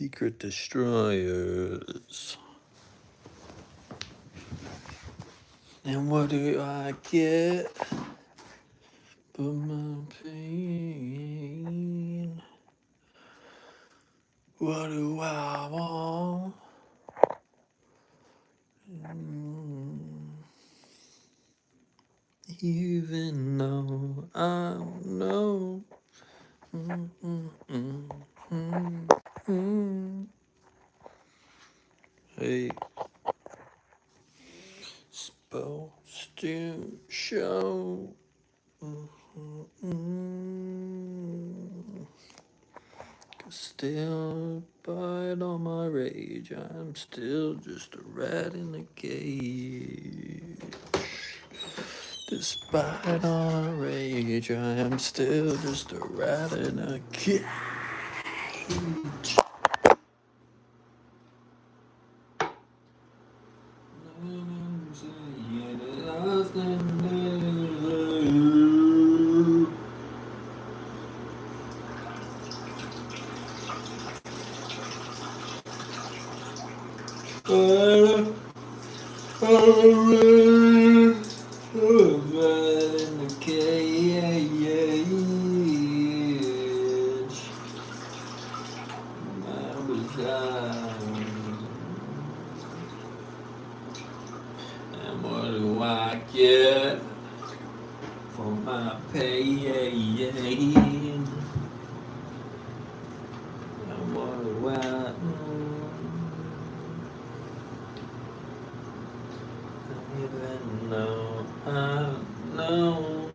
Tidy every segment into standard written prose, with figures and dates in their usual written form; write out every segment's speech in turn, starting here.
Secret destroyers. And what do I get for my pain? What do I want? Even though I know. Hey, supposed to show. Still bite on my rage. I'm still just a rat in a cage. Despite our rage, I am still just a rat in a cage. And what do I get for my pain? And what do I even know? I know.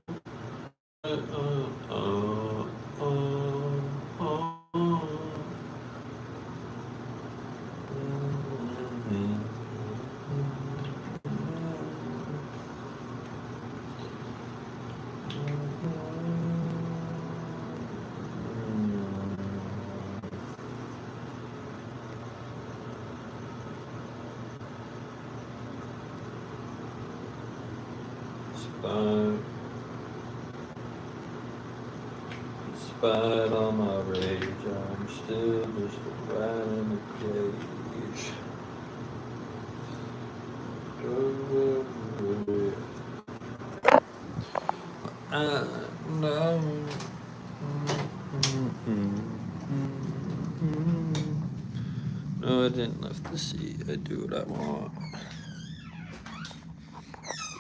Despite all my rage, I'm still just a rat in a cage. I know. No, I didn't lift the seat. I do what I want.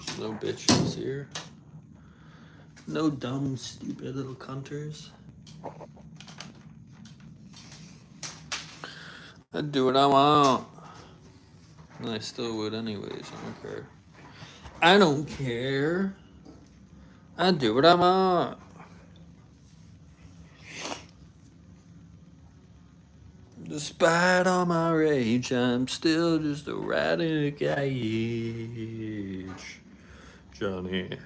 There's no bitches here. No dumb, stupid little cunters. I do what I want. And I still would anyways. I don't care. I don't care. I do what I want. Despite all my rage, I'm still just a rat in a cage. Johnny.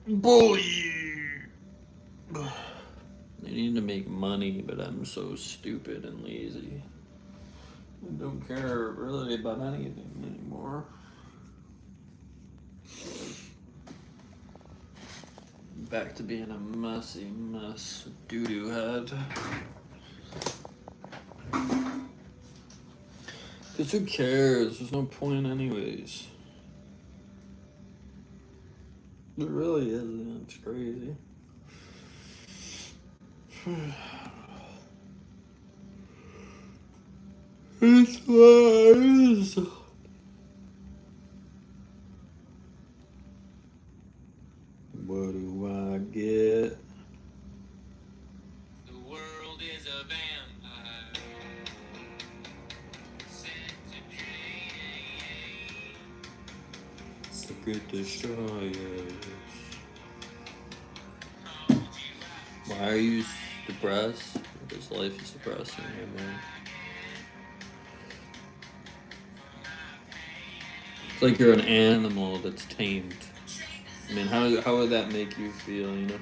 Bully! I need to make money, but I'm so stupid and lazy. I don't care really about anything anymore. Back to being a messy mess doo-doo head. Cause who cares? There's no point anyways. It really isn't. It's crazy. It's lies. What do I get? The world is a vampire. Sent to drain. Secret destroyers. Why are you depressed? Because life is depressing, man. It's like you're an animal that's tamed. I mean, how would that make you feel, you know?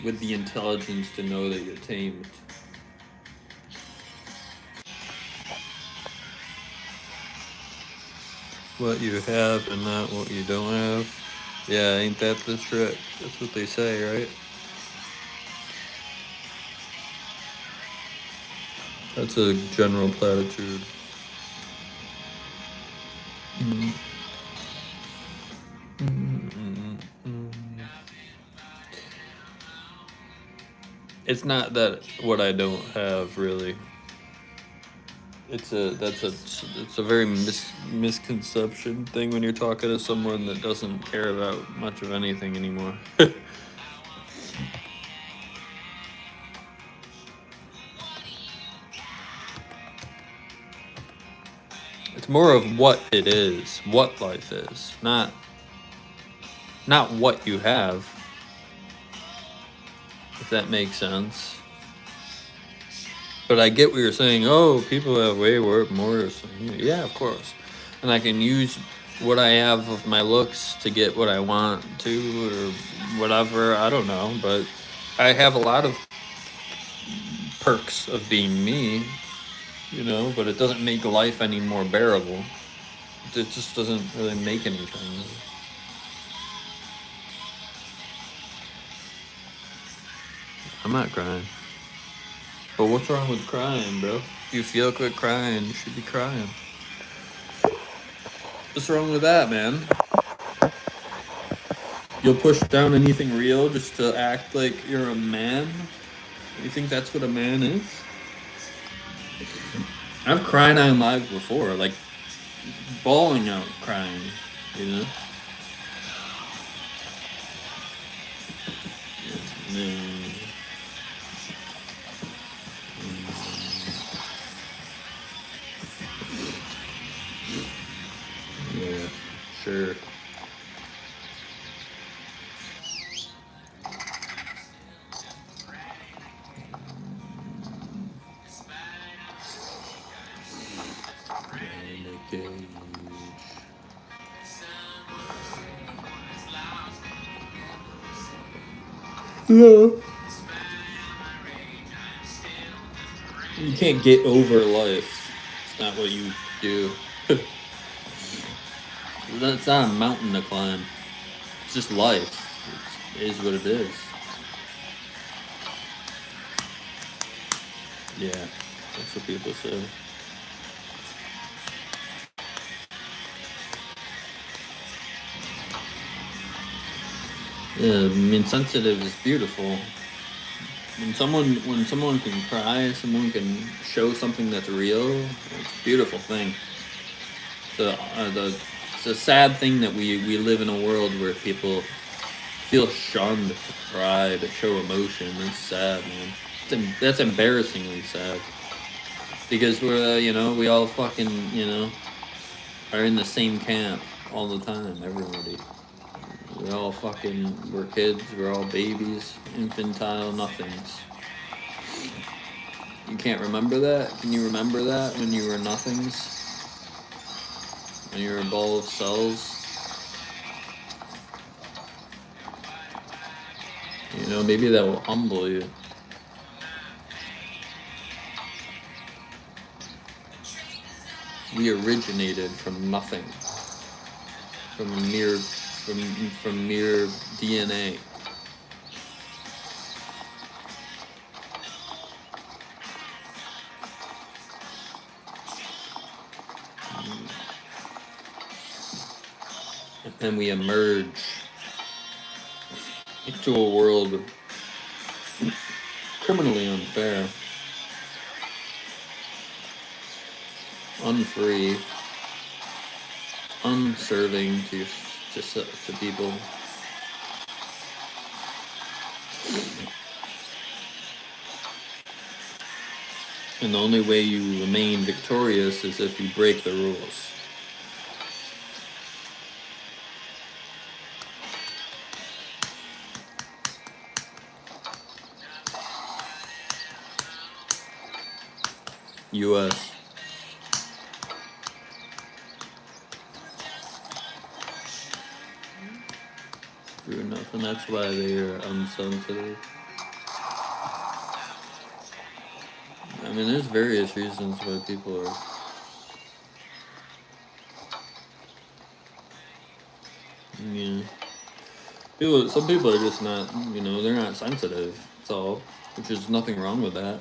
With the intelligence to know that you're tamed. What you have and not what you don't have. Yeah, ain't that the trick? That's what they say, right? That's a general platitude. Mm, It's not that what I don't have really. It's a very misconception thing when you're talking to someone that doesn't care about much of anything anymore. It's more of what it is, what life is, not what you have, if that makes sense. But I get what you're saying. Oh, people have way more. Yeah, of course. And I can use what I have of my looks to get what I want to, or whatever. I don't know, but I have a lot of perks of being me, But it doesn't make life any more bearable. It just doesn't really make anything. I'm not crying. But what's wrong with crying, bro? If you feel quit crying, you should be crying. What's wrong with that, man? You'll push down anything real just to act like you're a man? You think that's what a man is? I've cried on live before, like bawling out crying, you know? Mm, yeah, sure. No. You can't get over life. It's not what you do. That's not a mountain to climb. It's just life. It is what it is. Yeah, that's what people say. Yeah, I mean, sensitive is beautiful. When someone can cry, someone can show something that's real. It's a beautiful thing. The it's a sad thing that we live in a world where people feel shunned to cry, to show emotion. That's sad, man. That's embarrassingly sad because we all fucking are in the same camp all the time. Everybody. We're kids, we're all babies, infantile nothings. You can't remember that? Can you remember that when you were nothings? When you were a ball of cells? Maybe that will humble you. We originated from nothing. From mere DNA. And then we emerge into a world criminally unfair, unfree, unserving to people. And the only way you remain victorious is if you break the rules. U.S. Through nothing. That's why they are unsensitive. I mean, there's various reasons why people are. Yeah. Some people are just not, they're not sensitive. That's all, which is nothing wrong with that.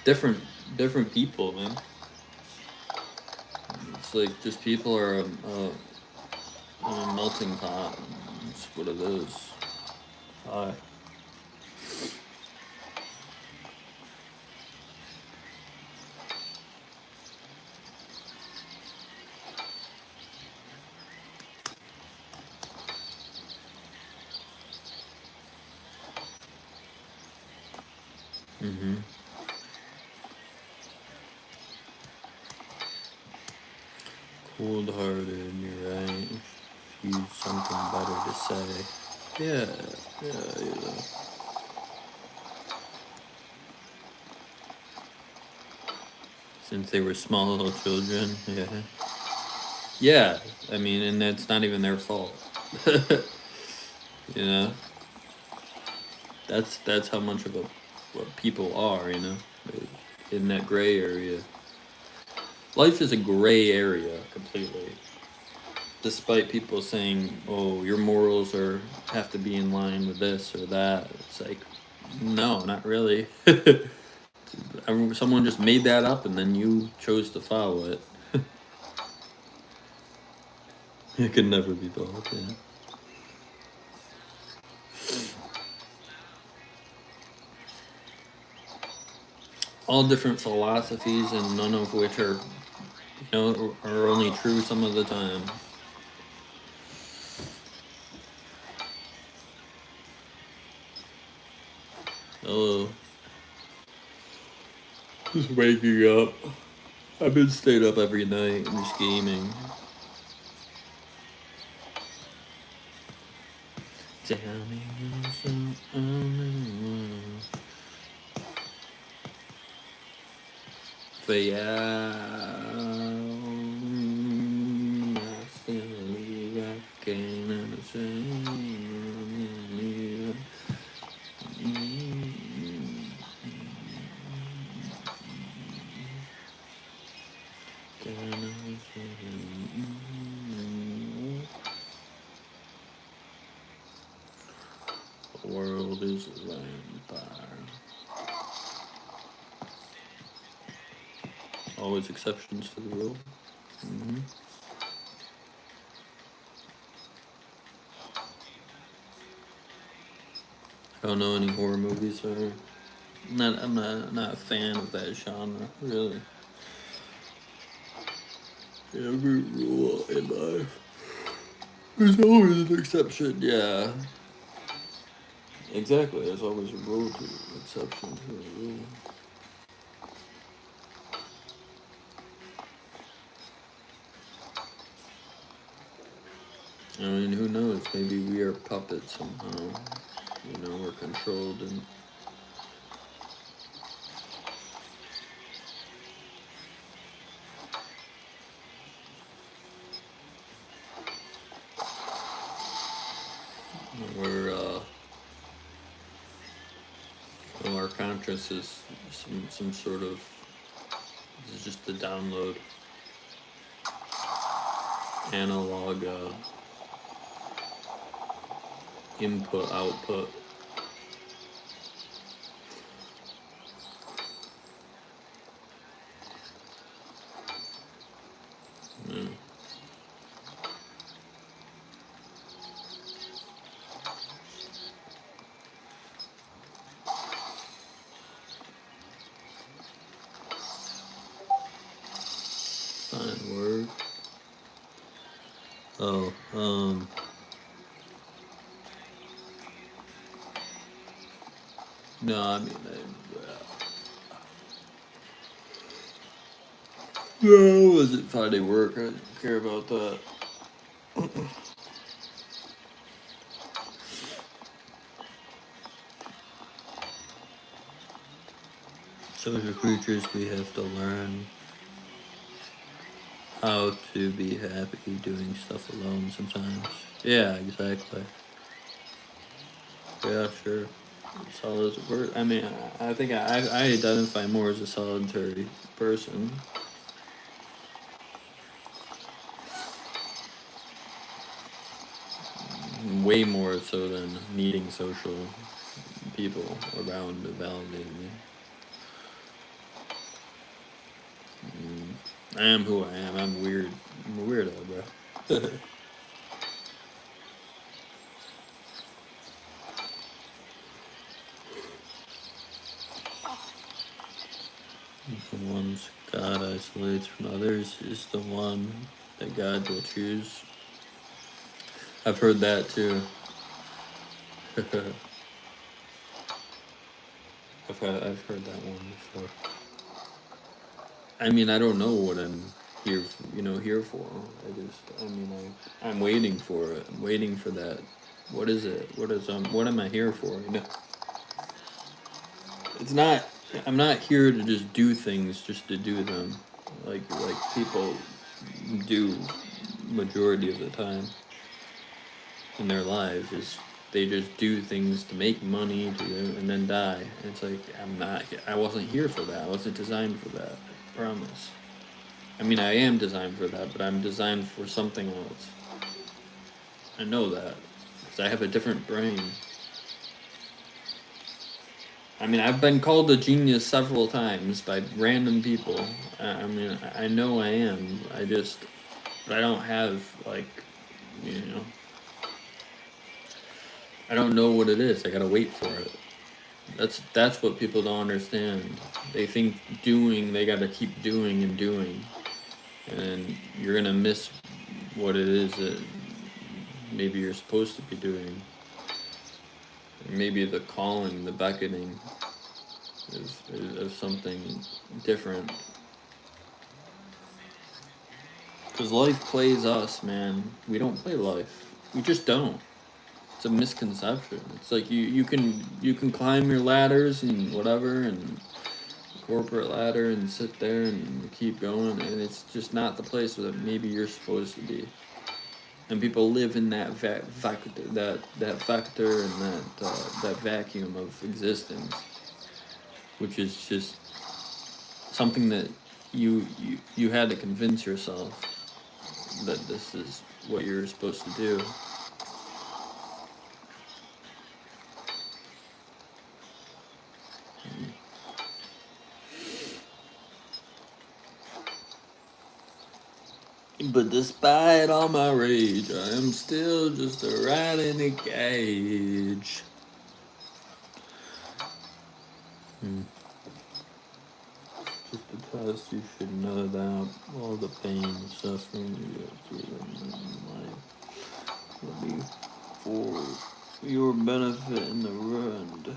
Different, different people, man. It's like just people are a melting pot. That's what it is. Hi. Mm-hmm. Cold-hearted, you're right. If you something better to say. Yeah. Since they were small little children, yeah. Yeah, I mean, and that's not even their fault. you know, that's how much of a what people are. In that gray area. Life is a gray area completely. Despite people saying, "Oh, your morals have to be in line with this or that," it's like, no, not really. Someone just made that up, and then you chose to follow it. It can never be both. Yeah. All different philosophies, and none of which are only true some of the time. Hello. Just waking up. I've been stayed up every night and just gaming. Tell me but yeah, I still I can't understand. The world is a vampire. Always exceptions to the rule. Mm-hmm. I don't know any horror movies or I'm not a fan of that genre, really. Every rule in life. There's always an exception, yeah. Exactly, there's always a rule to exception to a rule. I mean, who knows? Maybe we are puppets somehow. We're controlled and we're our conscious is some sort of. This is just the download analog input output. Yeah. Fine word. Oh, no, I mean, no, was it Friday work? I don't care about that. Social creatures, we have to learn how to be happy doing stuff alone sometimes. Yeah, exactly. Yeah, sure. Solid word. I mean, I think I identify more as a solitary person. way more so than needing social people around to validate me. I am who I am. I'm weird. I'm a weirdo, bro. The ones God isolates from others is the one that God will choose. I've heard that too. I've heard that one before. I mean, I don't know what I'm here, here for. I'm waiting for it. I'm waiting for that. What is it? What am I here for? It's not. I'm not here to just do things just to do them, like people do majority of the time in their lives. Is they just do things to make money and then die. And it's like I wasn't here for that. I wasn't designed for that. I promise. I mean, I am designed for that, but I'm designed for something else. I know that because I have a different brain. I mean, I've been called a genius several times by random people. I mean, I know I am. But I don't have, I don't know what it is. I gotta wait for it. That's what people don't understand. They think they gotta keep doing and doing. And you're gonna miss what it is that maybe you're supposed to be doing. Maybe the calling, the beckoning of something different. Because life plays us, man. We don't play life. We just don't. It's a misconception. It's like you can climb your ladders and whatever and corporate ladder and sit there and keep going, and it's just not the place that maybe you're supposed to be. And people live in that factor and that vacuum of existence, which is just something that you had to convince yourself that this is what you're supposed to do. But despite all my rage, I am still just a rat in a cage. Just a test, you should know that all the pain and suffering you go through in life will be for your benefit in the end.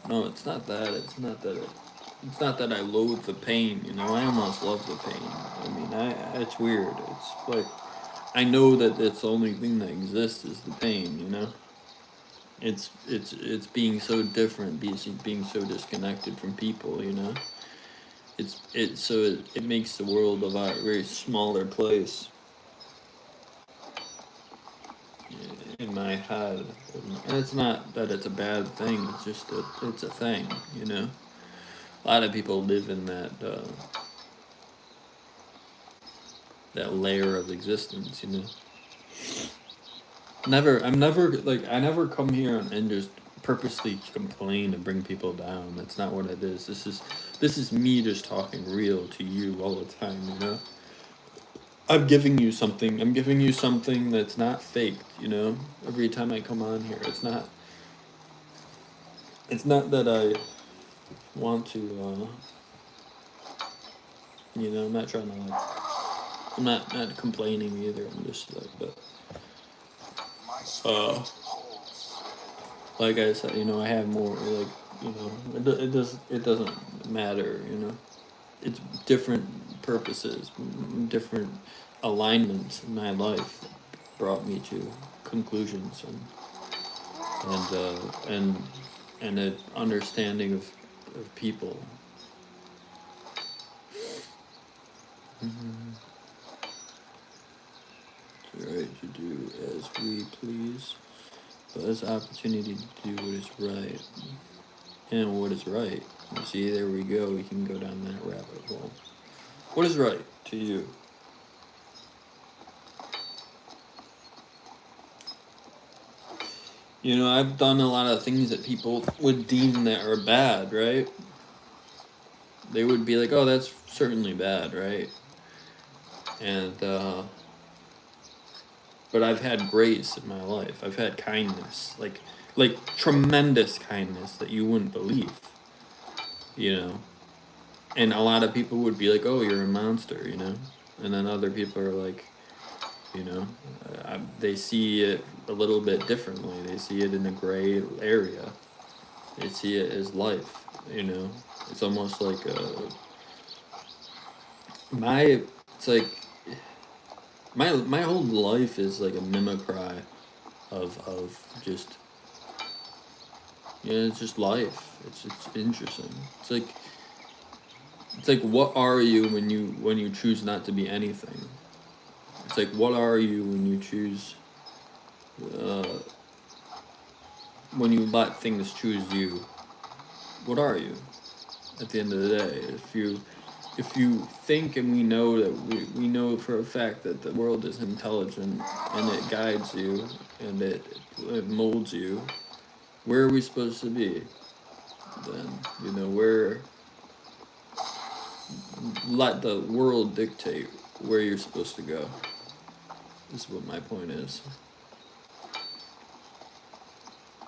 No, it's not that. It's not that I loathe the pain. I almost love the pain. I mean, it's weird. It's like I know that it's the only thing that exists is the pain. It's being so different, being so disconnected from people. It makes the world a very smaller place in my head, and it's not that it's a bad thing. It's just it's a thing. A lot of people live in that layer of existence. I'm never I never come here and just purposely complain and bring people down. That's not what it is. This is me just talking real to you all the time. I'm giving you something that's not faked. Every time I come on here, it's not that I want to. I'm not trying to I'm not complaining either. I'm just like I said, I have more it doesn't matter. It's different purposes, different alignments in my life brought me to conclusions and an understanding of people. It's right to do as we please, but as opportunity to do what is right. And what is right? You see, there we go. We can go down that rabbit hole. What is right to you? You know, I've done a lot of things that people would deem that are bad, right? They would be like, "Oh, that's certainly bad," right? And but I've had grace in my life. I've had kindness, like tremendous kindness that you wouldn't believe, you know. And a lot of people would be like, "Oh, you're a monster," you know. And then other people are like, you know, they see it a little bit differently. They see it in a gray area. They see it as life, you know. It's almost like my it's like my whole life is like a mimicry of just, it's just life. It's interesting. It's like what are you when you choose not to be anything? It's like what are you when you choose uh, when you let things choose you? What are you at the end of the day? If you think, and we know that we know for a fact that the world is intelligent and it guides you and it molds you, where are we supposed to be then? You know, where let the world dictate where you're supposed to go. Is what my point is.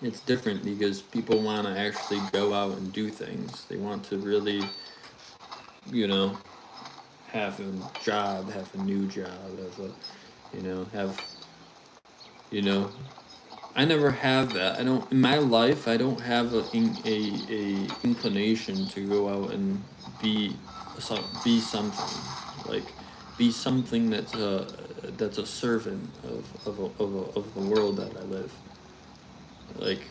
It's different because people want to actually go out and do things. They want to really, you know, have a job, have a new job, you know, I never have that. I don't, in my life, I don't have a inclination to go out and be, be something, like, be something that's a servant of the world that I live. Like,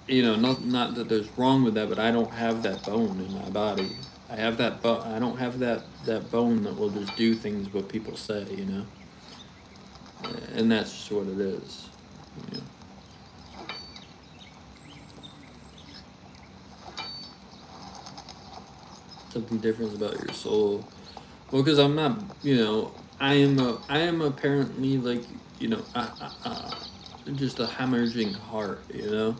you know, not that there's wrong with that, but I don't have that bone in my body. I have that I don't have that bone that will just do things what people say, you know. And that's just what it is. You know. Something different about your soul. Well, because I'm not, you know, I am apparently like, you know, just a hemorrhaging heart, you know.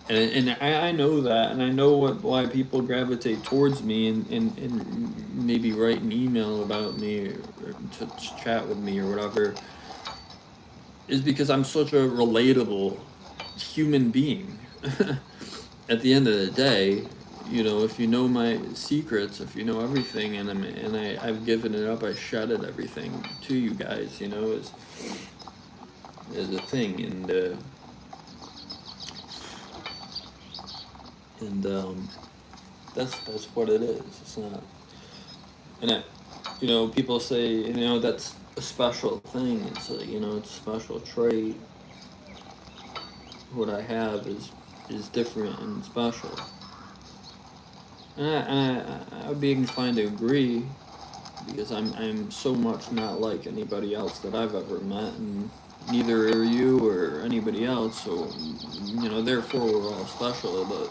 And I know that, and I know why people gravitate towards me and maybe write an email about me or to chat with me or whatever, is because I'm such a relatable human being. At the end of the day, you know, if you know my secrets, if you know everything, I've given it up, I shedded everything to you guys, you know, is a thing, and that's what it is. It's not, and you know, people say, you know, that's a special thing. It's a, you know, it's a special trait. What I have is different and special. I would be inclined to agree because I'm so much not like anybody else that I've ever met, and neither are you or anybody else. So, you know, therefore we're all special, but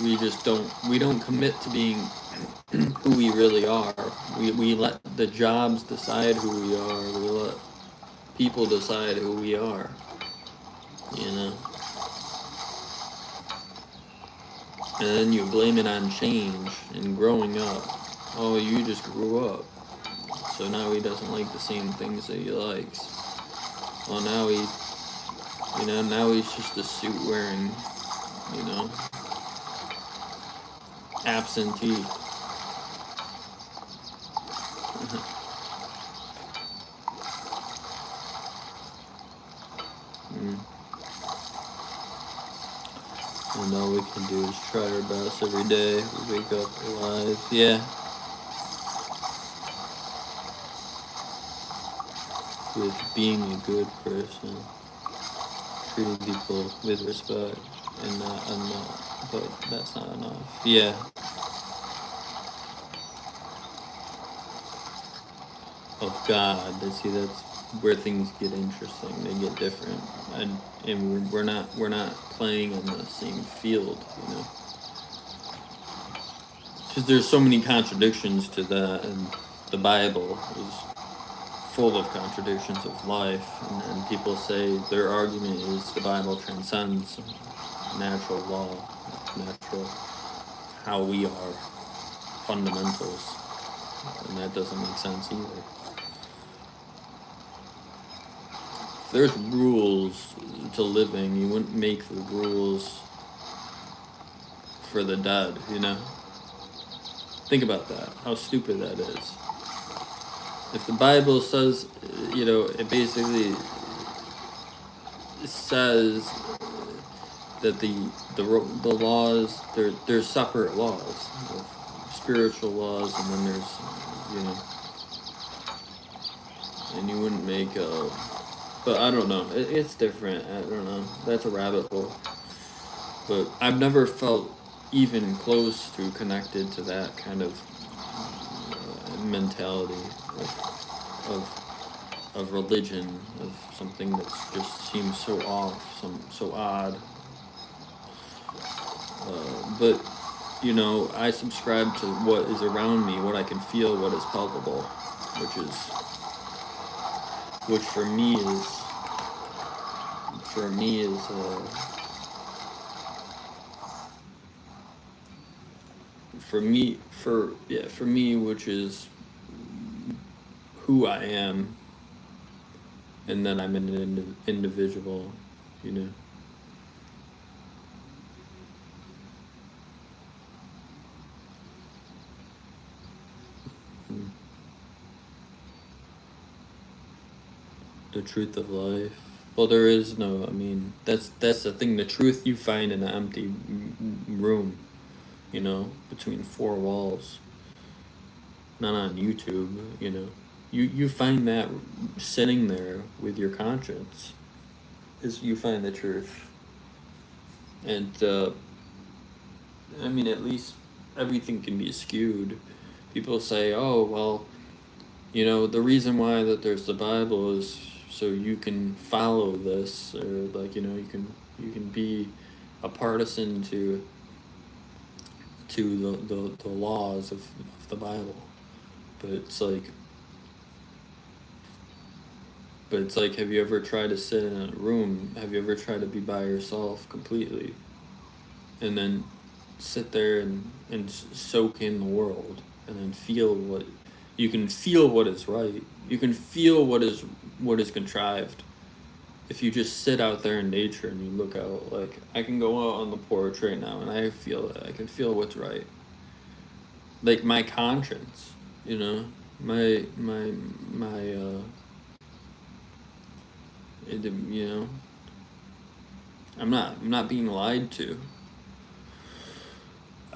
we just don't commit to being who we really are. We let the jobs decide who we are. We let people decide who we are. You know. And then you blame it on change and growing up. Oh, you just grew up. So now he doesn't like the same things that he likes. Well, now now he's just a suit wearing, you know, absentee. And all we can do is try our best every day. We wake up alive. Yeah. With being a good person, treating people with respect, and not, but that's not enough. Yeah. Of God. See, that's where things get interesting. They get different, and we're not playing in the same field, you know. Because there's so many contradictions to that, and the Bible is full of contradictions of life, and people say their argument is the Bible transcends natural law, natural how we are, fundamentals, and that doesn't make sense either. If there's rules to living, you wouldn't make the rules for the dead, you know? Think about that, how stupid that is. If the Bible says, it basically says that the laws, there's separate laws, spiritual laws, and then there's, and you wouldn't make but I don't know, it's different, I don't know, that's a rabbit hole. But I've never felt even close to connected to that kind of mentality of religion, of something that just seems so off, so odd. But I subscribe to what is around me, what I can feel, what is palpable, which for me is for me, which is who I am, and then I'm an individual, The truth of life. Well, there is no. I mean, that's the thing. The truth you find in an empty room, between four walls. Not on YouTube, You find that sitting there with your conscience. You find the truth. And I mean, at least everything can be skewed. People say, "Oh, well, the reason why that there's the Bible is so you can follow this, or you can be a partisan to the laws of the Bible." But it's like, have you ever tried to sit in a room? Have you ever tried to be by yourself completely, and then sit there and soak in the world, and then feel what you can feel what is right. You can feel what is contrived. If you just sit out there in nature and you look out, like I can go out on the porch right now and I feel it. I can feel what's right. Like my conscience, my I'm not being lied to.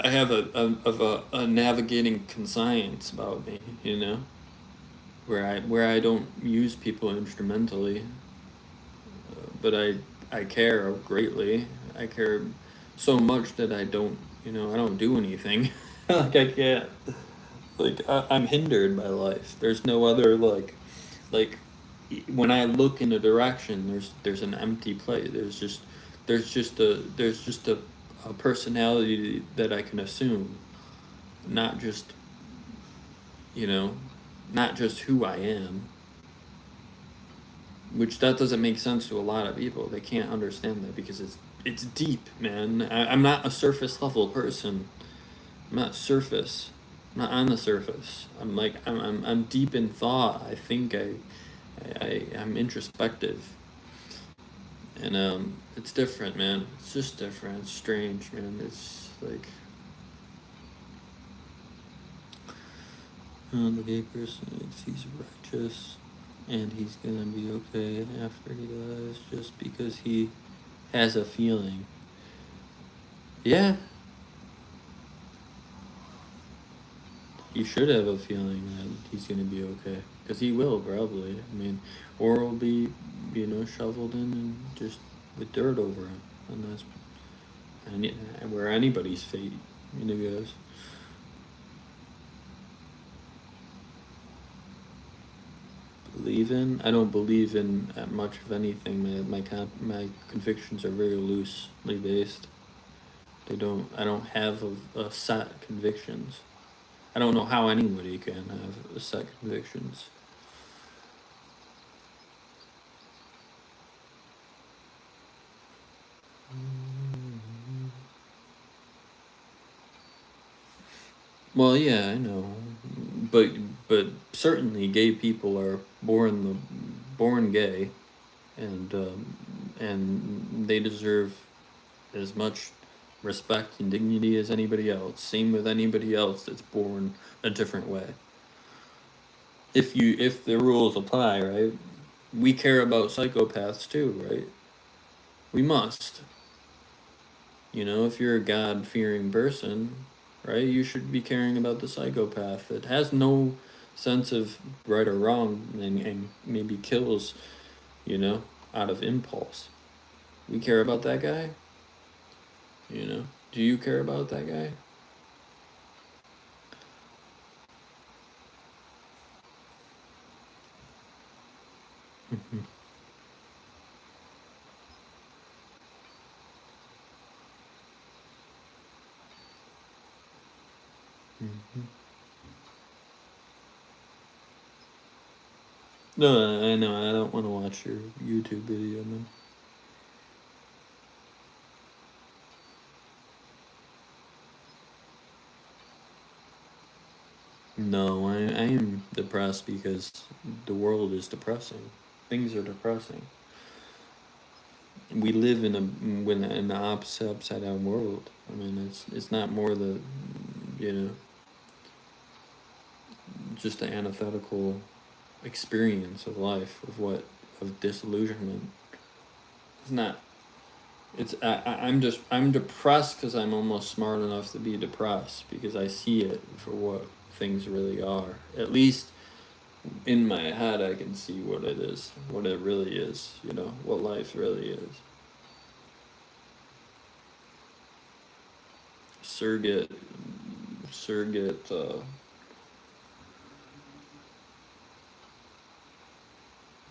I have a navigating conscience about me, where I don't use people instrumentally, but I care greatly. I care so much that I don't do anything. Like I can't. I'm hindered by life. There's no other like when I look in a direction, there's an empty place. There's just a personality that I can assume, not just not just who I am. Which that doesn't make sense to a lot of people. They can't understand that because it's deep, man. I'm not a surface level person. I'm not surface. I'm not on the surface. I'm deep in thought. I think I'm introspective. And it's different, man. It's just different. It's strange, man. It's like the gay person thinks he's righteous and he's gonna be okay after he dies just because he has a feeling. Yeah. He should have a feeling that he's gonna be okay. Because he will, probably. I mean, or will be, shoveled in and just with dirt over him. And that's where anybody's fate, goes. Believe in? I don't believe in much of anything. My convictions are very loosely based. I don't have a set convictions. I don't know how anybody can have set convictions. Well, yeah, I know, but but certainly gay people are born gay, and they deserve as much respect and dignity as anybody else. Same with anybody else that's born a different way. If the rules apply, right? We care about psychopaths too, right? We must. You know, if you're a God fearing person, right, you should be caring about the psychopath that has no sense of right or wrong and maybe kills, you know, out of impulse. We care about that guy, you know. Do you care about that guy? Mhm. Mhm. No, I know. I don't want to watch your YouTube video, man. No, I am depressed because the world is depressing. Things are depressing. We live in the opposite upside down world. I mean, it's not more the, you know, just the antithetical experience of life of disillusionment. It's not. I'm depressed because I'm almost smart enough to be depressed because I see it for what things really are. At least in my head, I can see what it is, what it really is. You know, what life really is. Surrogate, surrogate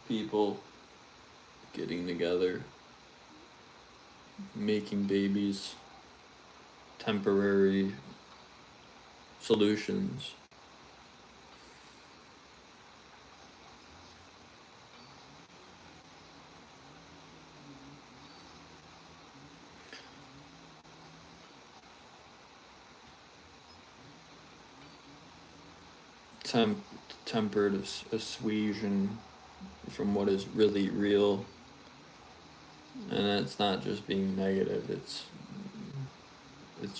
people getting together, making babies, temporary solutions. Temp- Tempered assuasion from what is really real, and it's not just being negative. It's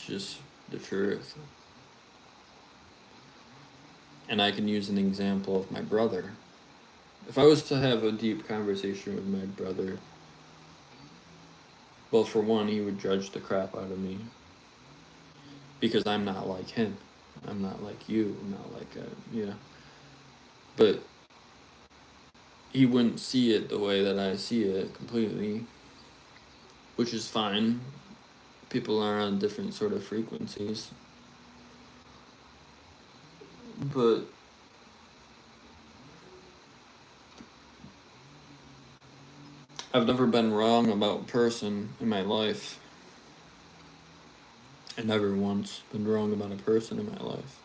just the truth. And I can use an example of my brother. If I was to have a deep conversation with my brother, well, for one, he would judge the crap out of me because I'm not like him. I'm not like you. I'm not like you know. But he wouldn't see it the way that I see it completely, which is fine. People are on different sort of frequencies, but I've never been wrong about a person in my life. I never once been wrong about a person in my life.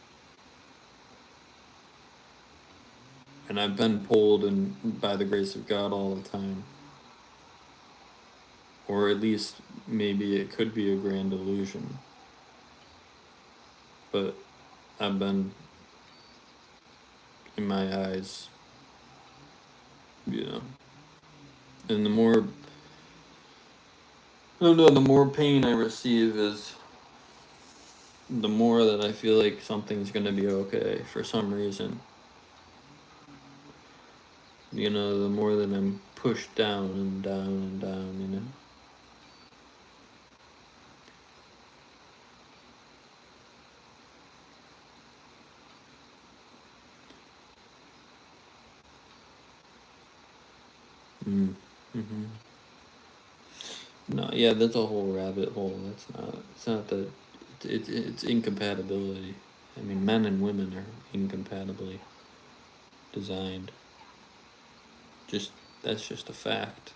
And I've been pulled in by the grace of God all the time. Or at least maybe it could be a grand illusion. But I've been, in my eyes, you know. And the more, I don't know, the more pain I receive is the more that I feel like something's gonna be okay for some reason. You know, the more that I'm pushed down and down and down, you know. Mm. Mm-hmm. No, yeah, that's a whole rabbit hole. That's not. It's not that. It's incompatibility. I mean, men and women are incompatibly designed. Just that's just a fact.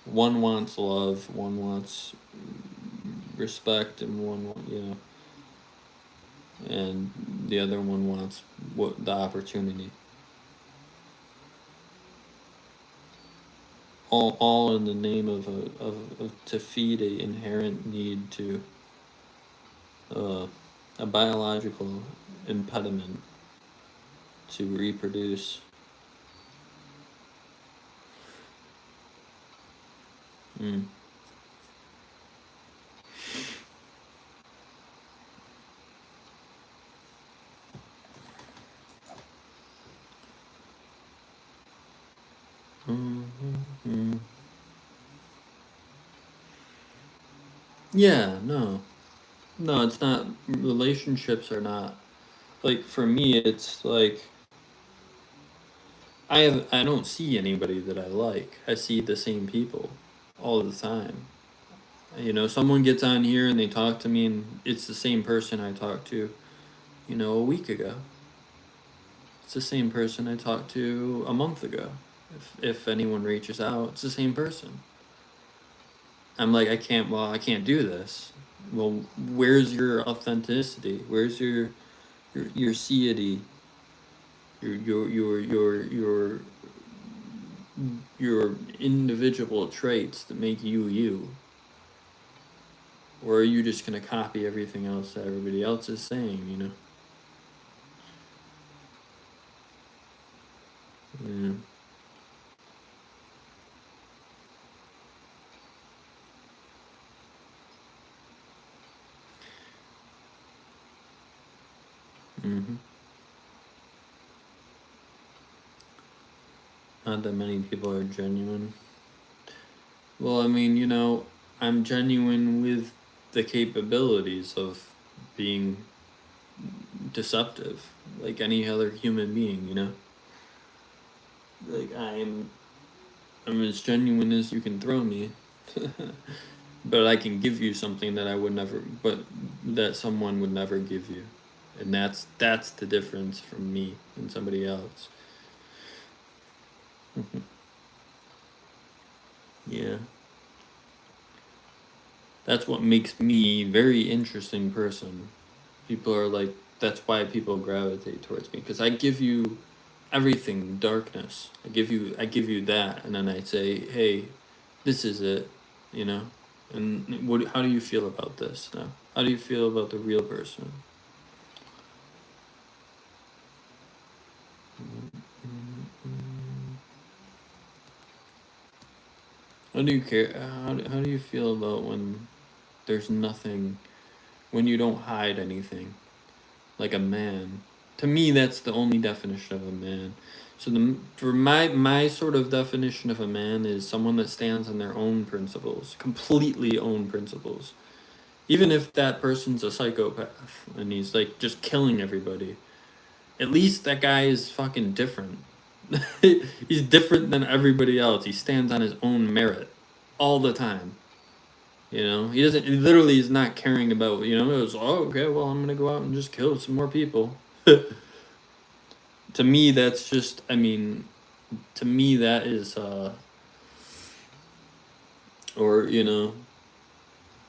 One wants love, one wants respect, and you know, and the other one wants what the opportunity. All in the name of to feed a inherent need to uh, a biological impediment to reproduce. Mm. Mm-hmm. Yeah, no. No, it's not. Relationships are not. Like, for me, it's like, I don't see anybody that I like. I see the same people all the time. You know, someone gets on here and they talk to me, and it's the same person I talked to, a week ago. It's the same person I talked to a month ago. If anyone reaches out, it's the same person. I'm like, I can't do this. Well, where's your authenticity? Where's your seity? Your your individual traits that make you you? Or are you just gonna copy everything else that everybody else is saying, Yeah. Mm-hmm. Not that many people are genuine. Well, I mean, I'm genuine with the capabilities of being deceptive, like any other human being. Like I'm as genuine as you can throw me. But I can give you something that I would never, but that someone would never give you. And that's the difference from me and somebody else. Yeah. That's what makes me a very interesting person. People are like, that's why people gravitate towards me, because I give you everything, darkness. I give you that, and then I say, hey, this is it, you know. And how do you feel about this now? How do you feel about the real person? How do you care? How do you feel about when there's nothing, when you don't hide anything, like a man? To me, that's the only definition of a man. So for my sort of definition of a man is someone that stands on their own principles, completely own principles. Even if that person's a psychopath and he's like just killing everybody, at least that guy is fucking different. He's different than everybody else. He stands on his own merit all the time. He doesn't. He literally is not caring about. It was, oh, okay. Well, I'm gonna go out and just kill some more people. To me, that's just. I mean, to me, that is. Or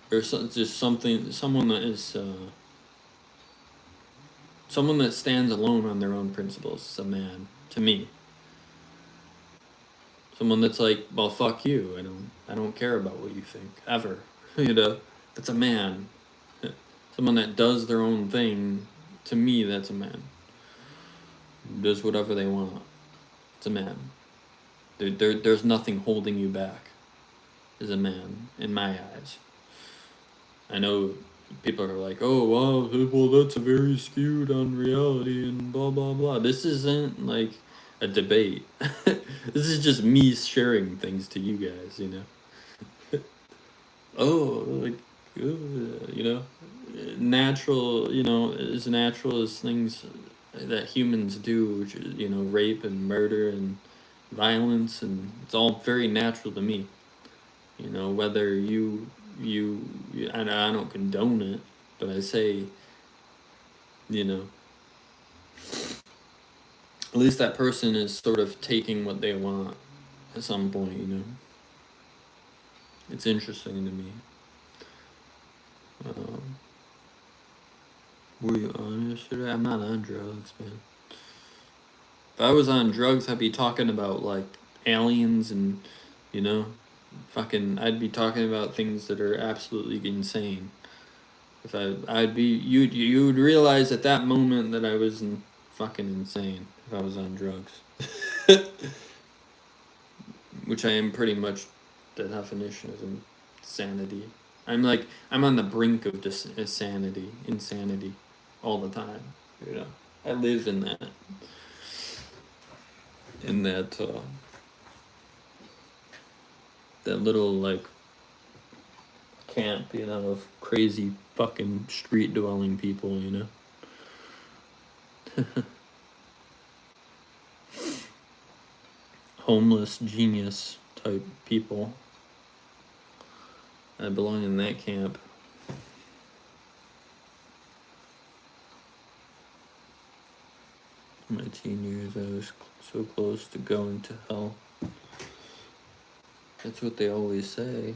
just something. Someone that stands alone on their own principles is a man. To me, someone that's like, well, fuck you. I don't care about what you think ever. That's a man. Someone that does their own thing. To me, that's a man. Does whatever they want. It's a man. There's nothing holding you back. As a man, in my eyes. I know people are like, oh, well, that's a very skewed on reality and blah, blah, blah. This isn't like a debate. This is just me sharing things to you guys. Oh, like, natural, as natural as things that humans do, which is, rape and murder and violence, and it's all very natural to me. Whether I don't condone it, but I say, at least that person is sort of taking what they want at some point. It's interesting to me. Were you on yesterday? I'm not on drugs, man. If I was on drugs, I'd be talking about like aliens and, fucking, I'd be talking about things that are absolutely insane. If I'd be you would realize at that moment that I was fucking insane if I was on drugs, which I am pretty much the definition of insanity. I'm on the brink of insanity, all the time. You know, I live in that little like camp, of crazy fucking street dwelling people, homeless genius type people. I belong in that camp. In my teen years, I was so close to going to hell. That's what they always say.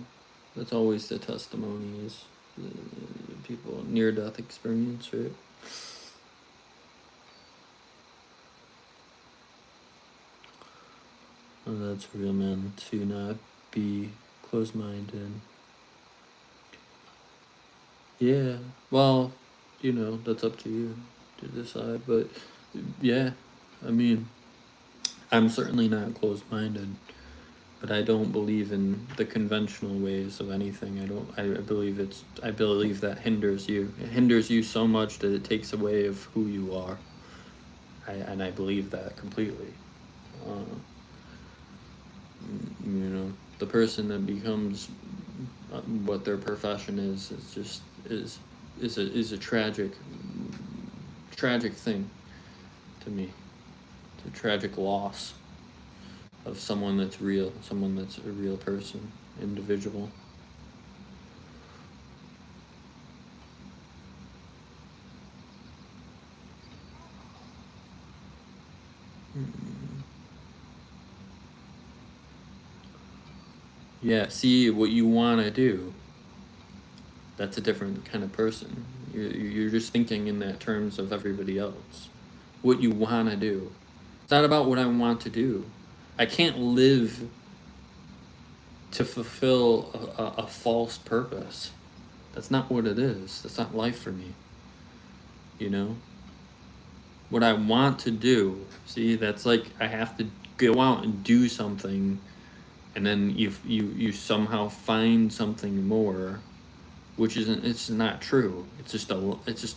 That's always the testimony is the people near-death experience, right? Oh, that's real, man. To not be close-minded. Yeah, well, that's up to you to decide. But yeah, I mean, I'm certainly not closed-minded, but I don't believe in the conventional ways of anything. I believe that hinders you. It hinders you so much that it takes away of who you are. And I believe that completely. The person that becomes what their profession is a tragic thing to me. It's a tragic loss of someone that's real, someone that's a real person, individual. Yeah, see what you want to do. That's a different kind of person. You're just thinking in that terms of everybody else. What you want to do. It's not about what I want to do. I can't live to fulfill a false purpose. That's not what it is. That's not life for me. What I want to do, see, that's like I have to go out and do something, and then you somehow find something more, which it's not true. It's just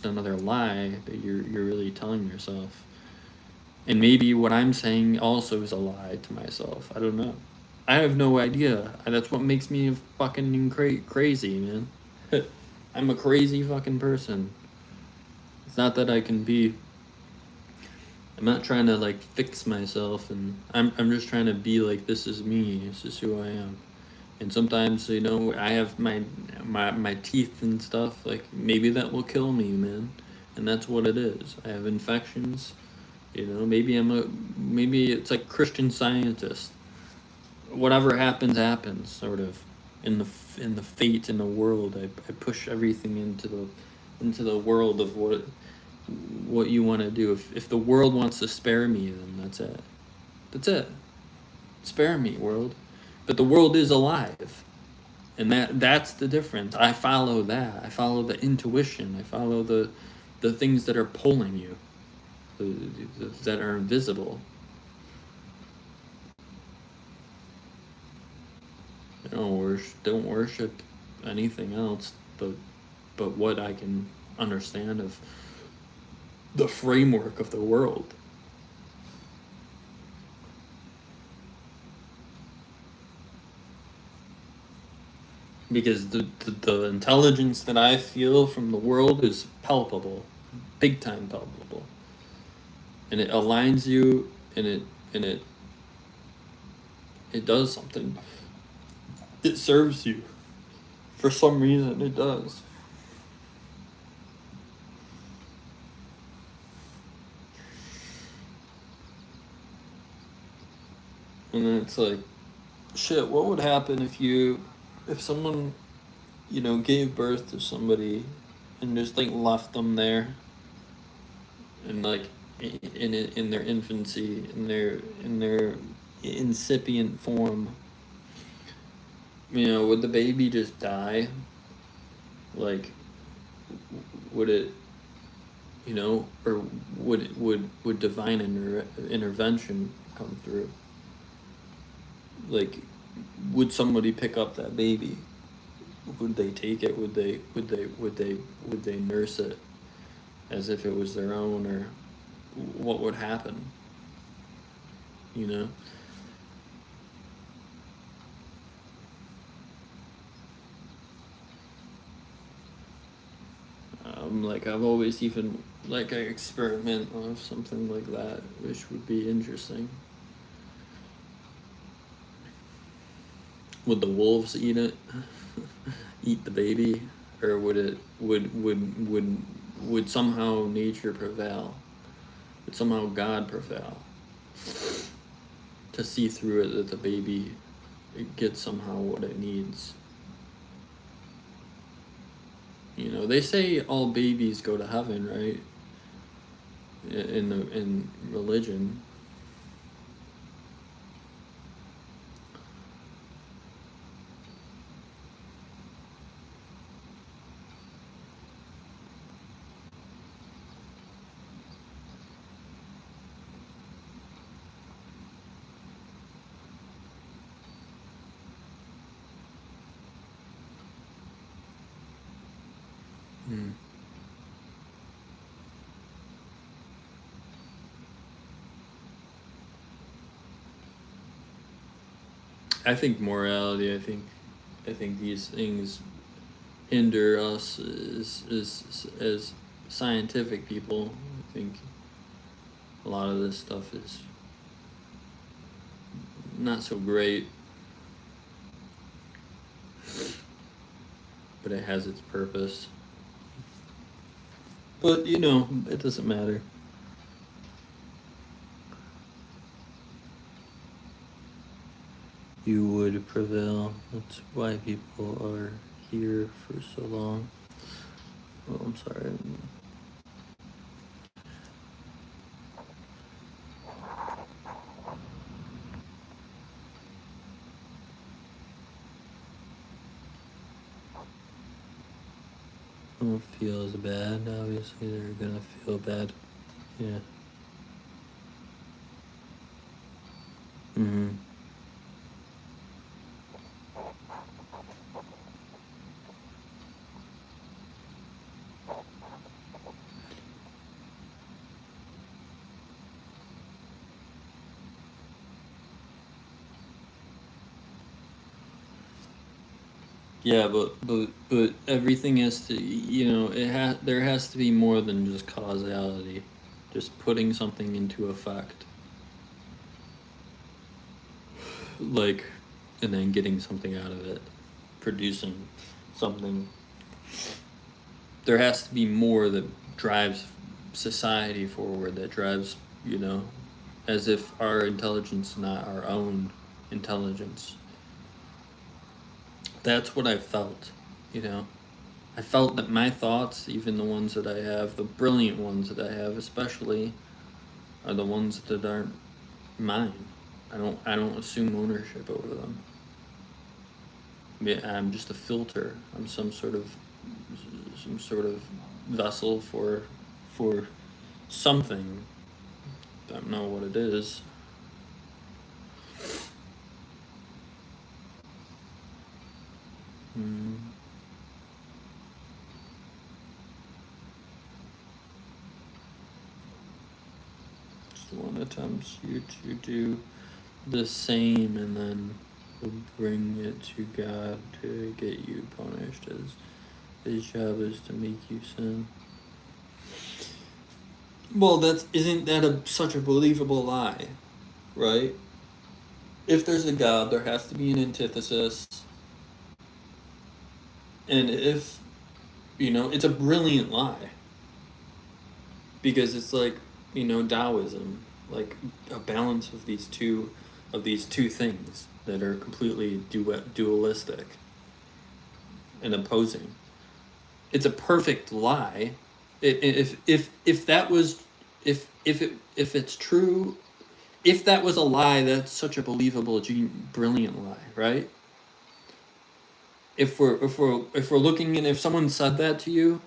another lie that you're really telling yourself. And maybe what I'm saying also is a lie to myself. I don't know. I have no idea. That's what makes me fucking crazy, man. I'm a crazy fucking person. It's not that I'm not trying to like fix myself, and I'm just trying to be like, this is me. This is who I am. And sometimes, I have my teeth and stuff. Like maybe that will kill me, man. And that's what it is. I have infections. Maybe maybe it's like Christian Scientist. Whatever happens, sort of. In the fate in the world, I push everything into the world of what you want to do. If the world wants to spare me, then that's it. That's it. Spare me, world. But the world is alive. And that's the difference. I follow that. I follow the intuition. I follow the things that are pulling you, that are invisible. Don't worship anything else but what I can understand of the framework of the world. Because the intelligence that I feel from the world is palpable, big time palpable, and it aligns you, and it does something. It serves you. For some reason, it does. And then it's like, shit, what would happen if someone, gave birth to somebody and just like left them there, and like in their infancy, in their incipient form, would the baby just die? Like, would it, or would divine intervention come through? Like, would somebody pick up that baby? Would they take it? Would they nurse it as if it was their own, or what would happen? You know? Like, I've always even, like, I experiment on something like that, which would be interesting. Would the wolves eat it? Eat the baby? Or would somehow nature prevail? Would somehow God prevail? To see through it that the baby gets somehow what it needs. They say all babies go to heaven, right? In religion. Hmm. I think morality. I think these things hinder us as scientific people. I think a lot of this stuff is not so great, but it has its purpose. But it doesn't matter. You would prevail. That's why people are here for so long. Oh, I'm sorry. Don't feel as bad. Obviously, they're gonna feel bad. Yeah. Mm-hmm. Yeah, but everything has to, there has to be more than just causality. Just putting something into effect, like, and then getting something out of it, producing something. There has to be more that drives society forward, that drives, as if our intelligence is not our own intelligence. That's what I felt, you know. I felt that my thoughts, even the ones that I have, the brilliant ones that I have especially, are the ones that aren't mine. I don't assume ownership over them. I'm just a filter. I'm some sort of vessel for something. I don't know what it is. Mm. Just one attempts you to do the same, and then will bring it to God to get you punished, as his job is to make you sin. Well, isn't that such a believable lie, right? If there's a God, there has to be an antithesis, and if it's a brilliant lie, because it's like Taoism, like a balance of these two things that are completely dualistic and opposing. It's a perfect lie. If that was, if it's true, if that was a lie, that's such a believable, brilliant lie, right? If we're looking, and if someone said that to you,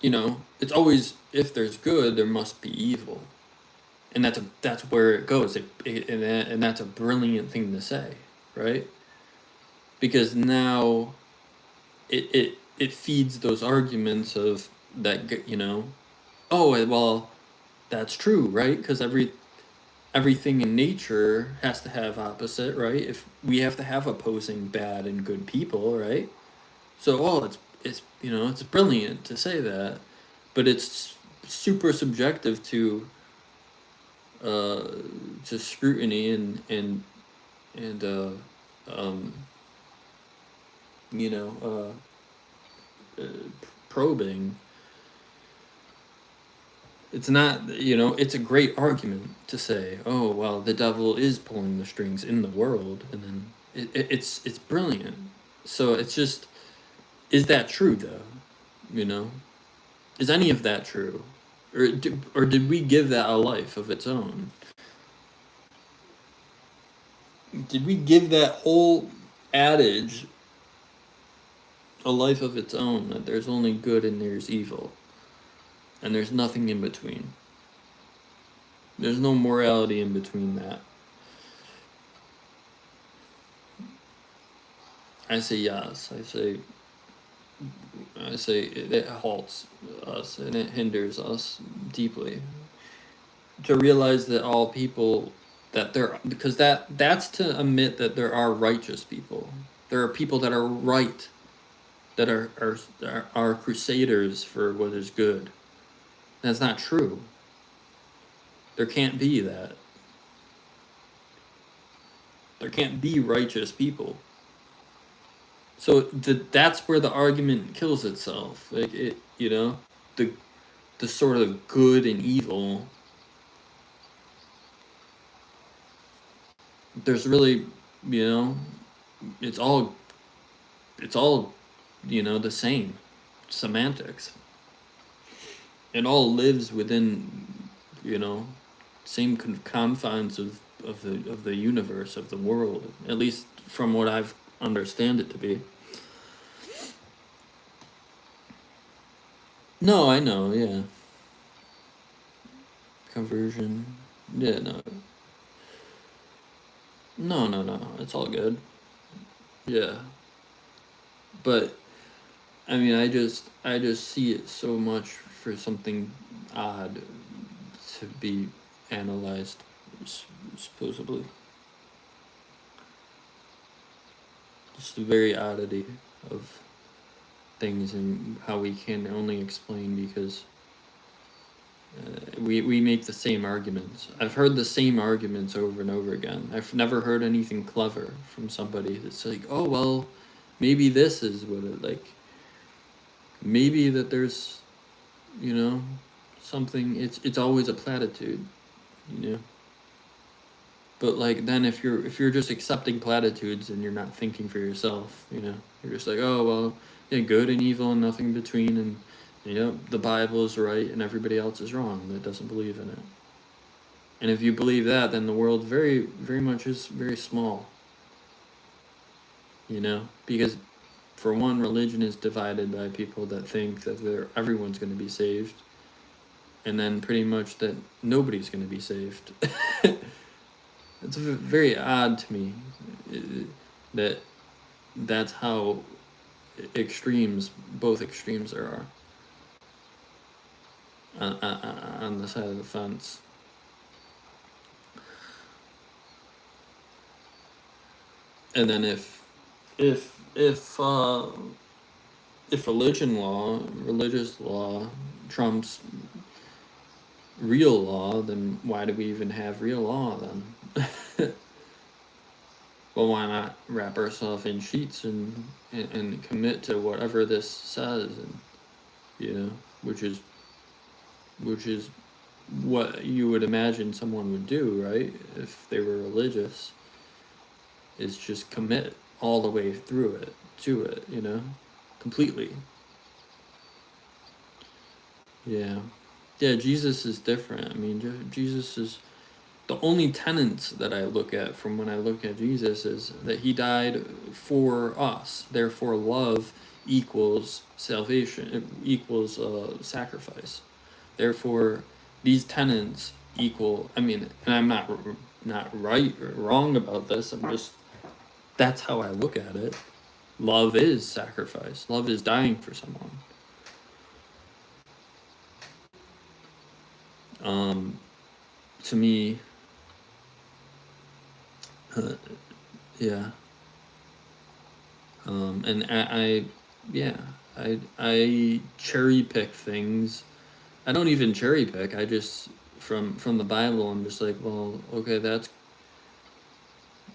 it's always, if there's good, there must be evil. And that's where it goes. And that's a brilliant thing to say, right? Because now it feeds those arguments of that, oh, well, that's true, right? Because everything in nature has to have opposite, right? If we have to have opposing bad and good people, right? So, oh, it's brilliant to say that, but it's super subjective uh to scrutiny and um you know probing. It's not, it's a great argument to say, oh, well, the devil is pulling the strings in the world, and then it's brilliant. So it's just, is that true though? You know, is any of that true, or did we give that a life of its own? Did we give that whole adage a life of its own, that there's only good and there's evil, and there's nothing in between? There's no morality in between that. I say yes. I say it halts us and it hinders us deeply to realize that all people, that there, because that's to admit that there are righteous people. There are people that are right, that are crusaders for what is good. That's not true. There can't be that. There can't be righteous people. So that's where the argument kills itself. Like the sort of good and evil. There's really, you know, it's all the same semantics. It all lives within, same confines of the universe, of the world, at least from what I've understand it to be. No, I know, yeah. Conversion. Yeah, no. No, no, no. It's all good. Yeah. But I mean, I just see it so much for something odd to be analyzed, supposedly. Just the very oddity of things and how we can only explain because we make the same arguments. I've heard the same arguments over and over again. I've never heard anything clever from somebody that's like, oh, well, maybe this is what it, like, maybe that there's, you know, something, it's always a platitude, you know? But like then if you're just accepting platitudes and you're not thinking for yourself, you're just like, oh well, yeah, good and evil and nothing between, and the Bible is right and everybody else is wrong that doesn't believe in it. And if you believe that, then the world very, very much is very small. Because for one, religion is divided by people that think that everyone's going to be saved, and then pretty much that nobody's going to be saved. It's very odd to me that that's how both extremes there are on the side of the fence. And then if religious law trumps real law, then why do we even have real law then? Well, why not wrap ourselves in sheets and commit to whatever this says, and which is what you would imagine someone would do, right? If they were religious, is just commit all the way through it to it, completely. Yeah. Yeah, Jesus is different. I mean, Jesus is the only tenets that I look at from when I look at Jesus is that he died for us. Therefore, love equals salvation, equals sacrifice. Therefore, these tenets equal. I mean, and I'm not right or wrong about this. I'm just, that's how I look at it. Love is sacrifice. Love is dying for someone. To me, yeah. And yeah, I cherry pick things. I don't even cherry pick. I just, from the Bible, I'm just like, well, okay, that's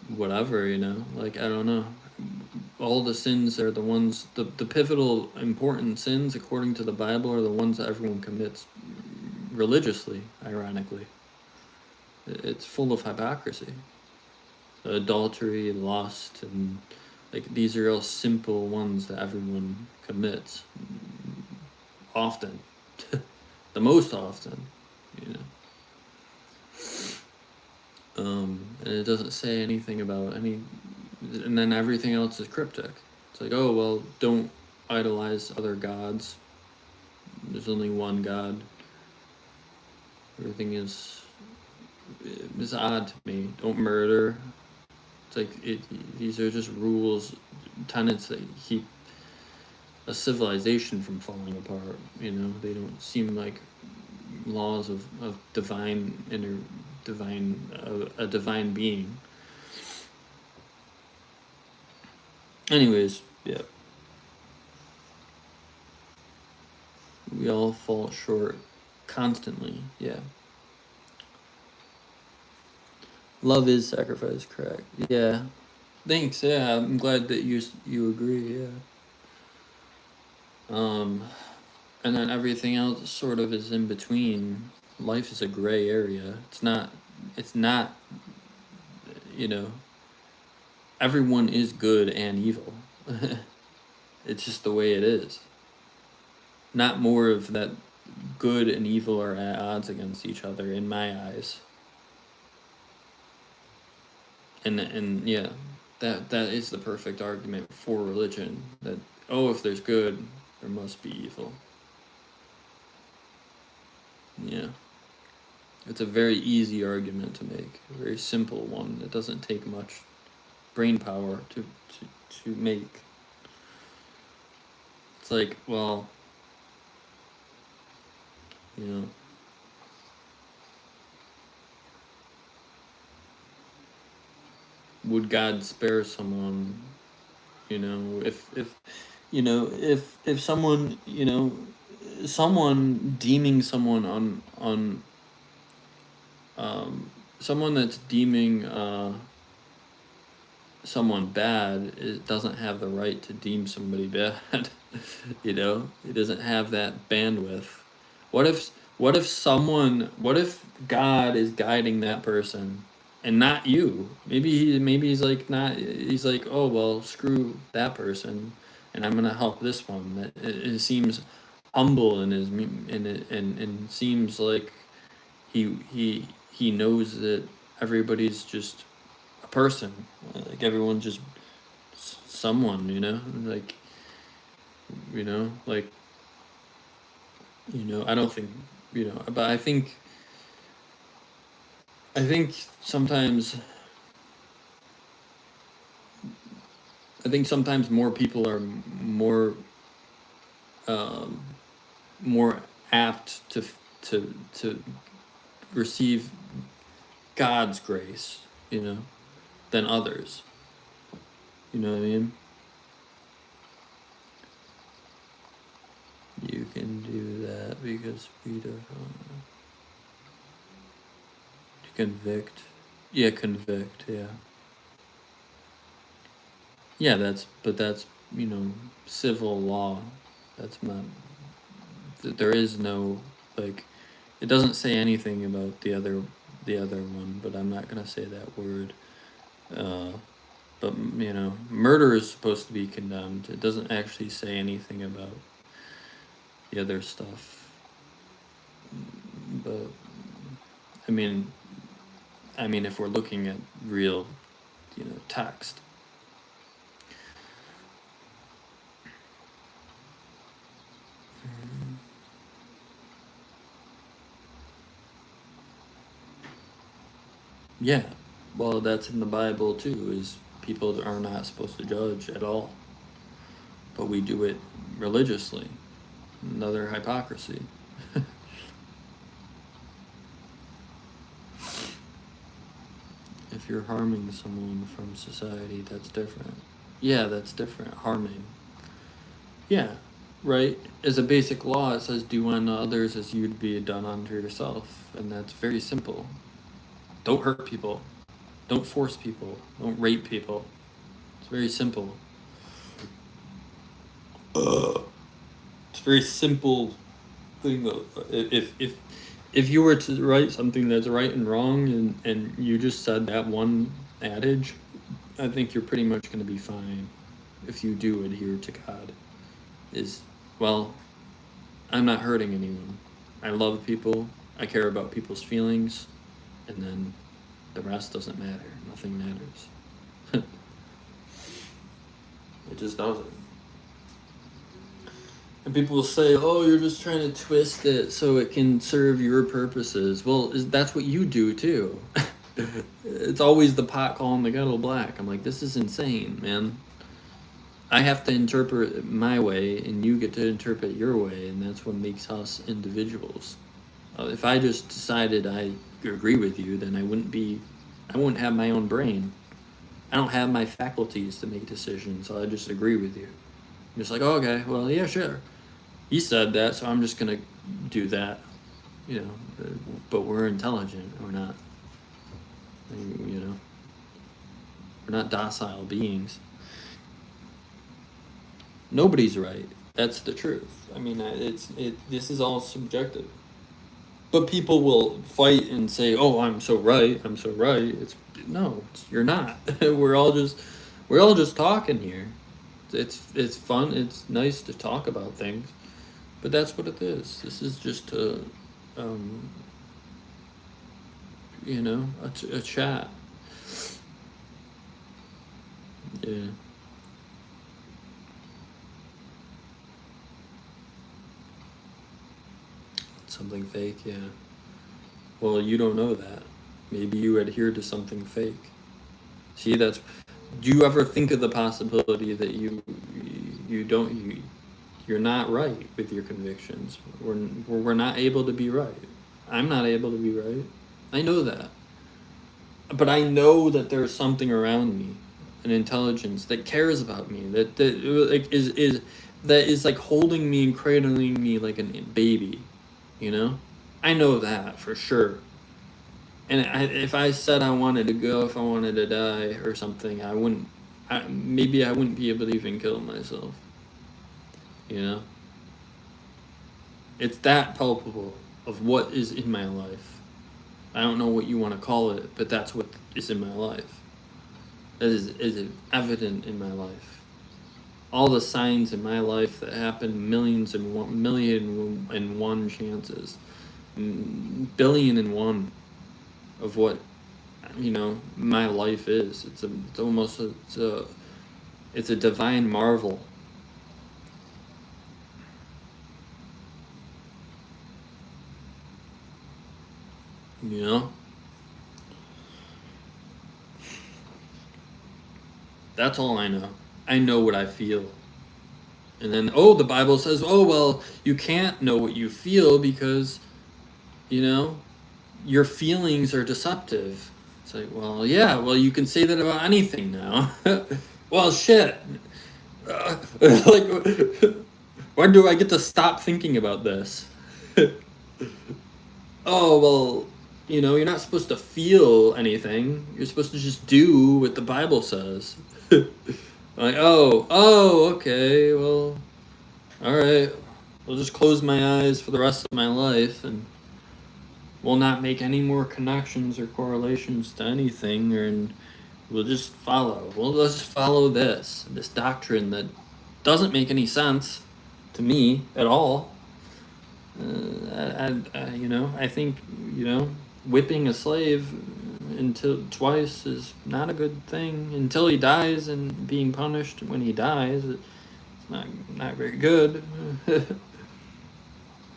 whatever, you know. Like, I don't know. All the sins are the ones, the pivotal important sins according to the Bible are the ones that everyone commits religiously. Ironically, it's full of hypocrisy, adultery, lust, and like these are all simple ones that everyone commits often, the most often, you know. And it doesn't say anything about any, and then everything else is cryptic. It's like, oh well, don't idolize other gods. There's only one God. Everything is odd to me. Don't murder. It's like these are just rules, tenets that keep a civilization from falling apart. You know, they don't seem like laws of divine a divine being. Anyways, yeah. We all fall short constantly, yeah. Love is sacrifice, correct. Yeah. Thanks, yeah. I'm glad that you agree, yeah. And then everything else sort of is in between. Life is a gray area. It's not, you know, everyone is good and evil. It's just the way it is. Not more of that good and evil are at odds against each other in my eyes. And yeah, that is the perfect argument for religion, that oh, if there's good, there must be evil. Yeah. It's a very easy argument to make, a very simple one. It doesn't take much brain power to make. It's like, well, you know, would God spare someone? You know, if you know, if someone, you know, someone deeming someone on someone that's deeming someone bad, it doesn't have the right to deem somebody bad. You know, it doesn't have that bandwidth. What if God is guiding that person and not you? Maybe he's like, not, he's like, oh well, screw that person and I'm gonna help this one. That it seems humble in his and seems like he knows that everybody's just a person. Like everyone's just someone, you know? Like, you know, like, you know, I don't think, you know, but I think sometimes more people are um, more apt to receive God's grace, you know, than others. You know what I mean? You can do that because we don't. Convict. Yeah, convict. Yeah. Yeah, that's, you know, civil law. That's not. There is no, like, it doesn't say anything about the other one, but I'm not gonna say that word. Uh, but you know, murder is supposed to be condemned. It doesn't actually say anything about the other stuff. But I mean, if we're looking at real, you know, text. Yeah. Well, that's in the Bible too, is people are not supposed to judge at all. But we do it religiously. Another hypocrisy. If you're harming someone from society, that's different. Yeah, that's different. Harming. Yeah, right. As a basic law, it says do unto others as you'd be done unto yourself. And that's very simple. Don't hurt people. Don't force people. Don't rape people. It's very simple. It's a very simple thing though. If you were to write something that's right and wrong and you just said that one adage, I think you're pretty much gonna be fine if you do adhere to God. Is well, I'm not hurting anyone. I love people. I care about people's feelings, and then the rest doesn't matter. Nothing matters. It just doesn't. And people will say, "Oh, you're just trying to twist it so it can serve your purposes." Well, that's what you do too. It's always the pot calling the kettle black. I'm like, this is insane, man. I have to interpret it my way, and you get to interpret your way, and that's what makes us individuals. If I just decided I agree with you, then I wouldn't have my own brain. I don't have my faculties to make decisions, so I just agree with you. I'm just like, oh, okay, well, yeah, sure. He said that, so I'm just gonna do that. You know, but we're intelligent. We're not. You know, we're not docile beings. Nobody's right. That's the truth. I mean, This is all subjective. But people will fight and say, "Oh, I'm so right. I'm so right." You're not. We're all just talking here. It's fun. It's nice to talk about things, but that's what it is. This is just um, a chat. Yeah. Something fake. Yeah. Well, you don't know that. Maybe you adhere to something fake. See, that's. Do you ever think of the possibility that you don't you're not right with your convictions? We're not able to be right. I'm not able to be right. I know that, but I know that there's something around me, an intelligence that cares about me, that like is like holding me and cradling me like a baby. You know, I know that for sure. And if I said I wanted to go, if I wanted to die or something, I wouldn't. Maybe I wouldn't be able to even kill myself. You know, it's that palpable of what is in my life. I don't know what you want to call it, but that's what is in my life. That is evident in my life. All the signs in my life that happen million and one chances, billion and one of what my life is. It's a divine marvel. You know, that's all I know. I know what I feel. And then, the Bible says, oh, well, you can't know what you feel because, you know, your feelings are deceptive. It's like, well, yeah, well, you can say that about anything now. Well, shit. Like, when do I get to stop thinking about this? Oh, well, you're not supposed to feel anything. You're supposed to just do what the Bible says. Like, okay, well, all right. I'll just close my eyes for the rest of my life and will not make any more connections or correlations to anything, and we'll just follow. Well, let's just follow this doctrine that doesn't make any sense to me at all. I think whipping a slave until twice is not a good thing until he dies, and being punished when he dies, it's not very good.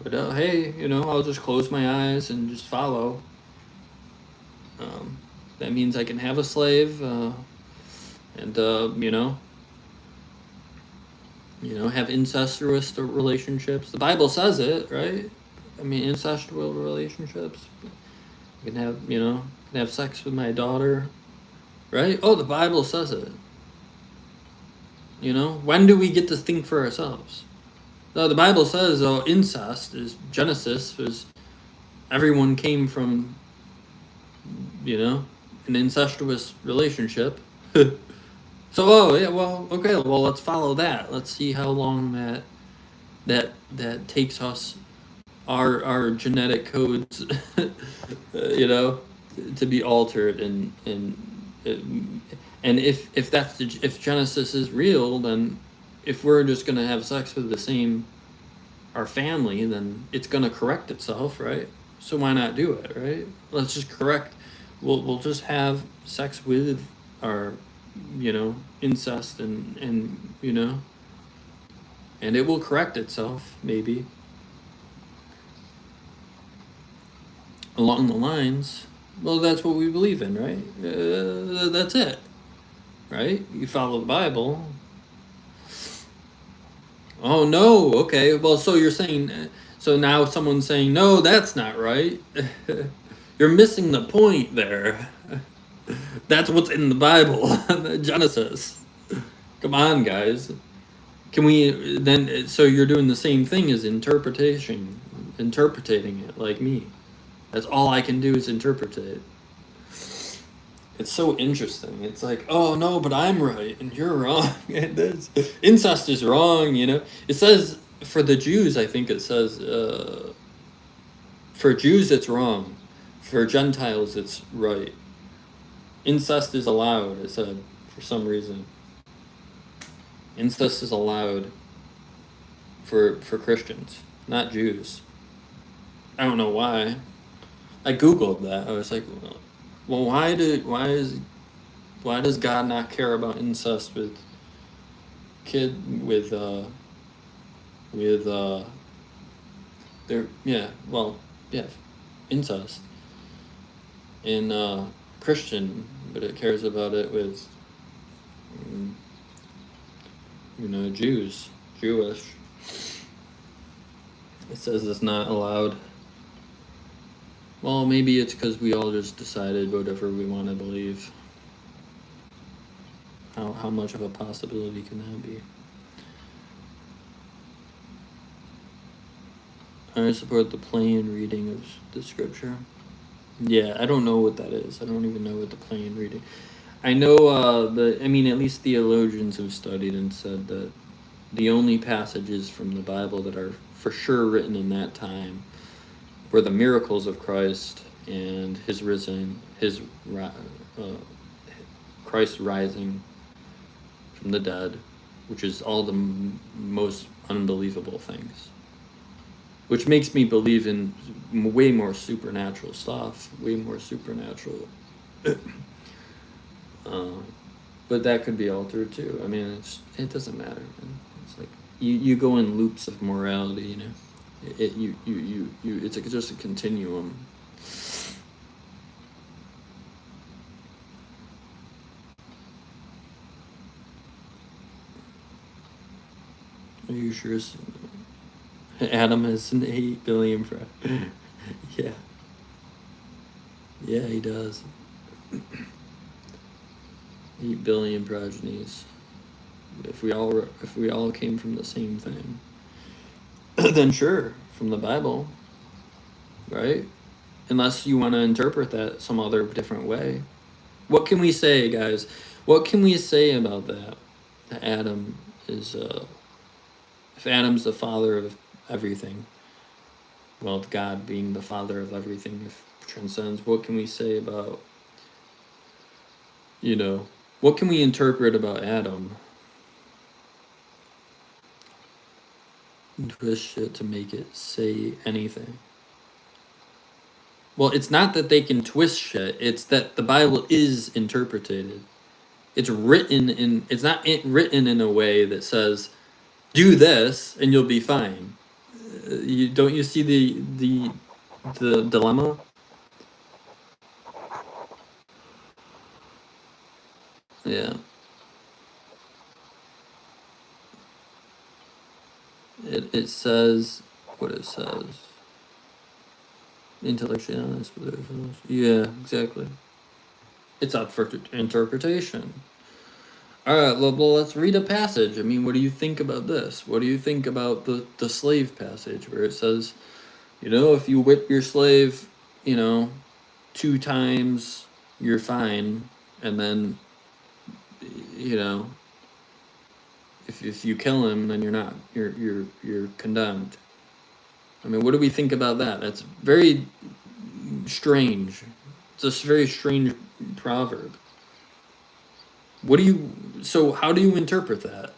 But hey, I'll just close my eyes and just follow. That means I can have a slave, and have incestuous relationships. The Bible says it, right? I mean, incestual relationships. I can have, can have sex with my daughter, right? Oh, the Bible says it. When do we get to think for ourselves? No, the Bible says, incest is Genesis, is everyone came from, an incestuous relationship. So, yeah, well, okay, well, let's follow that. Let's see how long that takes us, our genetic codes, to be altered, and if Genesis is real, then if we're just gonna have sex with our family, then it's gonna correct itself, right? So why not do it, right? Let's just correct. We'll just have sex with our, incest, and and it will correct itself, maybe, along the lines. Well, that's what we believe in, right? That's it, right? You follow the Bible. Oh no, okay. Well, so you're saying, so now someone's saying, no, that's not right. You're missing the point there. That's what's in the Bible, Genesis. Come on, guys. Can we then? So you're doing the same thing as interpreting it like me. That's all I can do is interpret it. It's so interesting. It's like, oh no, but I'm right and you're wrong. And this incest is wrong. It says for the Jews. I think it says for Jews it's wrong. For Gentiles it's right. Incest is allowed. It said for some reason. Incest is allowed for Christians, not Jews. I don't know why. I googled that. I was like, well, why does God not care about incest with incest in Christian, but it cares about it with Jewish. It says it's not allowed. Well, maybe it's because we all just decided whatever we want to believe. How much of a possibility can that be? I support the plain reading of the scripture. Yeah, I don't know what that is. I don't even know what the plain reading. I know at least theologians have studied and said that the only passages from the Bible that are for sure written in that time were the miracles of Christ and Christ rising from the dead, which is all the most unbelievable things. Which makes me believe in way more supernatural stuff, way more supernatural. But that could be altered too. I mean, it doesn't matter. Man. It's like you go in loops of morality, It's just a continuum. Are you sure Adam has an 8 billion Yeah. Yeah, he does. 8 billion progenies. If we all came from the same thing, then sure, from the Bible, right? Unless you want to interpret that some other different way. What can we say, guys? What can we say about that? That Adam is, if Adam's the father of everything, well, God being the father of everything, if transcends, what can we say about, what can we interpret about Adam? Twist shit to make it say anything. Well, it's not that they can twist shit, it's that the Bible is interpreted. It's not written in a way that says, do this and you'll be fine. Don't you see the dilemma? Yeah. It says what it says. Intellectually honest with ourselves. Yeah, exactly. It's up for interpretation. All right, well, let's read a passage. I mean, what do you think about this? What do you think about the slave passage where it says, if you whip your slave, 2 times, you're fine, and then, you know, if you kill him, then you're not. You're condemned. I mean, what do we think about that? That's very strange. It's a very strange proverb. What do you? So how do you interpret that?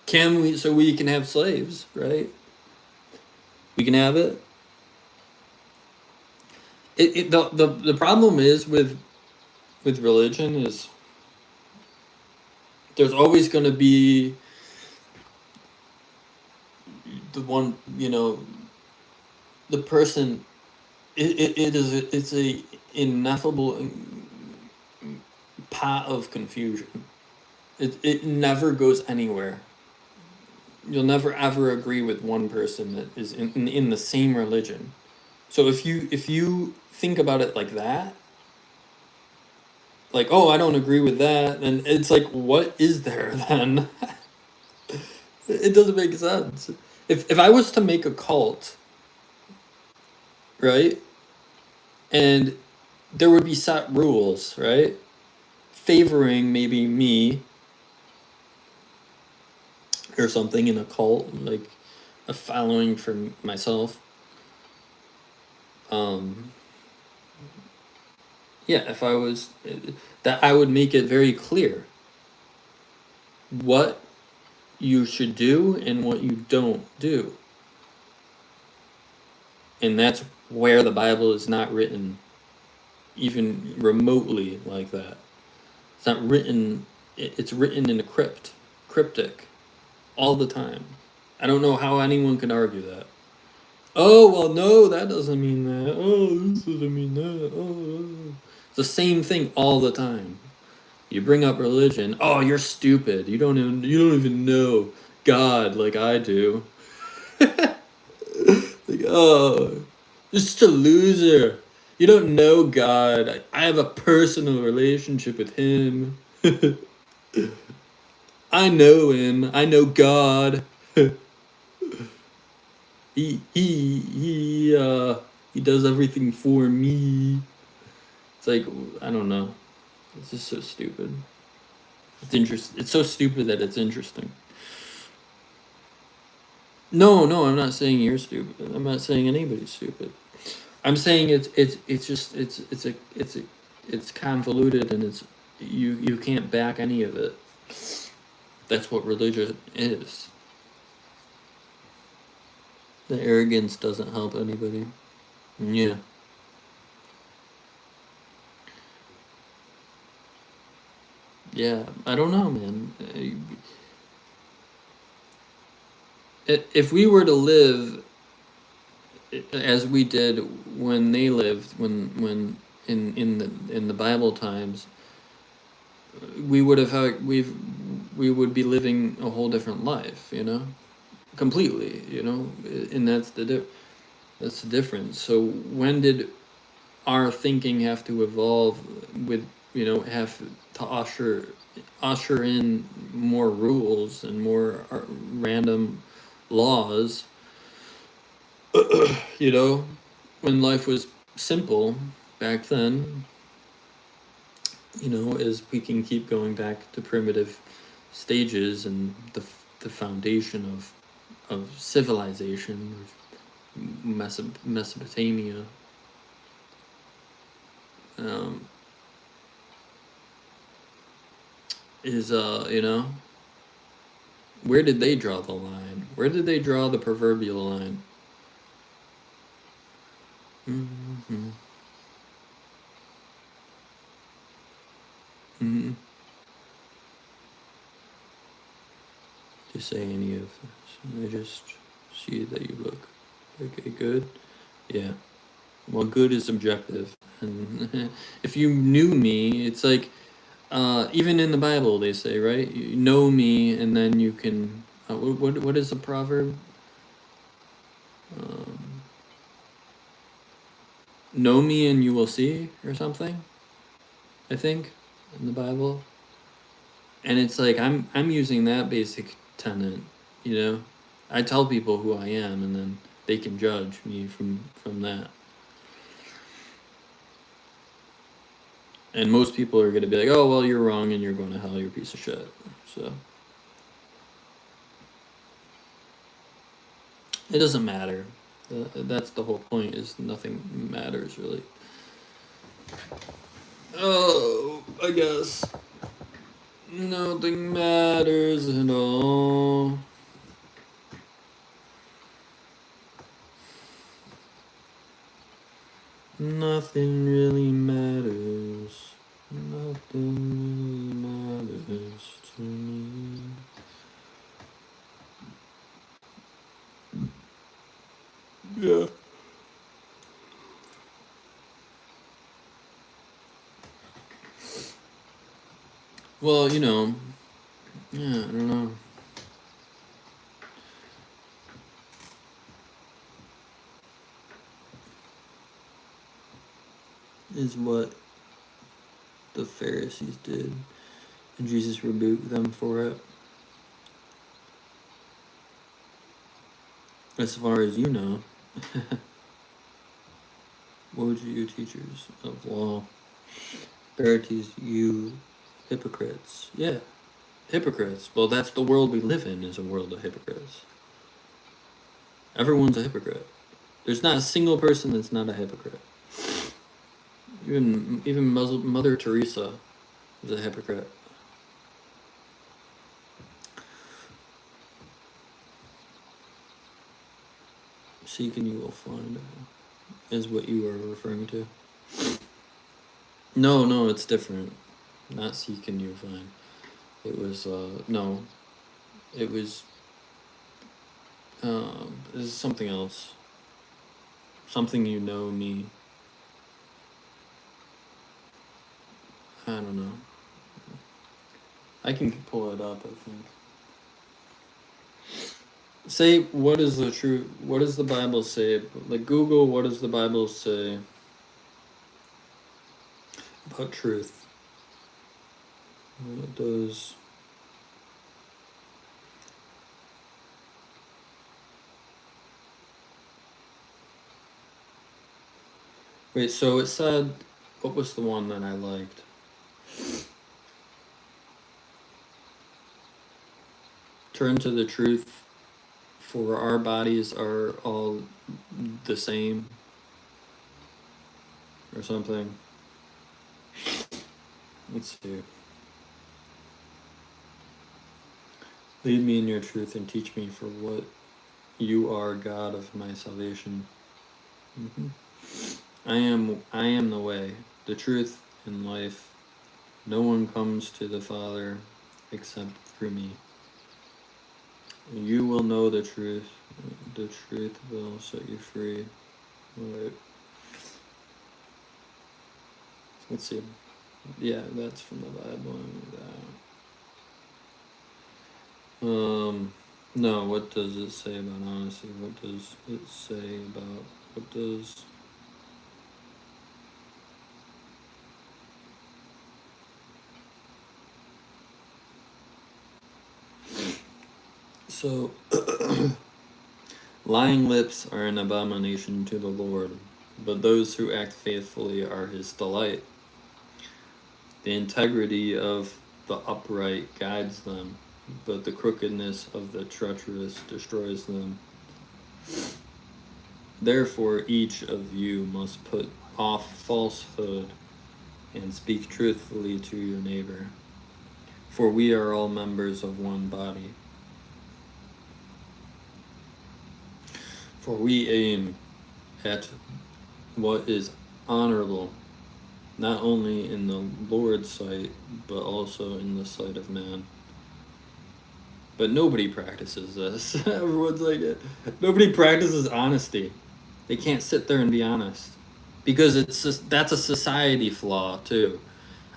Can we? So we can have slaves, right? We can have it. The problem is with religion is there's always going to be the one, the person. It's a ineffable pot of confusion. It never goes anywhere. You'll never ever agree with one person that is in the same religion. So if you think about it like that, like, oh, I don't agree with that, then it's like, what is there then? It doesn't make sense. If I was to make a cult, right, and there would be set rules, right, favoring maybe me or something in a cult, like a following for myself. Yeah, if I was that, I would make it very clear what you should do and what you don't do. And that's where the Bible is not written even remotely like that. It's not written, it's written in a cryptic, all the time. I don't know how anyone can argue that. Oh, well, no, that doesn't mean that. Oh, this doesn't mean that. Oh. It's the same thing all the time. You bring up religion. Oh, you're stupid. You don't even know God like I do. Like, oh, just a loser. You don't know God. I have a personal relationship with Him. I know Him. I know God. He does everything for me. It's like, I don't know. It's just so stupid. It's interesting. It's so stupid that it's interesting. No, I'm not saying you're stupid. I'm not saying anybody's stupid. I'm saying it's convoluted, and you can't back any of it. That's what religion is. The arrogance doesn't help anybody. Yeah. Yeah, I don't know, man. If we were to live as we did when they lived, when in the Bible times, we would have we would be living a whole different life, completely, and that's that's the difference. So when did our thinking have to evolve with, have to usher in more rules and more random laws, when life was simple back then, as we can keep going back to primitive stages and the foundation of civilization, Mesopotamia. Is where did they draw the line? Where did they draw the proverbial line? Mm-hmm. Mm-hmm. To say any of this, I just see that you look okay, good. Yeah. Well, good is subjective, and if you knew me, it's like Even in the Bible, they say, right? You know me, and then you can. What is the proverb? Um, know me and you will see, or something. I think in the Bible, and it's like I'm using that basic tenet. You know, I tell people who I am, and then they can judge me from that. And most people are going to be like, "Oh, well, you're wrong, and you're going to hell. You're a piece of shit." So it doesn't matter. That's the whole point. Is nothing matters really. Oh, I guess nothing matters at all. Nothing really matters. Nothing really matters to me. Yeah. Well, you know, yeah, I don't know. Is what the Pharisees did, and Jesus rebuked them for it. As far as you know, what would you teachers of law, Pharisees, you hypocrites? Yeah, hypocrites. Well, that's the world we live in. Is a world of hypocrites. Everyone's a hypocrite. There's not a single person that's not a hypocrite. Even Mother Teresa was a hypocrite. Seek and you will find, is what you are referring to. No, it's different. Not seek and you will find. It was no. It was this is something else. Something you know me. I don't know. I can pull it up, I think. Say, what is the truth? What does the Bible say? Like, Google, what does the Bible say about truth? What does... Wait, so it said... What was the one that I liked? Turn to the truth, for our bodies are all the same. Or something. Let's see. Lead me in your truth and teach me, for what you are, God of my salvation. I am the way, the truth, and life. No one comes to the Father except through me. You will know the truth. The truth will set you free. Alright. Let's see. Yeah, that's from the Bible. No, what does it say about honesty? What does it say about, what does... So, lying lips are an abomination to the Lord, but those who act faithfully are his delight. The integrity of the upright guides them, but the crookedness of the treacherous destroys them. Therefore, each of you must put off falsehood and speak truthfully to your neighbor, for we are all members of one body. For we aim at what is honorable, not only in the Lord's sight, but also in the sight of man. But nobody practices this. Everyone's like, nobody practices honesty. They can't sit there and be honest. Because it's just, that's a society flaw, too.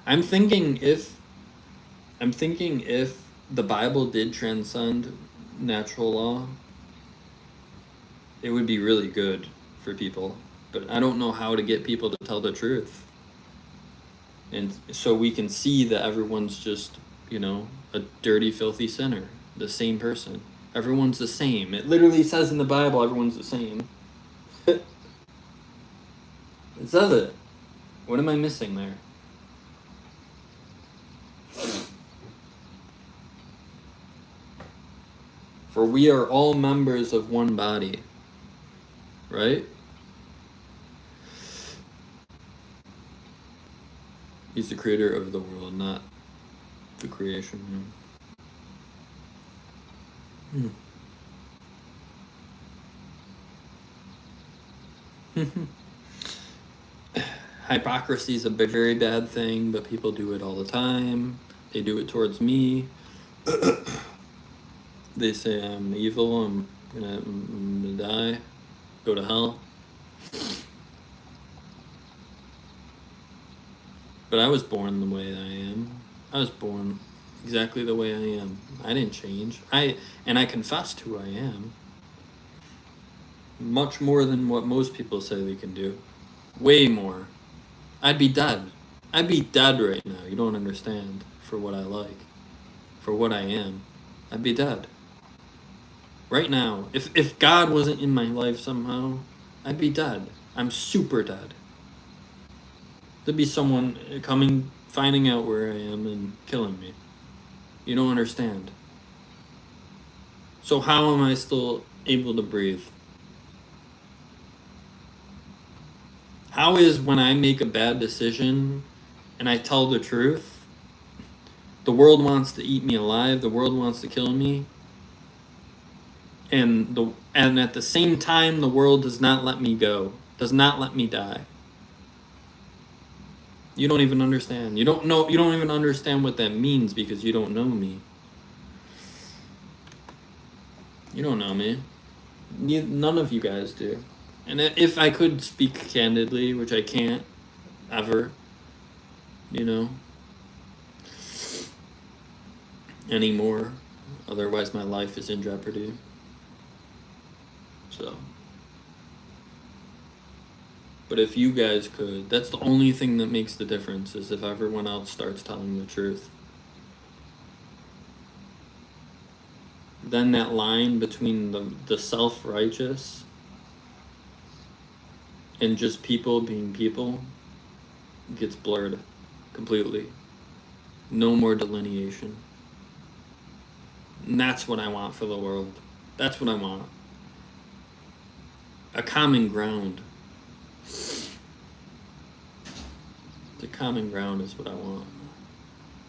I'm thinking if I'm thinking if the Bible did transcend natural law, it would be really good for people. But I don't know how to get people to tell the truth. And so we can see that everyone's just, a dirty, filthy sinner. The same person. Everyone's the same. It literally says in the Bible everyone's the same. It says it. What am I missing there? For we are all members of one body. Right? He's the creator of the world, not the creation. Hypocrisy is a very bad thing, but people do it all the time. They do it towards me. They say I'm evil, I'm gonna die, go to hell. But I was born the way I am. I was born exactly the way I am. I didn't change. I confessed who I am. Much more than what most people say they can do. Way more. I'd be dead. I'd be dead right now. You don't understand. For what I like. For what I am. I'd be dead. Right now. If God wasn't in my life somehow, I'd be dead. I'm super dead. There'd be someone coming, finding out where I am and killing me. You don't understand. So how am I still able to breathe? How is when I make a bad decision and I tell the truth, the world wants to eat me alive, the world wants to kill me, and at the same time the world does not let me go, does not let me die. You don't even understand. You don't even understand what that means because you don't know me. You don't know me. None of you guys do. And if I could speak candidly, which I can't, ever, anymore. Otherwise my life is in jeopardy. So. But if you guys could, that's the only thing that makes the difference, is if everyone else starts telling the truth. Then that line between the self-righteous and just people being people gets blurred completely. No more delineation. And that's what I want for the world. That's what I want. A common ground. The common ground is what I want.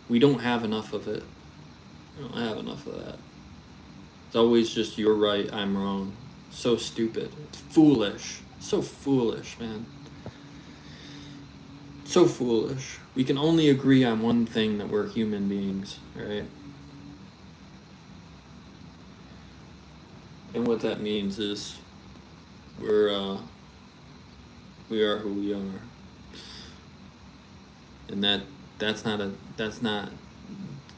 We don't have enough of it. We don't have enough of that. It's always just you're right, I'm wrong. So stupid. It's foolish. So foolish, man. So foolish. We can only agree on one thing, that we're human beings, right? And what that means is we are who we are. And that's not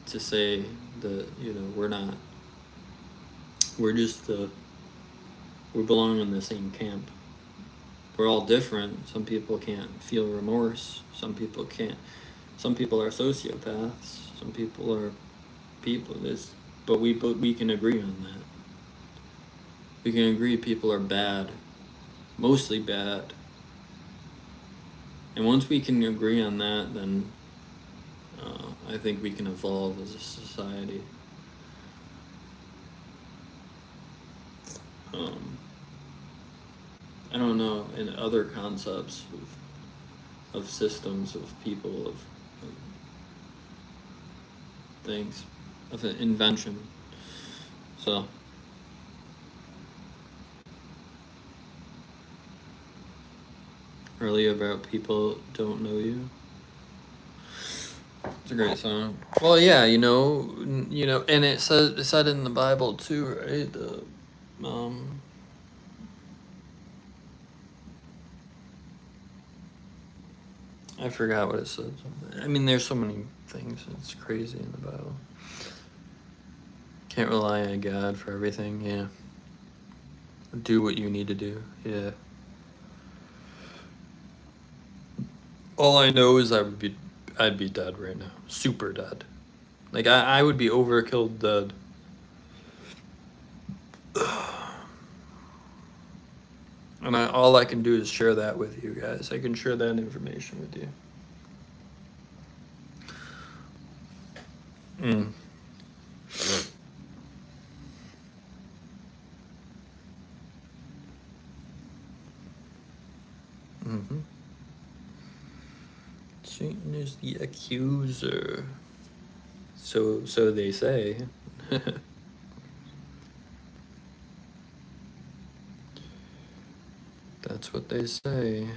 to say that, we're not. We're just we belong in the same camp. We're all different. Some people can't feel remorse. Some people can't. Some people are sociopaths. Some people are people. But we can agree on that. We can agree people are bad. Mostly bad. And once we can agree on that, then I think we can evolve as a society. I don't know, in other concepts of systems, of people, of things, of an invention. So. Earlier about people don't know you. It's a great song. Well, yeah, and it said in the Bible too, right? I forgot what it said. I mean, there's so many things. It's crazy in the Bible. Can't rely on God for everything. Yeah. Do what you need to do. Yeah. All I know is I'd be dead right now. Super dead. Like I would be overkill dead. And all I can do is share that with you guys. I can share that information with you. Mm. Mm-hmm. Satan is the accuser. So they say. That's what they say.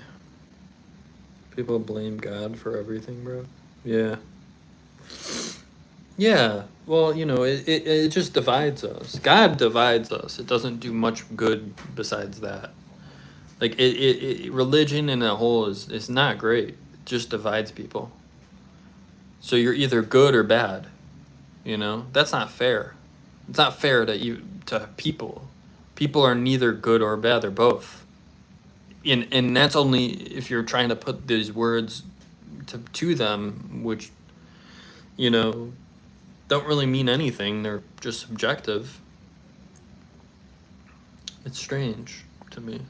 People blame God for everything, bro. Yeah. Yeah. Well, it just divides us. God divides us. It doesn't do much good besides that. Like religion in a whole is not great. It just divides people. So you're either good or bad. That's not fair. It's not fair to people. People are neither good or bad. They're both. And that's only if you're trying to put these words to them, which don't really mean anything. They're just subjective. It's strange to me.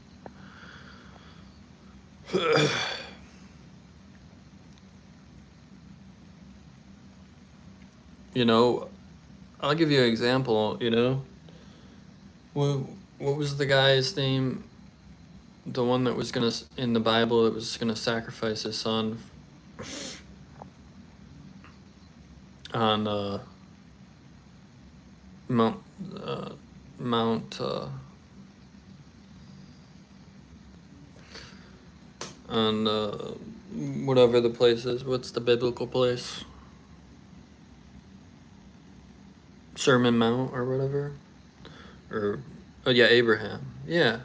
I'll give you an example. What was the guy's name? The one that was in the Bible that was gonna sacrifice his son on Mount Mount on whatever the place is. What's the biblical place? Sermon Mount or whatever, or oh yeah, Abraham. Yeah,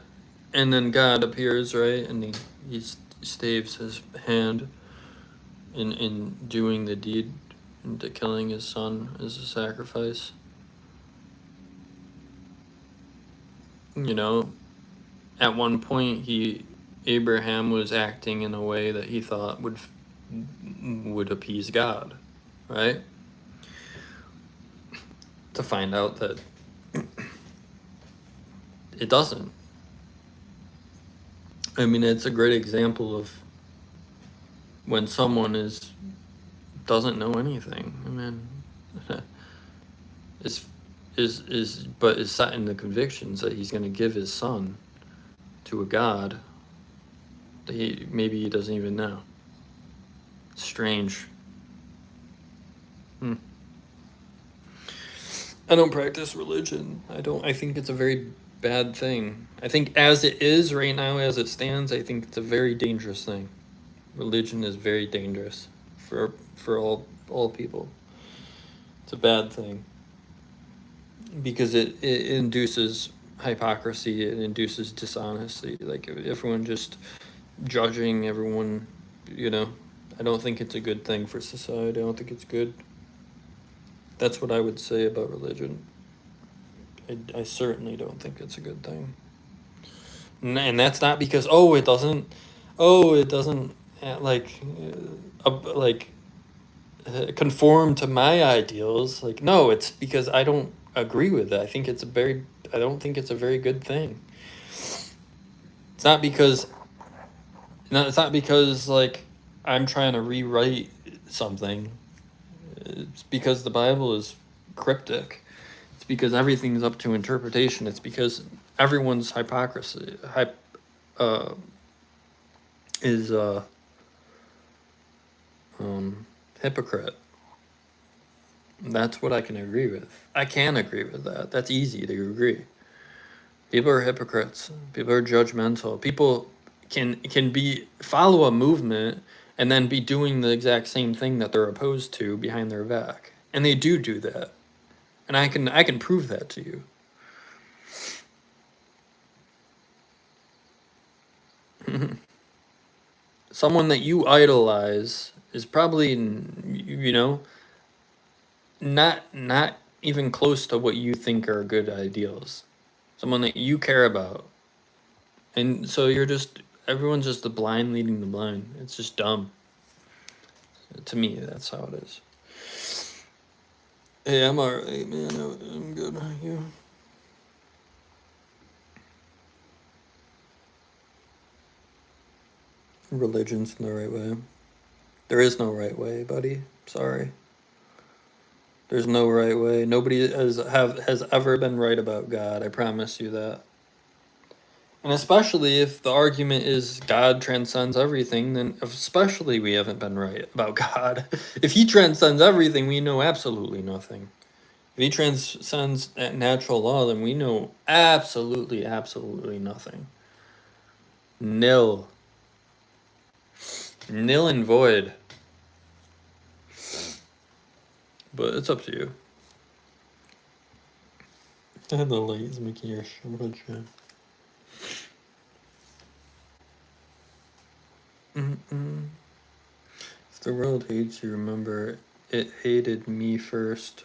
and then God appears, right, and he staves his hand in doing the deed, into killing his son as a sacrifice. At one point Abraham was acting in a way that he thought would appease God, right? To find out that it doesn't. I mean, it's a great example of when someone doesn't know anything. I mean, but is set in the convictions that he's going to give his son to a God that maybe he doesn't even know. It's strange. I don't practice religion. I think it's a very bad thing. I think as it is right now, as it stands, I think it's a very dangerous thing. Religion is very dangerous for all people. It's a bad thing because it induces hypocrisy. It induces dishonesty. Like everyone just judging everyone. I don't think it's a good thing for society. I don't think it's good. That's what I would say about religion. I certainly don't think it's a good thing. And that's not because it doesn't conform to my ideals. Like, no, it's because I don't agree with it. I don't think it's a very good thing. It's not because like I'm trying to rewrite something. It's because the Bible is cryptic. It's because everything's up to interpretation. It's because everyone's hypocrisy is hypocrite. That's what I can agree with. I can agree with that. That's easy to agree. People are hypocrites. People are judgmental. People can follow a movement and then be doing the exact same thing that they're opposed to behind their back. And they do that. And I can prove that to you. someone that you idolize is probably, you know, not even close to what you think are good ideals. Someone that you care about. And so you're just everyone's just the blind leading the blind. It's just dumb. To me, that's how it is. Hey, I'm alright, man. I'm good. You? Religion's the right way. There is no right way, buddy. Sorry. There's no right way. Nobody has ever been right about God. I promise you that. And especially if the argument is God transcends everything, then especially we haven't been right about God. If he transcends everything, we know absolutely nothing. If he transcends natural law, then we know absolutely, absolutely nothing. Nil. Nil and void. But it's up to you. The light is making your shirt shine. If the world hates you, remember it hated me first.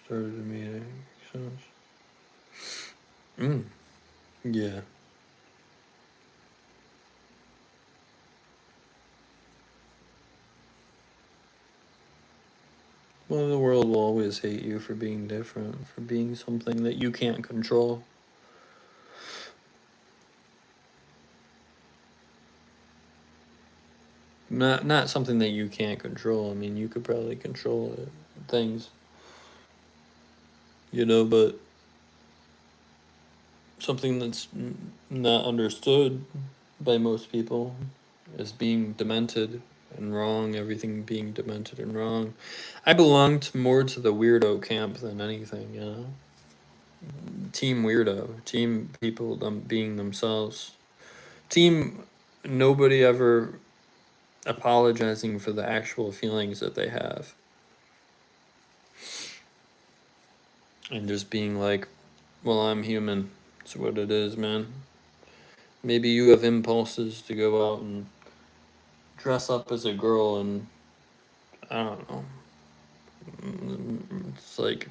Started to make sense. Yeah. Well, the world will always hate you for being different, for being something that you can't control. Not something that you can't control. I mean, you could probably control it, things, but something that's not understood by most people is being demented and wrong, everything being demented and wrong. I belonged more to the weirdo camp than anything. Team weirdo, team people being themselves, team nobody ever apologizing for the actual feelings that they have. And just being like, well, I'm human. It's what it is, man. Maybe you have impulses to go out and dress up as a girl and, I don't know. It's like,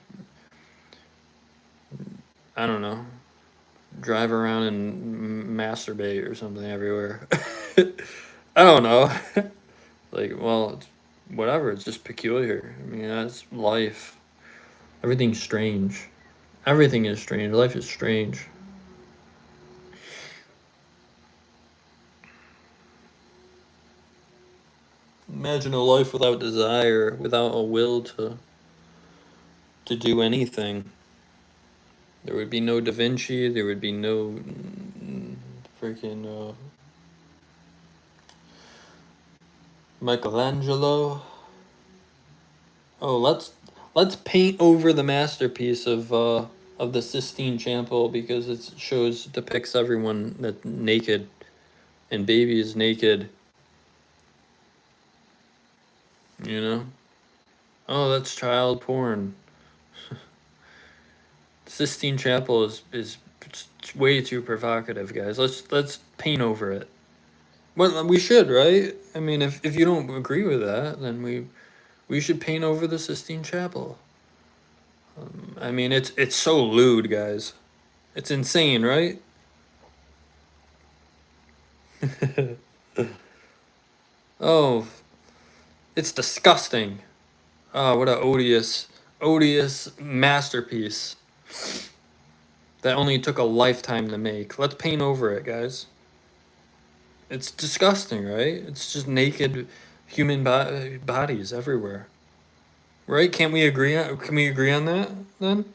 I don't know. Drive around and masturbate or something everywhere. I don't know. Like, well, it's whatever. It's just peculiar. I mean, that's life. Everything's strange. Everything is strange. Life is strange. Imagine a life without desire, without a will to do anything. There would be no Da Vinci. There would be no freaking Michelangelo. Oh, let's paint over the masterpiece of the Sistine Chapel because it depicts everyone that naked, and baby is naked. Oh, that's child porn. Sistine Chapel is way too provocative, guys. Let's paint over it. Well, we should, right? I mean, if you don't agree with that, then we should paint over the Sistine Chapel. I mean, it's so lewd, guys. It's insane, right? Oh, it's disgusting. Oh, what a odious masterpiece that only took a lifetime to make. Let's paint over it, guys. It's disgusting, right? It's just naked human bodies everywhere. Right? Can we agree on that then?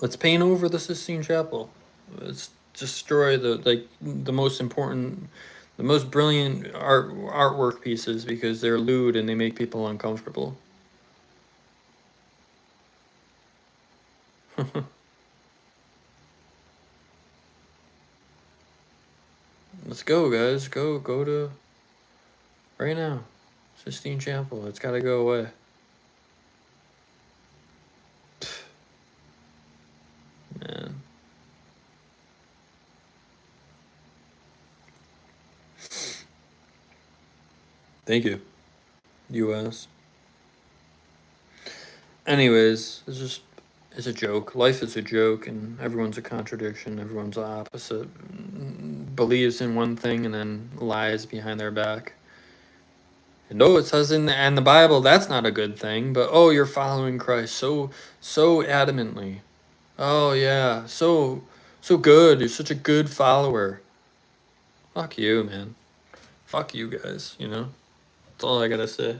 Let's paint over the Sistine Chapel. Let's destroy the most important, the most brilliant artwork pieces because they're lewd and they make people uncomfortable. Let's go, guys. Go to right now. Sistine Chapel. It's got to go away. Man. Thank you, U.S. Anyways, it's a joke. Life is a joke, and everyone's a contradiction. Everyone's the opposite. Believes in one thing and then lies behind their back. And oh, it says in the Bible that's not a good thing. But oh, you're following Christ so adamantly. Oh yeah, so good. You're such a good follower. Fuck you, man. Fuck you guys. You know. That's all I gotta say.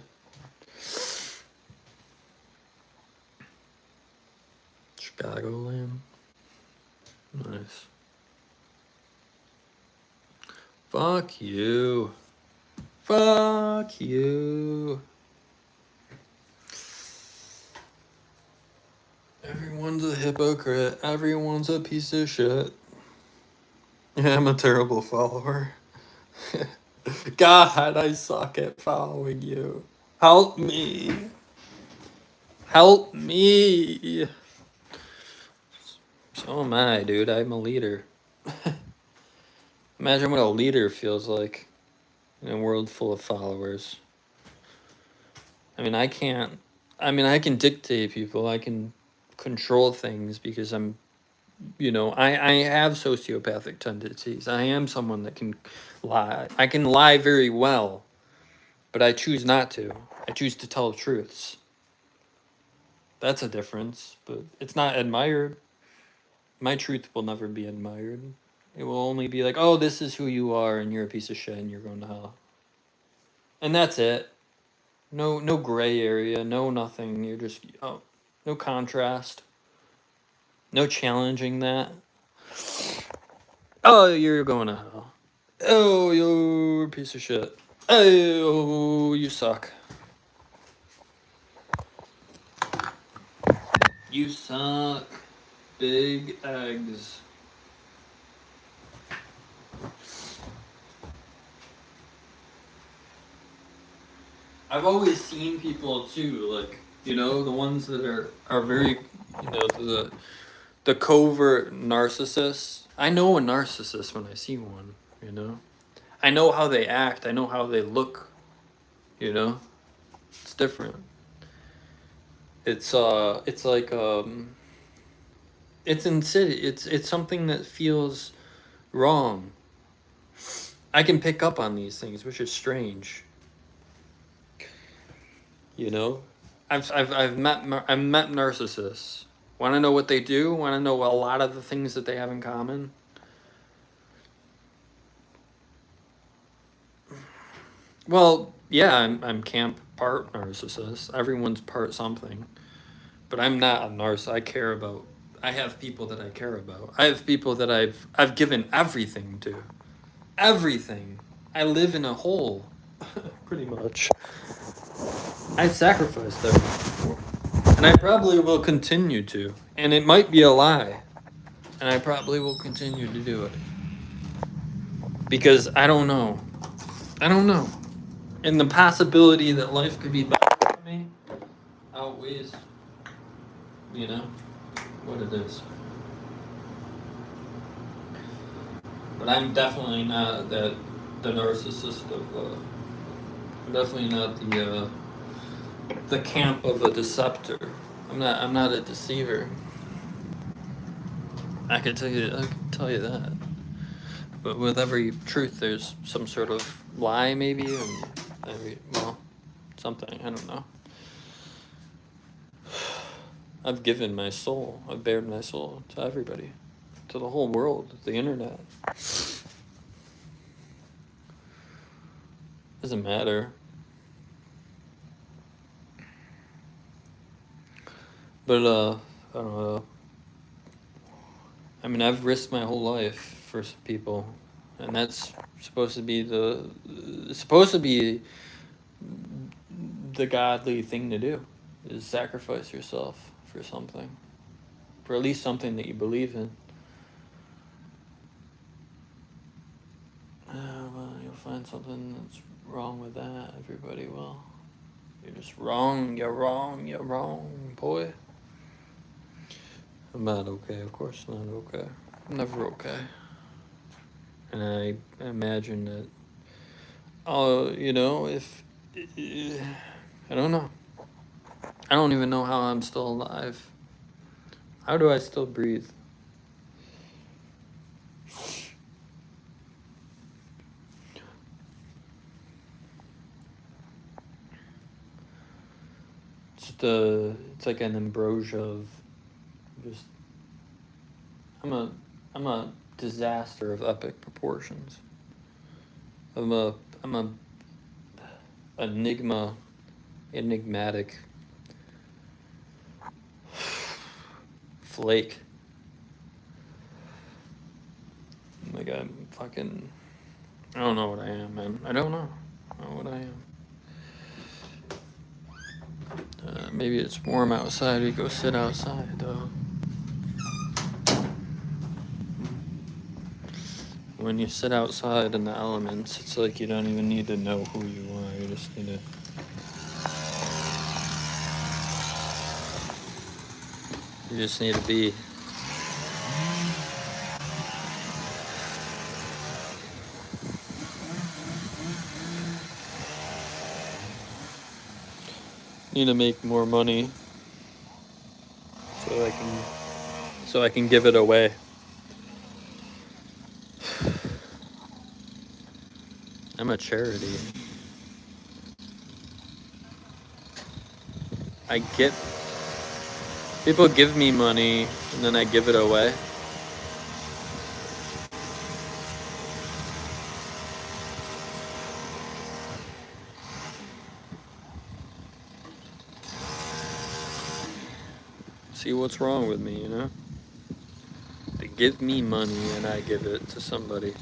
Chicagoland. Nice. Fuck you. Fuck you. Everyone's a hypocrite. Everyone's a piece of shit. Yeah, I'm a terrible follower. God, I suck at following you. Help me. Help me. So am I, dude. I'm a leader. Imagine what a leader feels like in a world full of followers. I mean, I can dictate people. I can control things because I have sociopathic tendencies. I am someone that can lie. I can lie very well, but I choose not to. I choose to tell truths. That's a difference, but it's not admired. My truth will never be admired. It will only be like, oh, this is who you are, and you're a piece of shit, and you're going to hell. And that's it. No gray area, no nothing. You're just no contrast, no challenging that. Oh, you're going to hell. Oh, you're a piece of shit. Oh, you suck. You suck. Big eggs. I've always seen people too, like, the ones that are very, the covert narcissists. I know a narcissist when I see one. I know how they act, I know how they look, you know? It's different. It's like it's insidious. It's something that feels wrong. I can pick up on these things, which is strange. I've met narcissists. Want to know what they do? Want to know a lot of the things that they have in common? Well, yeah, I'm camp part narcissist. Everyone's part something, but I'm not a narcissist. I have people that I care about. I have people that I've given everything to. Everything. I live in a hole, pretty much. I've sacrificed everything, and I probably will continue to. And it might be a lie, and I probably will continue to do it because I don't know. I don't know. And the possibility that life could be better for me outweighs, what it is. But I'm definitely not the narcissist of. I'm definitely not the camp of a deceptor. I'm not a deceiver. I can tell you that. But with every truth, there's some sort of lie, maybe, and something. I don't know. I've given my soul. I've bared my soul to everybody, to the whole world, the internet. Doesn't matter. But I don't know. I mean, I've risked my whole life for some people, and that's supposed to be the godly thing to do, is sacrifice yourself for something, for at least something that you believe in. Well, you'll find something that's wrong with that. Everybody will. You're just wrong. You're wrong, boy. I'm not okay. Of course not okay. I'm never okay. And I imagine that, if I don't know. I don't even know how I'm still alive. How do I still breathe? It's like an ambrosia of just I'm a disaster of epic proportions. I'm a enigmatic flake. Like I'm fucking I don't know what I am, man. I don't know. I don't know what I am. Maybe it's warm outside. We go sit outside, though. When you sit outside in the elements, it's like you don't even need to know who you are. You just need to. You just need to be. Need to make more money so I can give it away. I'm a charity. I get people give me money and then I give it away. See what's wrong with me, you know? They give me money and I give it to somebody.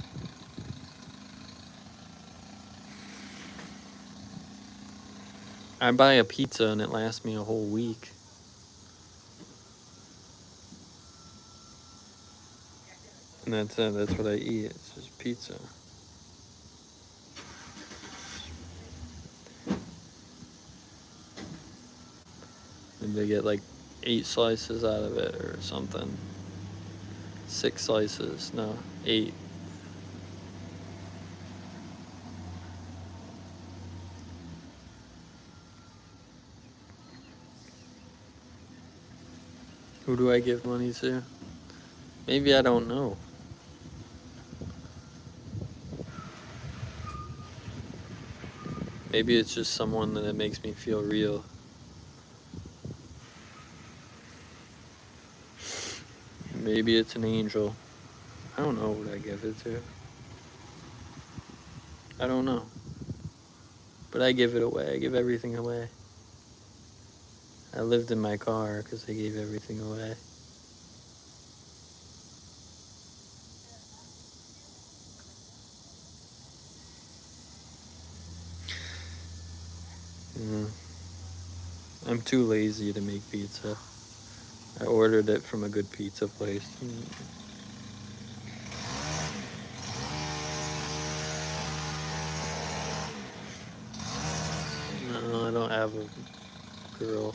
I buy a pizza and it lasts me a whole week. And that's it. That's what I eat. It's just pizza. And they get like 8 slices out of it or something. 6 slices. No, 8. Who do I give money to? Maybe I don't know. Maybe it's just someone that makes me feel real. Maybe it's an angel. I don't know what I give it to. I don't know. But I give it away. I give everything away. I lived in my car because I gave everything away. I'm too lazy to make pizza. I ordered it from a good pizza place. No, I don't have a girl.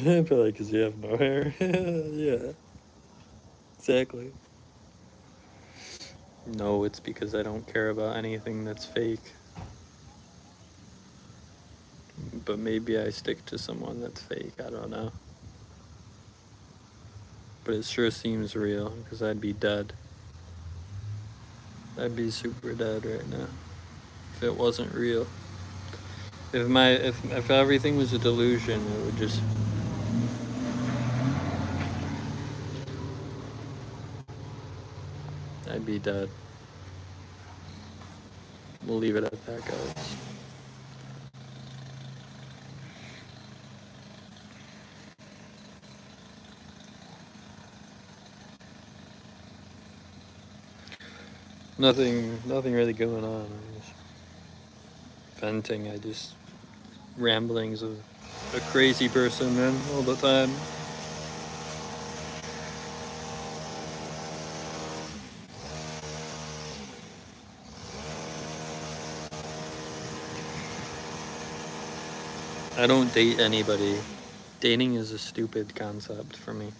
Probably because you have no hair. Yeah, exactly. No, it's because I don't care about anything that's fake. But maybe I stick to someone that's fake. I don't know. But it sure seems real because I'd be dead. I'd be super dead right now if it wasn't real. If everything was a delusion, it would just. I'd be dead. We'll leave it at that, guys. Nothing really going on. I'm just venting. I just ramblings of a crazy person, man, all the time. I don't date anybody. Dating is a stupid concept for me.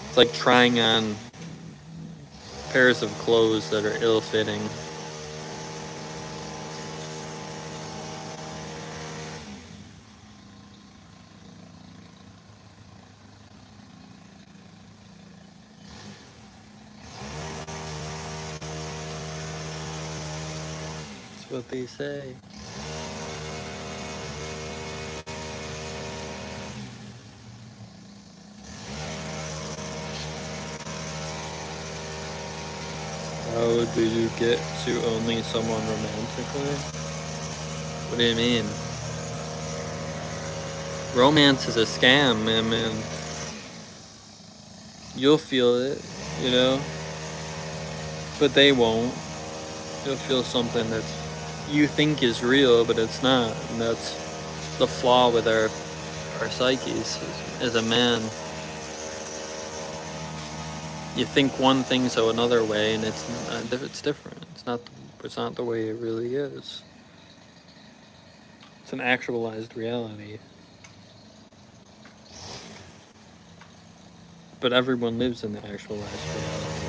It's like trying on pairs of clothes that are ill-fitting. That's what they say. How do you get to only someone romantically? What do you mean? Romance is a scam, man. You'll feel it, you know? But they won't. You'll feel something that you think is real, but it's not. And that's the flaw with our psyches as a man. You think one thing so another way, and it's different. It's not the way it really is. It's an actualized reality. But everyone lives in the actualized reality.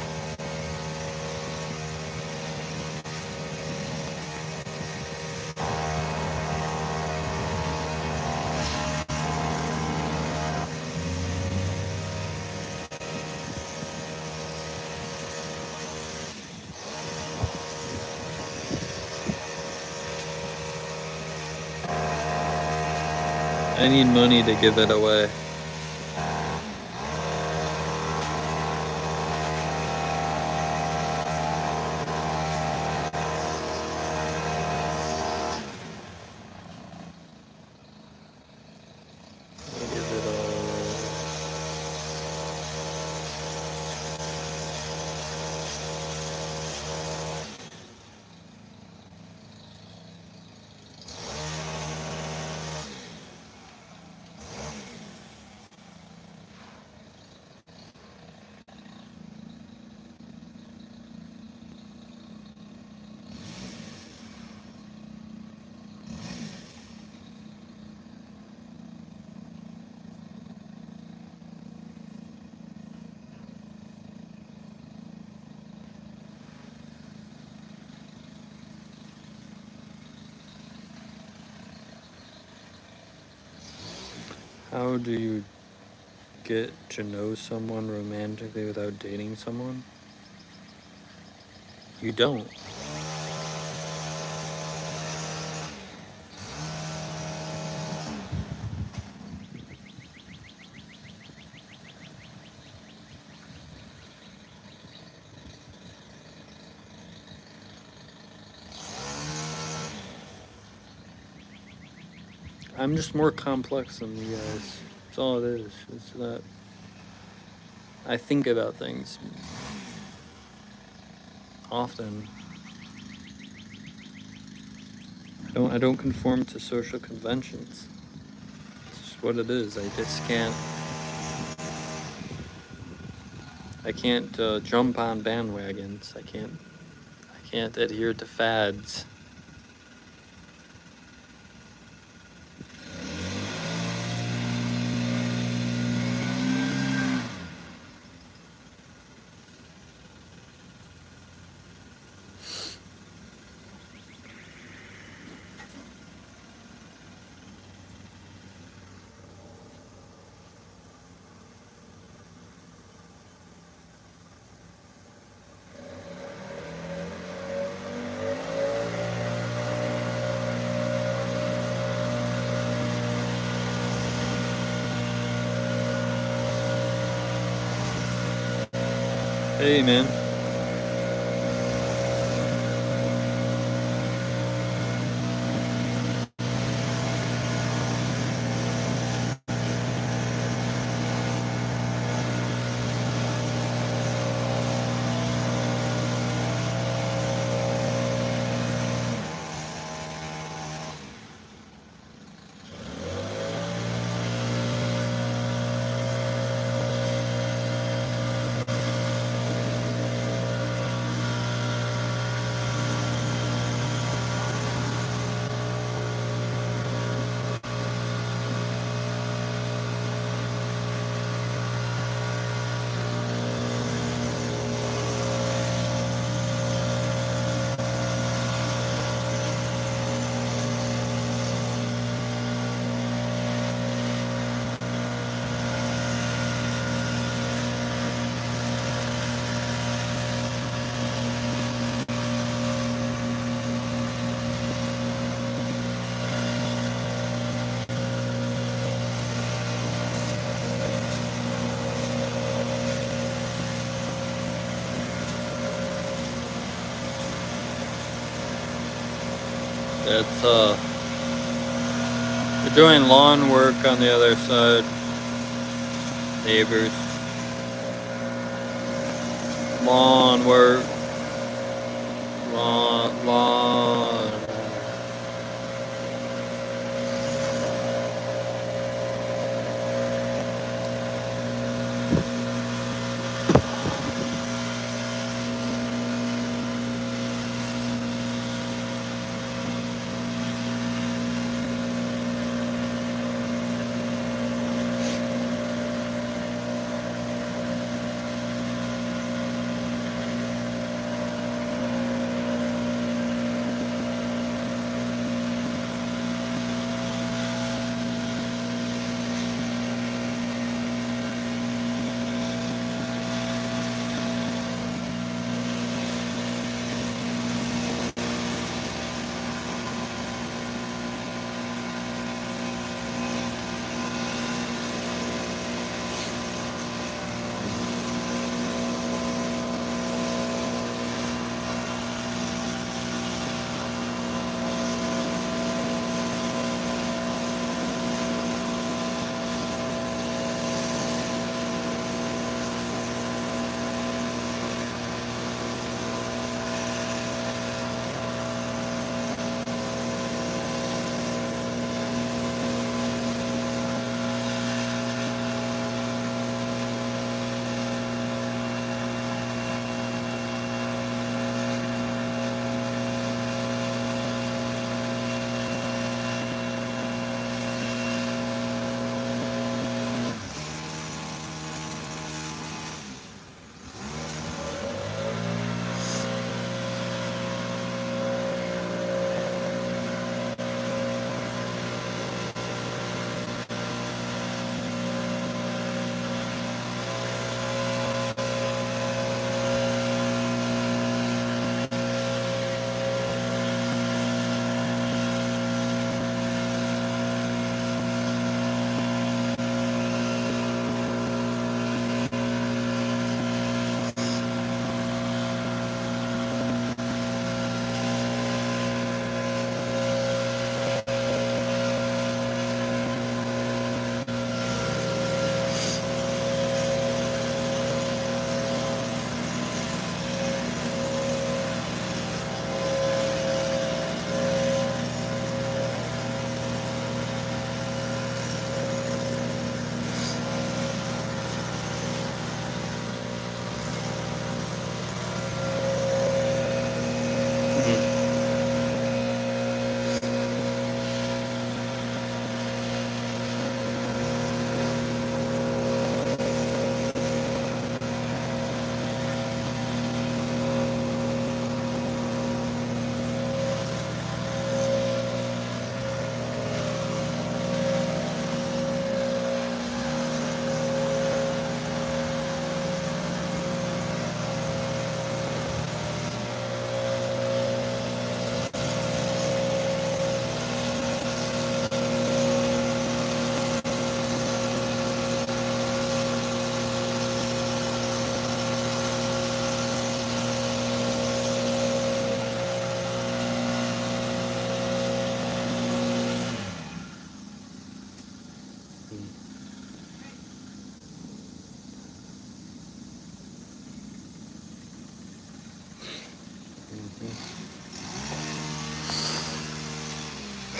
I need money to give it away. I'll give it all away. How do you get to know someone romantically without dating someone? You don't. I'm just more complex than you guys. That's all it is. It's that I think about things often. I don't conform to social conventions. It's just what it is. I just can't. I can't jump on bandwagons. I can't adhere to fads. Hey, man. It's we're doing lawn work on the other side. Neighbors. Lawn work. Lawn.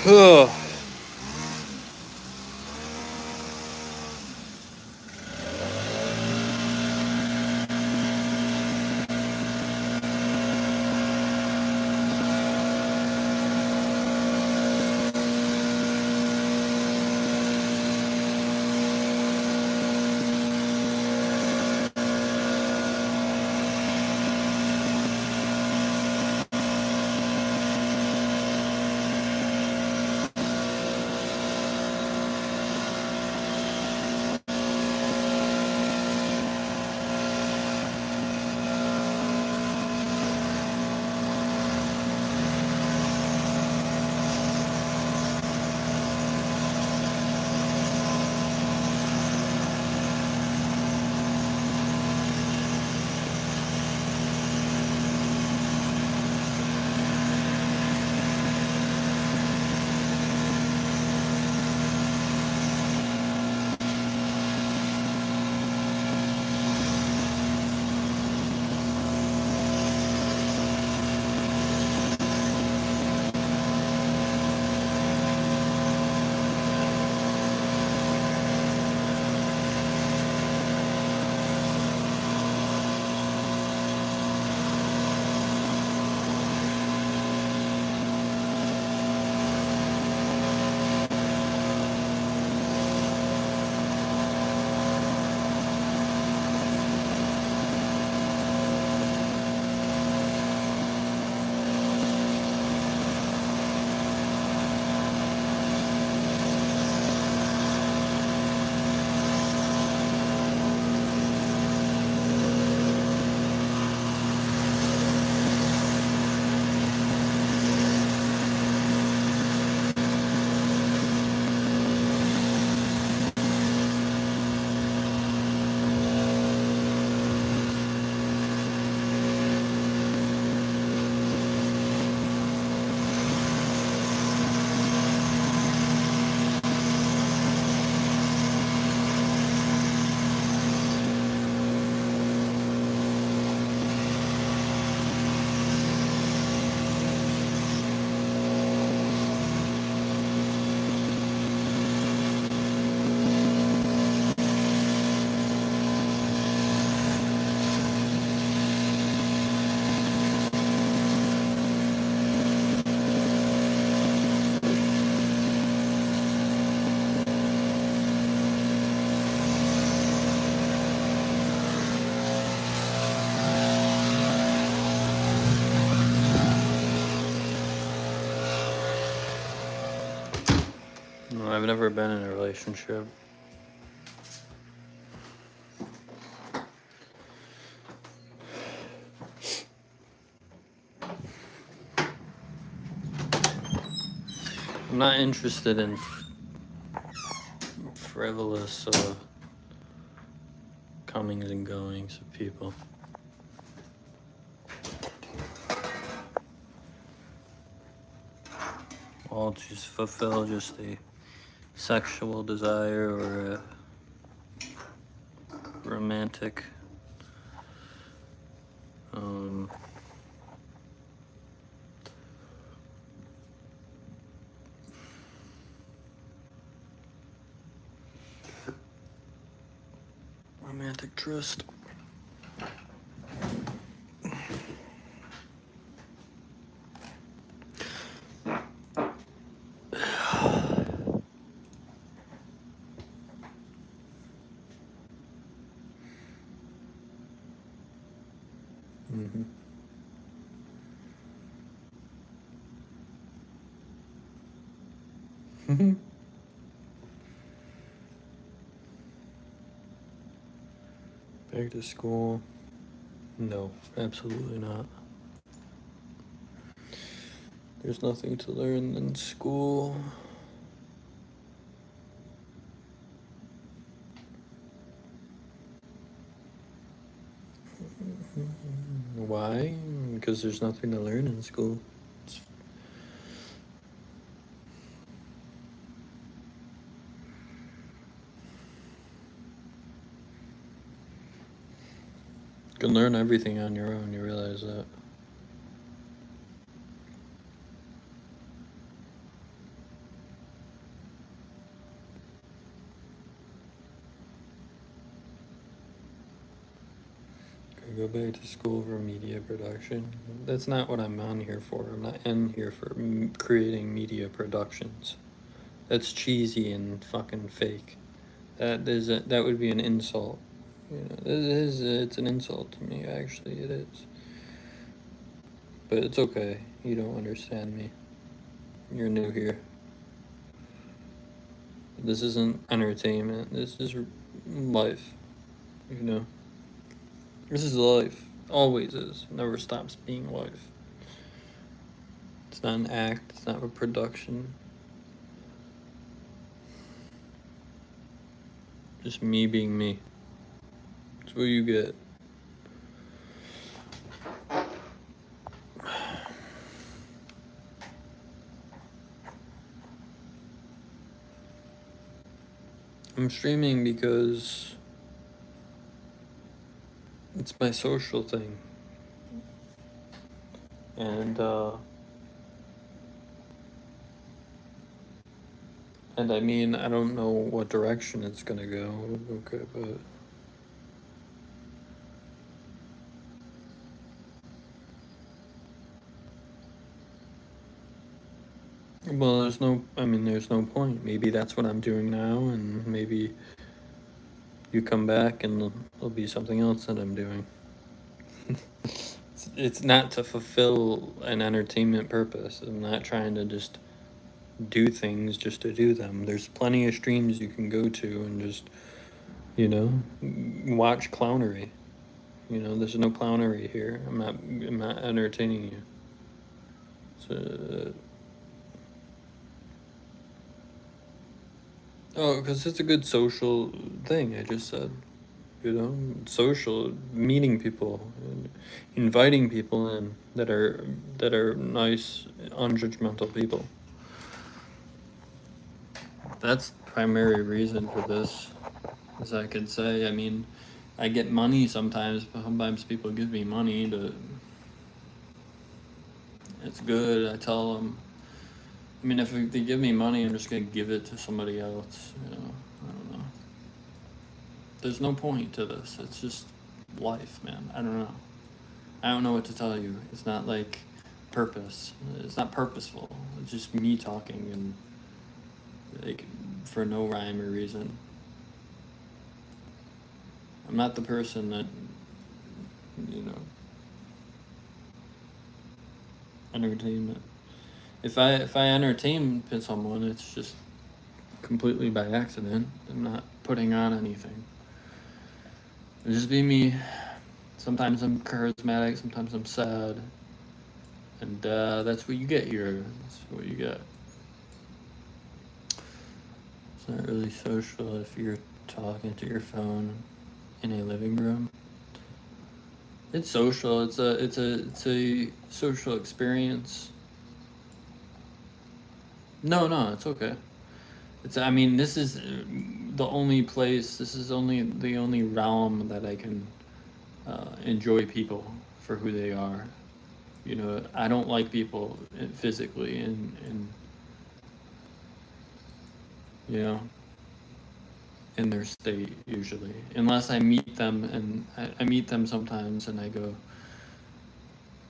Ugh. I've never been in a relationship. I'm not interested in frivolous comings and goings of people. All just fulfill just a sexual desire or a romantic romantic trust. Back to school? No, absolutely not. There's nothing to learn in school. Why? Because there's nothing to learn in school. You can learn everything on your own, you realize that. Go back to school for media production. That's not what I'm on here for. I'm not in here for creating media productions. That's cheesy and fucking fake. That would be an insult. You know, it's an insult to me. Actually, it is. But it's okay. You don't understand me. You're new here. This isn't entertainment. This is life. You know. This is life. Always is. Never stops being life. It's not an act. It's not a production. Just me being me. That's what you get. I'm streaming because it's my social thing. And I mean, I don't know what direction it's gonna go. Okay, but well, there's no point. Maybe that's what I'm doing now, and maybe you come back and there'll be something else that I'm doing. It's not to fulfill an entertainment purpose. I'm not trying to just do things just to do them. There's plenty of streams you can go to and just, you know, watch clownery. You know, there's no clownery here. I'm not entertaining you. So, oh, because it's a good social thing. I just said, you know, social, meeting people, and inviting people in that are nice, unjudgmental people. That's the primary reason for this, as I could say. I mean, I get money sometimes, but sometimes people give me money to. It's good. I tell them. I mean, if they give me money, I'm just gonna give it to somebody else. You know, I don't know. There's no point to this. It's just life, man. I don't know. I don't know what to tell you. It's not like purpose. It's not purposeful. It's just me talking and like for no rhyme or reason. I'm not the person that, you know, entertainment. If I entertain someone, it's just completely by accident. I'm not putting on anything. I'm just being me. Sometimes I'm charismatic, sometimes I'm sad. And that's what you get here. That's what you get. It's not really social if you're talking to your phone in a living room. It's social. It's a social experience. No, no, it's okay. It's I mean, this is the only place. This is only the only realm that I can enjoy people for who they are. You know, I don't like people physically, and you know, in their state usually, unless I meet them, and I meet them sometimes, and I go.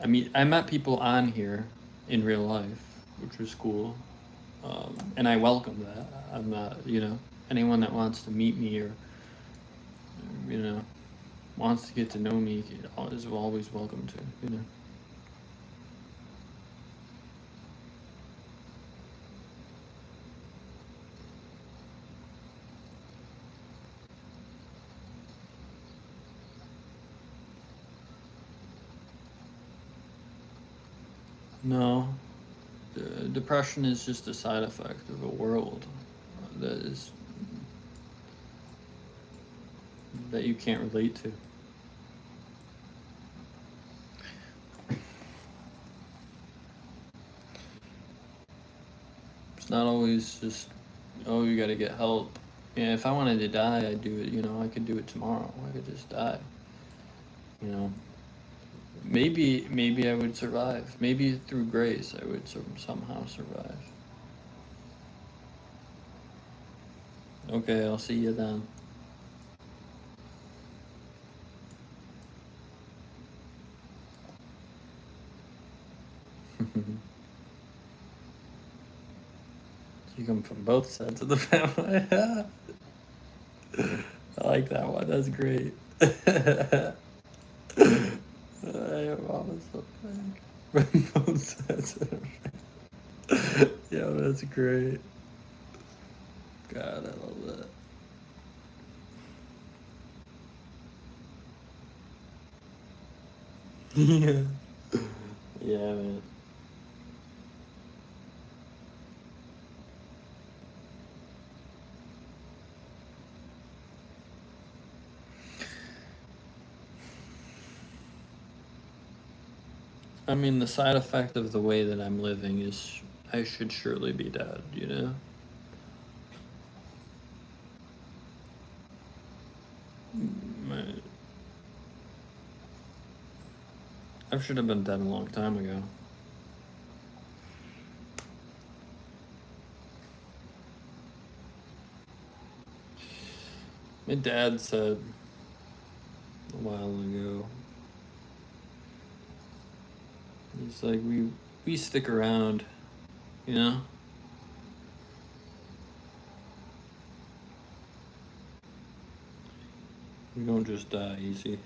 I met people on here in real life, which was cool, and I welcome that. I'm not, anyone that wants to meet me or you know wants to get to know me is always welcome to. No, depression is just a side effect of a world that is that you can't relate to. It's not always just, oh, you got to get help. Yeah, if I wanted to die, I'd do it. I could do it tomorrow. I could just die. You know, maybe I would survive. Maybe through grace, I would somehow survive. Okay, I'll see you then. You come from both sides of the family. I like that one. That's great. Your mom is so big. From both sides of the family. Yeah, that's great. God, I love that. Yeah. Yeah, man. I mean, the side effect of the way that I'm living is I should surely be dead. My- I should have been dead a long time ago. My dad said a while ago, he's like, we stick around, you know? We don't just die easy.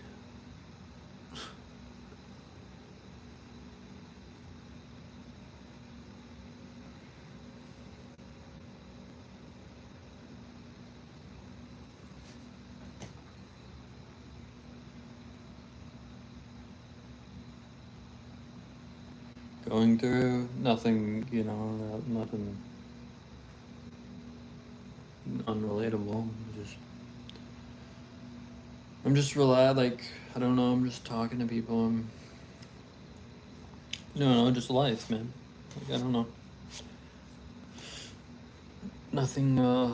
Going through nothing, nothing unrelatable. I'm just relaxed. Like, I don't know. I'm just talking to people. No, just life, man. Like, I don't know. Nothing. Yeah.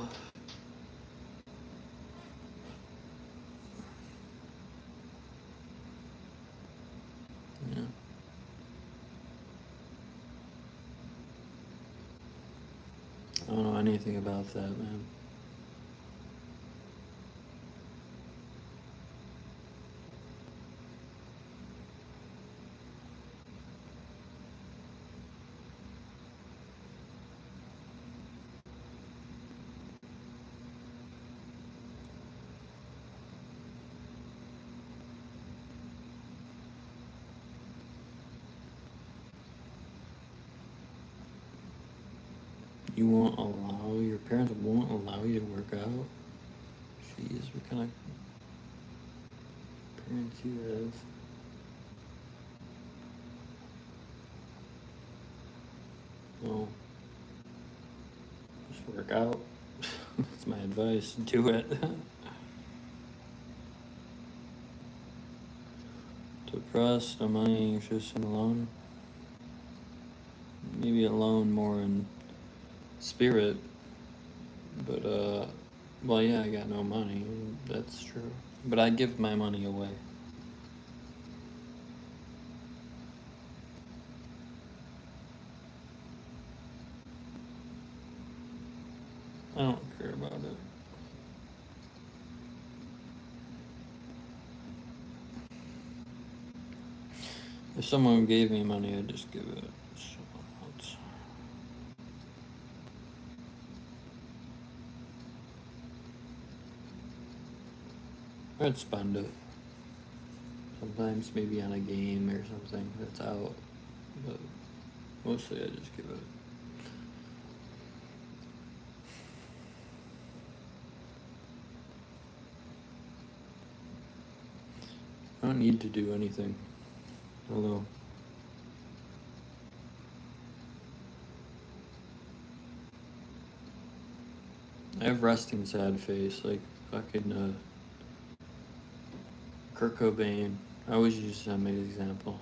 I don't know anything about that, man. You won't allow Oh, your parents won't allow you to work out? Jeez, what kind of parents you have? No. Just work out. That's my advice. Do it. Depressed, no money, anxious, and alone. Maybe alone more in spirit. But, well, yeah, I got no money. That's true. But I give my money away. I don't care about it. If someone gave me money, I'd just give it to someone else. I'd spend it. Sometimes maybe on a game or something that's out. But mostly I just give it. I don't need to do anything. Hello. I have resting sad face, like fucking Kurt Cobain. I always use him as an example.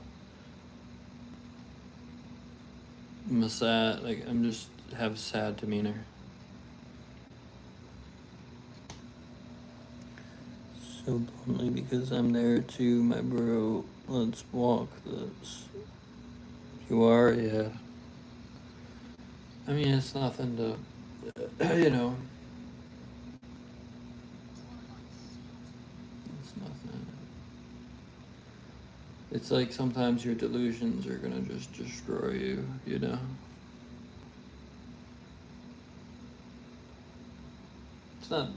I'm a sad, like I'm just have sad demeanor. So bluntly because I'm there too, my bro. Let's walk this. You are, yeah. I mean, it's nothing to, you know. It's nothing. It's like sometimes your delusions are gonna just destroy you, you know? It's not,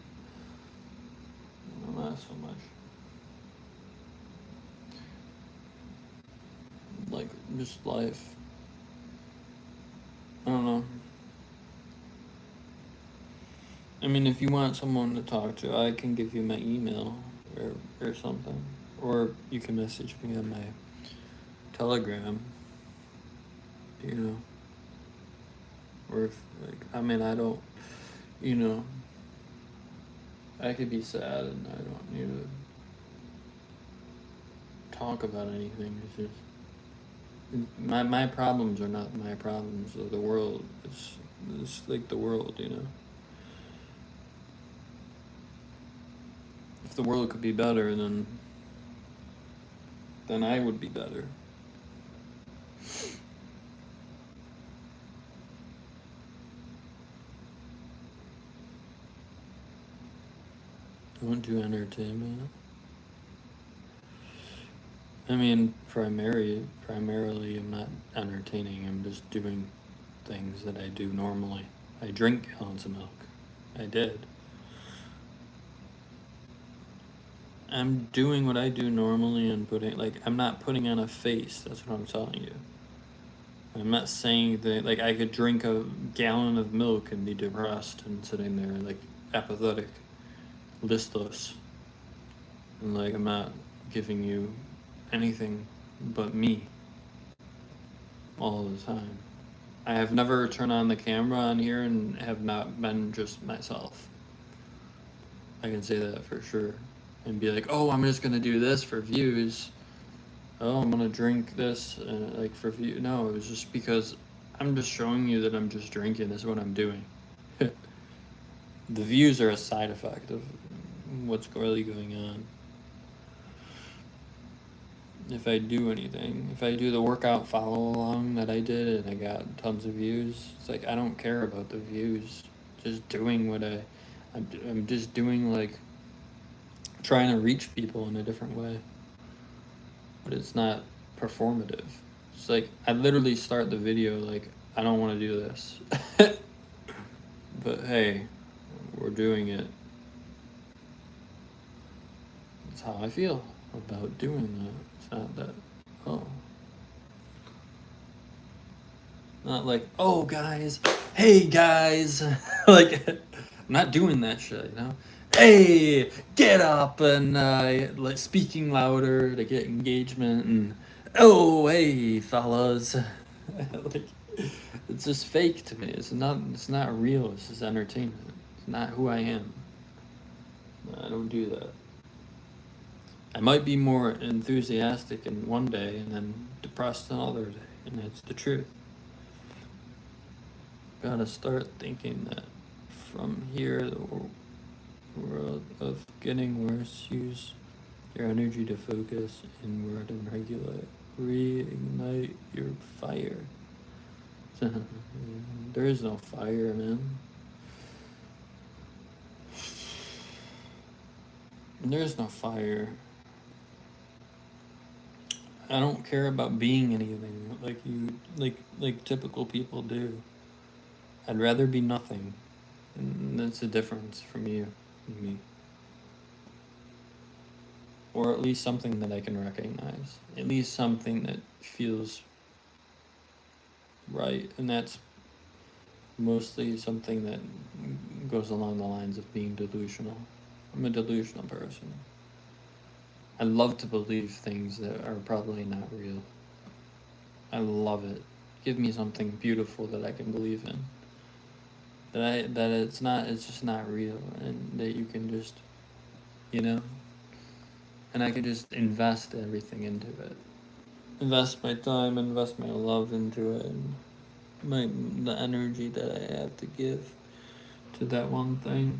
not so much. Like, just life. I don't know. I mean, if you want someone to talk to, I can give you my email or something. Or you can message me on my Telegram, you know. Or if, like, I mean, I don't, you know, I could be sad and I don't need to talk about anything. It's just, my problems are not my problems of the world. It's like the world, you know. If the world could be better, then I would be better. Don't do entertainment. I mean, primarily, I'm not entertaining. I'm just doing things that I do normally. I drink gallons of milk. I did. I'm doing what I do normally and I'm not putting on a face. That's what I'm telling you. I'm not saying that, like, I could drink a gallon of milk and be depressed and sitting there, like, apathetic, listless. And, like, I'm not giving you anything but me all the time. I have never turned on the camera on here and have not been just myself. I can say that for sure. And be like, oh, I'm just gonna do this for views. Oh, I'm gonna drink this, like for view. No, it was just because I'm just showing you that I'm just drinking. This is what I'm doing. The views are a side effect of what's really going on. If I do anything, if I do the workout follow along that I did and I got tons of views, it's like I don't care about the views. Just doing I'm just doing, like, trying to reach people in a different way. But it's not performative. It's like I literally start the video like I don't want to do this. But hey, we're doing it. That's how I feel about doing that. It's not that, oh. Not like, oh guys, hey guys, like I'm not doing that shit, you know. Hey, get up and like speaking louder to get engagement and oh hey fellas, like it's just fake to me. It's not. It's not real. It's just entertainment. It's not who I am. I don't do that. I might be more enthusiastic in one day and then depressed another day, and that's the truth. Gotta start thinking that from here, the world of getting worse, use your energy to focus inward and regulate. Reignite your fire. There is no fire, man. There's no fire. I don't care about being anything like you, like typical people do. I'd rather be nothing, and that's the difference from you and me. Or at least something that I can recognize. At least something that feels right, and that's mostly something that goes along the lines of being delusional. I'm a delusional person. I love to believe things that are probably not real. I love it. Give me something beautiful that I can believe in. That it's not, it's just not real, and that you can just, you know, and I can just invest everything into it. Invest my time, invest my love into it, and the energy that I have to give to that one thing.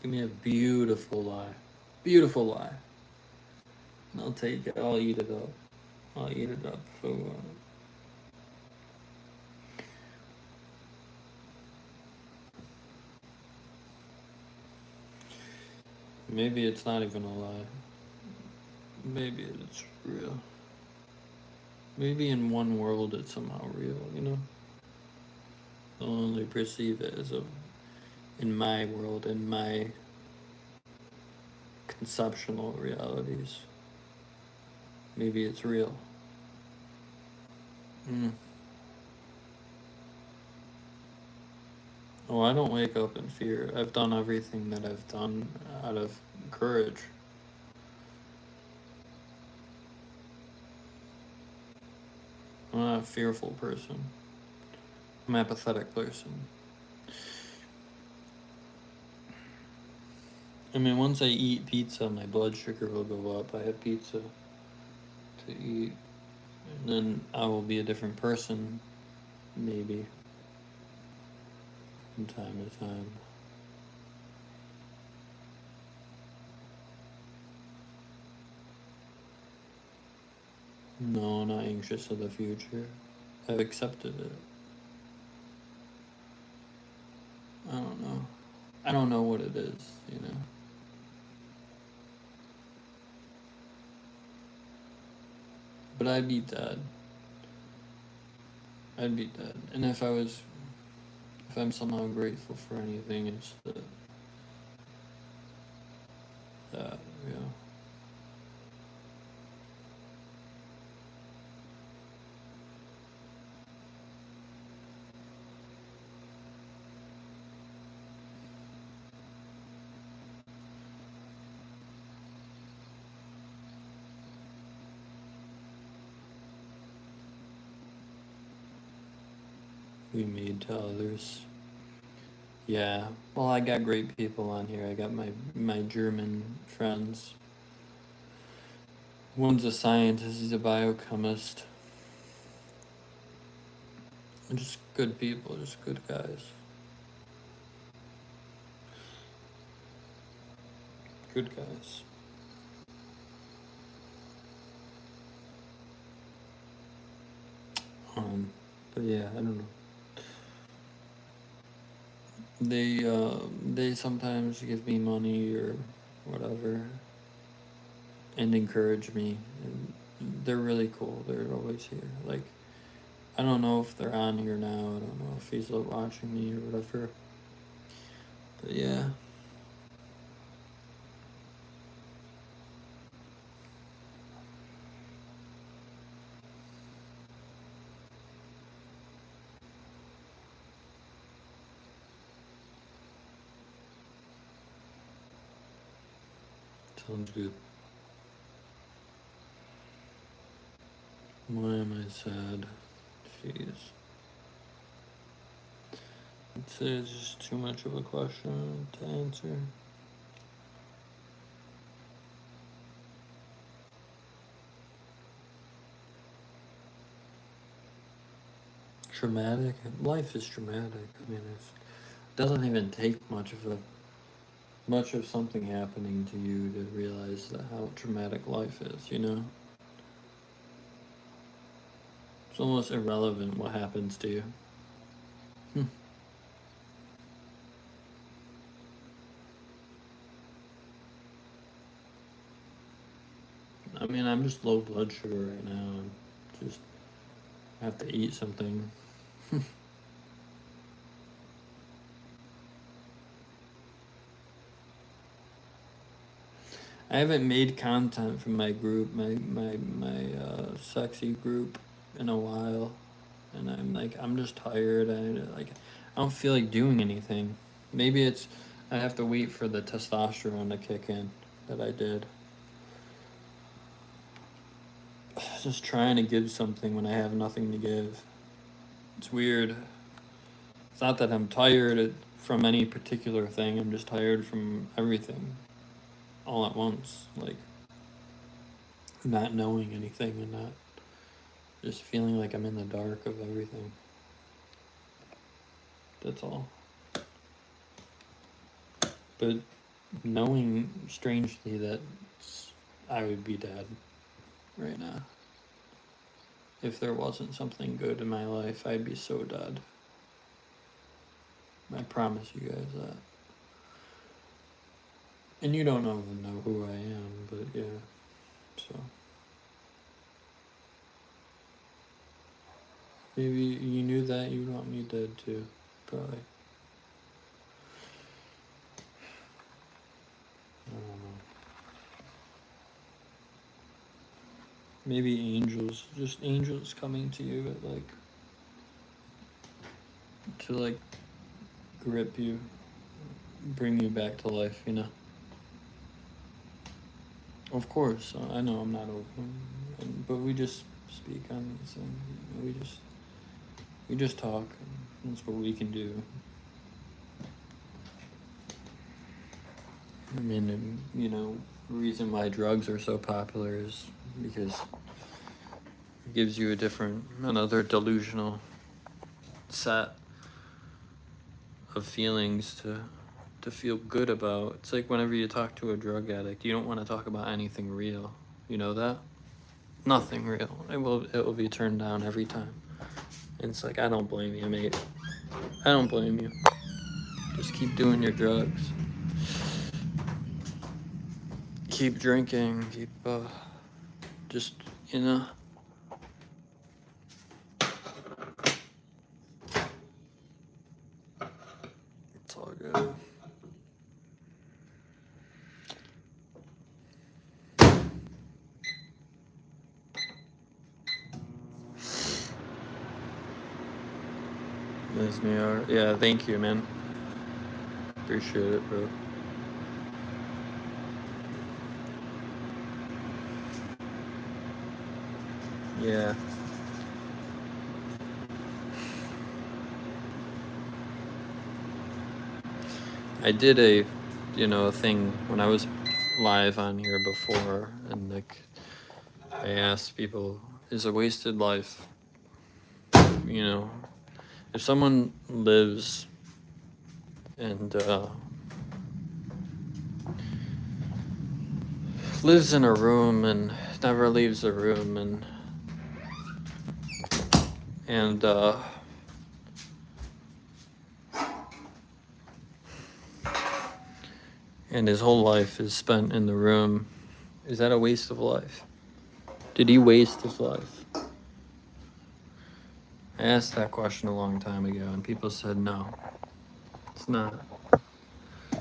Give me a beautiful lie. Beautiful lie. And I'll take it. I'll eat it up. I'll eat it up. So, maybe it's not even a lie. Maybe it's real. Maybe in one world it's somehow real, you know? I'll only perceive it as in my world, in my conceptual realities. Maybe it's real. Mm. Oh, I don't wake up in fear. I've done everything that I've done out of courage. I'm not a fearful person. I'm an apathetic person. I mean, once I eat pizza, my blood sugar will go up. I have pizza to eat. And then I will be a different person, maybe, from time to time. No, not anxious of the future. I've accepted it. I don't know. I don't know what it is, you know. But I'd be dead. I'd be dead. And if I'm somehow grateful for anything, it's that, yeah. We made to others. Yeah. Well, I got great people on here. I got my German friends. One's a scientist, he's a biochemist. Just good people, just good guys. Good guys. But yeah, I don't know. They sometimes give me money or whatever and encourage me. And they're really cool. They're always here. Like, I don't know if they're on here now. I don't know if he's watching me or whatever. But yeah. Sounds good. Why am I sad? Jeez. It's just too much of a question to answer. Traumatic? Life is traumatic. I mean, it doesn't even take much of something happening to you to realize that how traumatic life is, you know? It's almost irrelevant what happens to you. I mean, I'm just low blood sugar right now. And just have to eat something. I haven't made content for my group, my sexy group, in a while, and I'm just tired. I don't feel like doing anything. Maybe it's I have to wait for the testosterone to kick in that I did. Just trying to give something when I have nothing to give. It's weird. It's not that I'm tired from any particular thing. I'm just tired from everything all at once. Like not knowing anything and not just feeling like I'm in the dark of everything. That's all. But knowing strangely that I would be dead right now. If there wasn't something good in my life, I'd be so dead. I promise you guys that. And you don't even know who I am, but yeah. So. Maybe you knew that, you want me dead too. Probably. I don't know. Maybe just angels coming to you at to grip you, bring you back to life, you know? Of course, I know I'm not open, but we just speak on these things. We just talk, and that's what we can do. I mean, you know, the reason why drugs are so popular is because it gives you another delusional set of feelings to feel good about. It's like whenever you talk to a drug addict, you don't want to talk about anything real. You know that? Nothing real. It will be turned down every time. And it's like, I don't blame you, mate. I don't blame you. Just keep doing your drugs. Keep drinking. Keep, just, you know. It's all good. Nice New York. Yeah, thank you, man. Appreciate it, bro. Yeah. I did a thing when I was live on here before, and I asked people, is a wasted life, if someone lives and lives in a room and never leaves the room and his whole life is spent in the room, is that a waste of life? Did he waste his life? I asked that question a long time ago, and people said no, it's not. I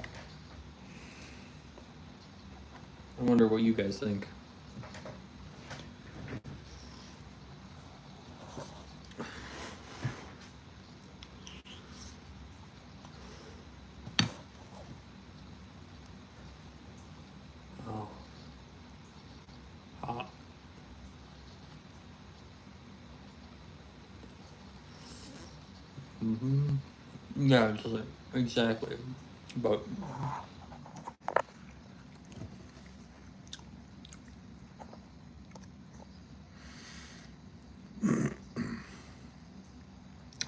wonder what you guys think. Oh. Yeah, it's like, exactly. But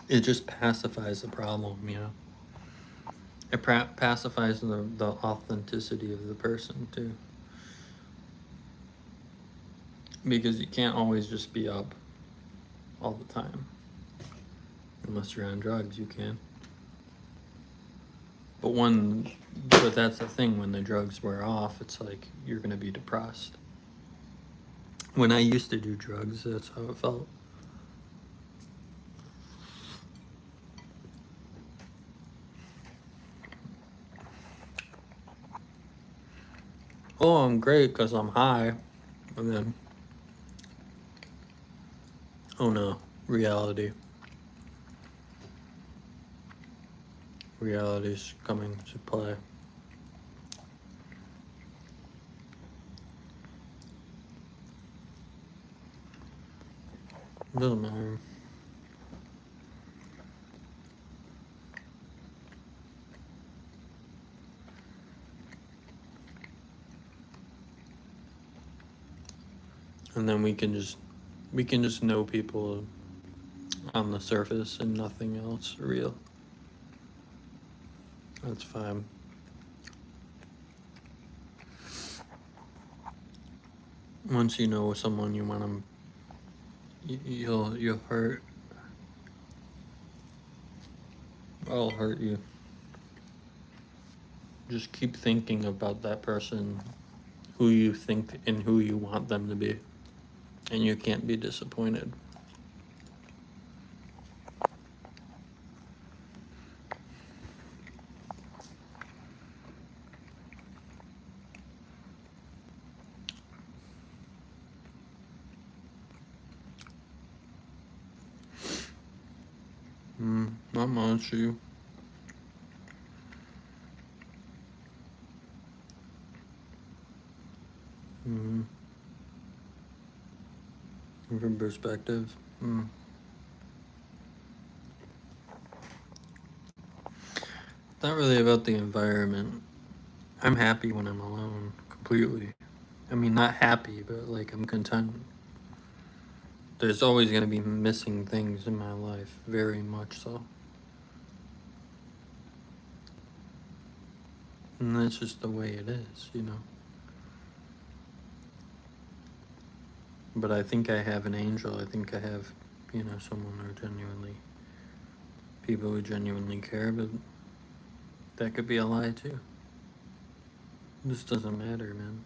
it just pacifies the problem, you know. It pacifies the authenticity of the person too, because you can't always just be up all the time. Unless you're on drugs, you can. But that's the thing. When the drugs wear off, it's like you're gonna be depressed. When I used to do drugs, that's how it felt. Oh, I'm great because I'm high, and then oh no, reality. Reality's coming to play. It doesn't matter. And then we can just know people on the surface and nothing else real. That's fine. Once you know someone, you want them. You'll hurt. I'll hurt you. Just keep thinking about that person, who you think and who you want them to be, and you can't be disappointed. Not much, you. From perspective. Not really about the environment. I'm happy when I'm alone, completely. I mean, not happy, but like I'm content. There's always going to be missing things in my life, very much so. And that's just the way it is, you know. But I think I have an angel. I think I have, you know, someone who genuinely, people who genuinely care, but that could be a lie too. This doesn't matter, man.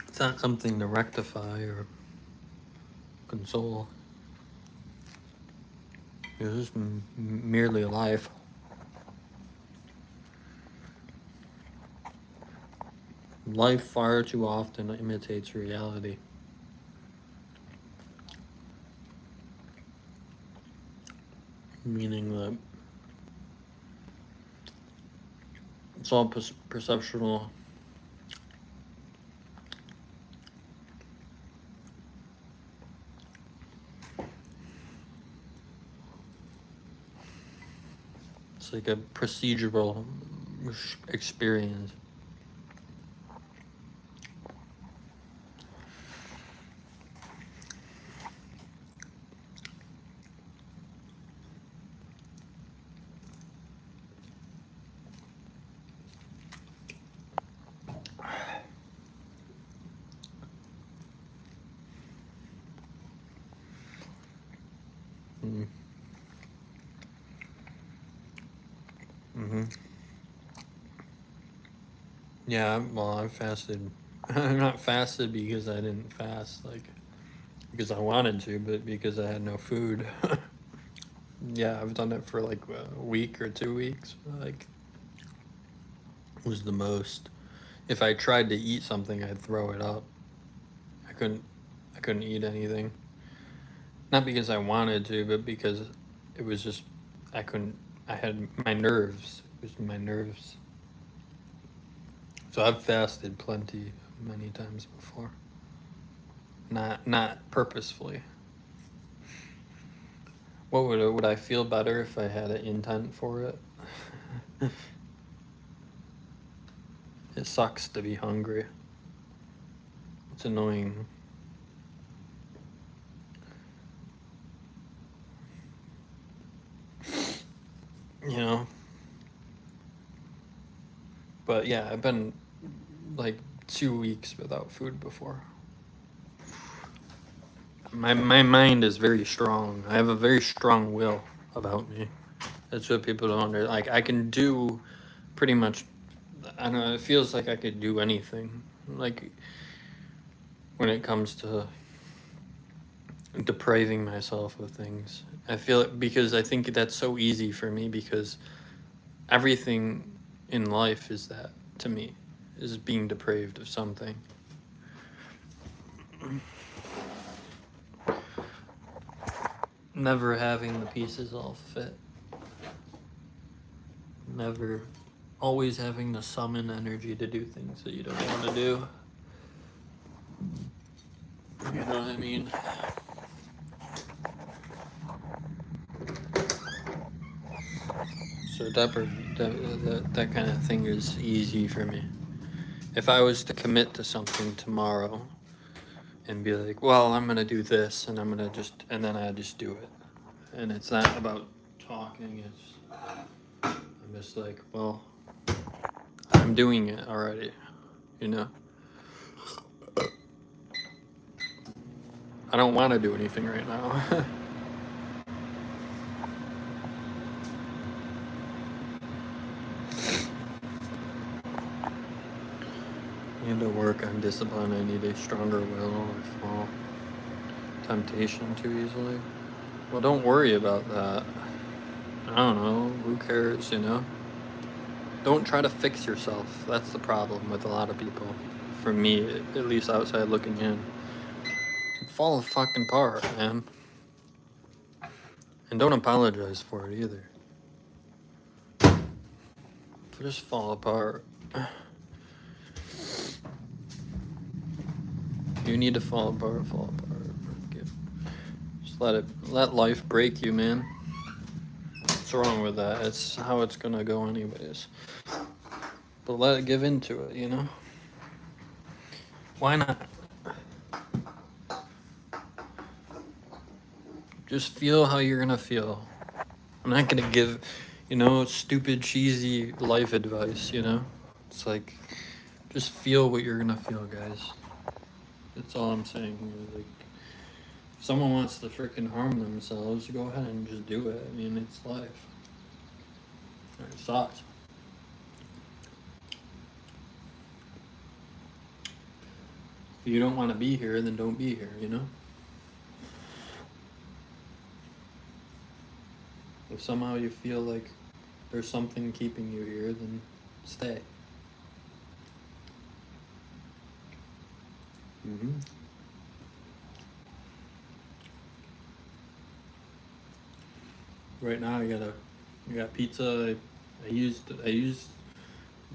It's not something to rectify or console. It's just merely life. Life far too often imitates reality. Meaning that it's all perceptual. It's like a procedural experience. Yeah, well, I've fasted. I'm not fasted because I didn't fast, like, because I wanted to, but because I had no food. Yeah, I've done it for like a week or 2 weeks. Like, was the most. If I tried to eat something, I'd throw it up. I couldn't. I couldn't eat anything. Not because I wanted to, but because it was just. I couldn't. I had my nerves. It was my nerves. So I've fasted plenty, many times before. Not purposefully. What would I feel better if I had an intent for it? It sucks to be hungry. It's annoying. You know? But yeah, I've been like 2 weeks without food before. My mind is very strong. I have a very strong will about me. That's what people don't under like. I can do pretty much. I don't know. It feels like I could do anything. Like when it comes to depriving myself of things, I feel it because I think that's so easy for me because everything in life is that to me is being depraved of something. Never having the pieces all fit. Never always having to summon energy to do things that you don't want to do. You know what I mean? So that kind of thing is easy for me. If I was to commit to something tomorrow and be like, well, I'm gonna do this and and then I just do it. And it's not about talking, I'm just like, well, I'm doing it already, you know? I don't want to do anything right now. I need to work on discipline. I need a stronger will. I fall temptation too easily. Well, don't worry about that. I don't know. Who cares, you know? Don't try to fix yourself. That's the problem with a lot of people. For me, at least outside looking in. Fall fucking apart, man. And don't apologize for it either. Just fall apart. If you need to fall apart, fall apart. Just let life break you, man. What's wrong with that? It's how it's gonna go anyways. But let it give into it, you know? Why not? Just feel how you're gonna feel. I'm not gonna give, stupid, cheesy life advice, you know? It's like, just feel what you're gonna feel, guys. That's all I'm saying here. Like, if someone wants to freaking harm themselves, go ahead and just do it. I mean, it's life. It sucks. If you don't want to be here, then don't be here, you know? If somehow you feel like there's something keeping you here, then stay. Mm-hmm. Right now I got pizza. I used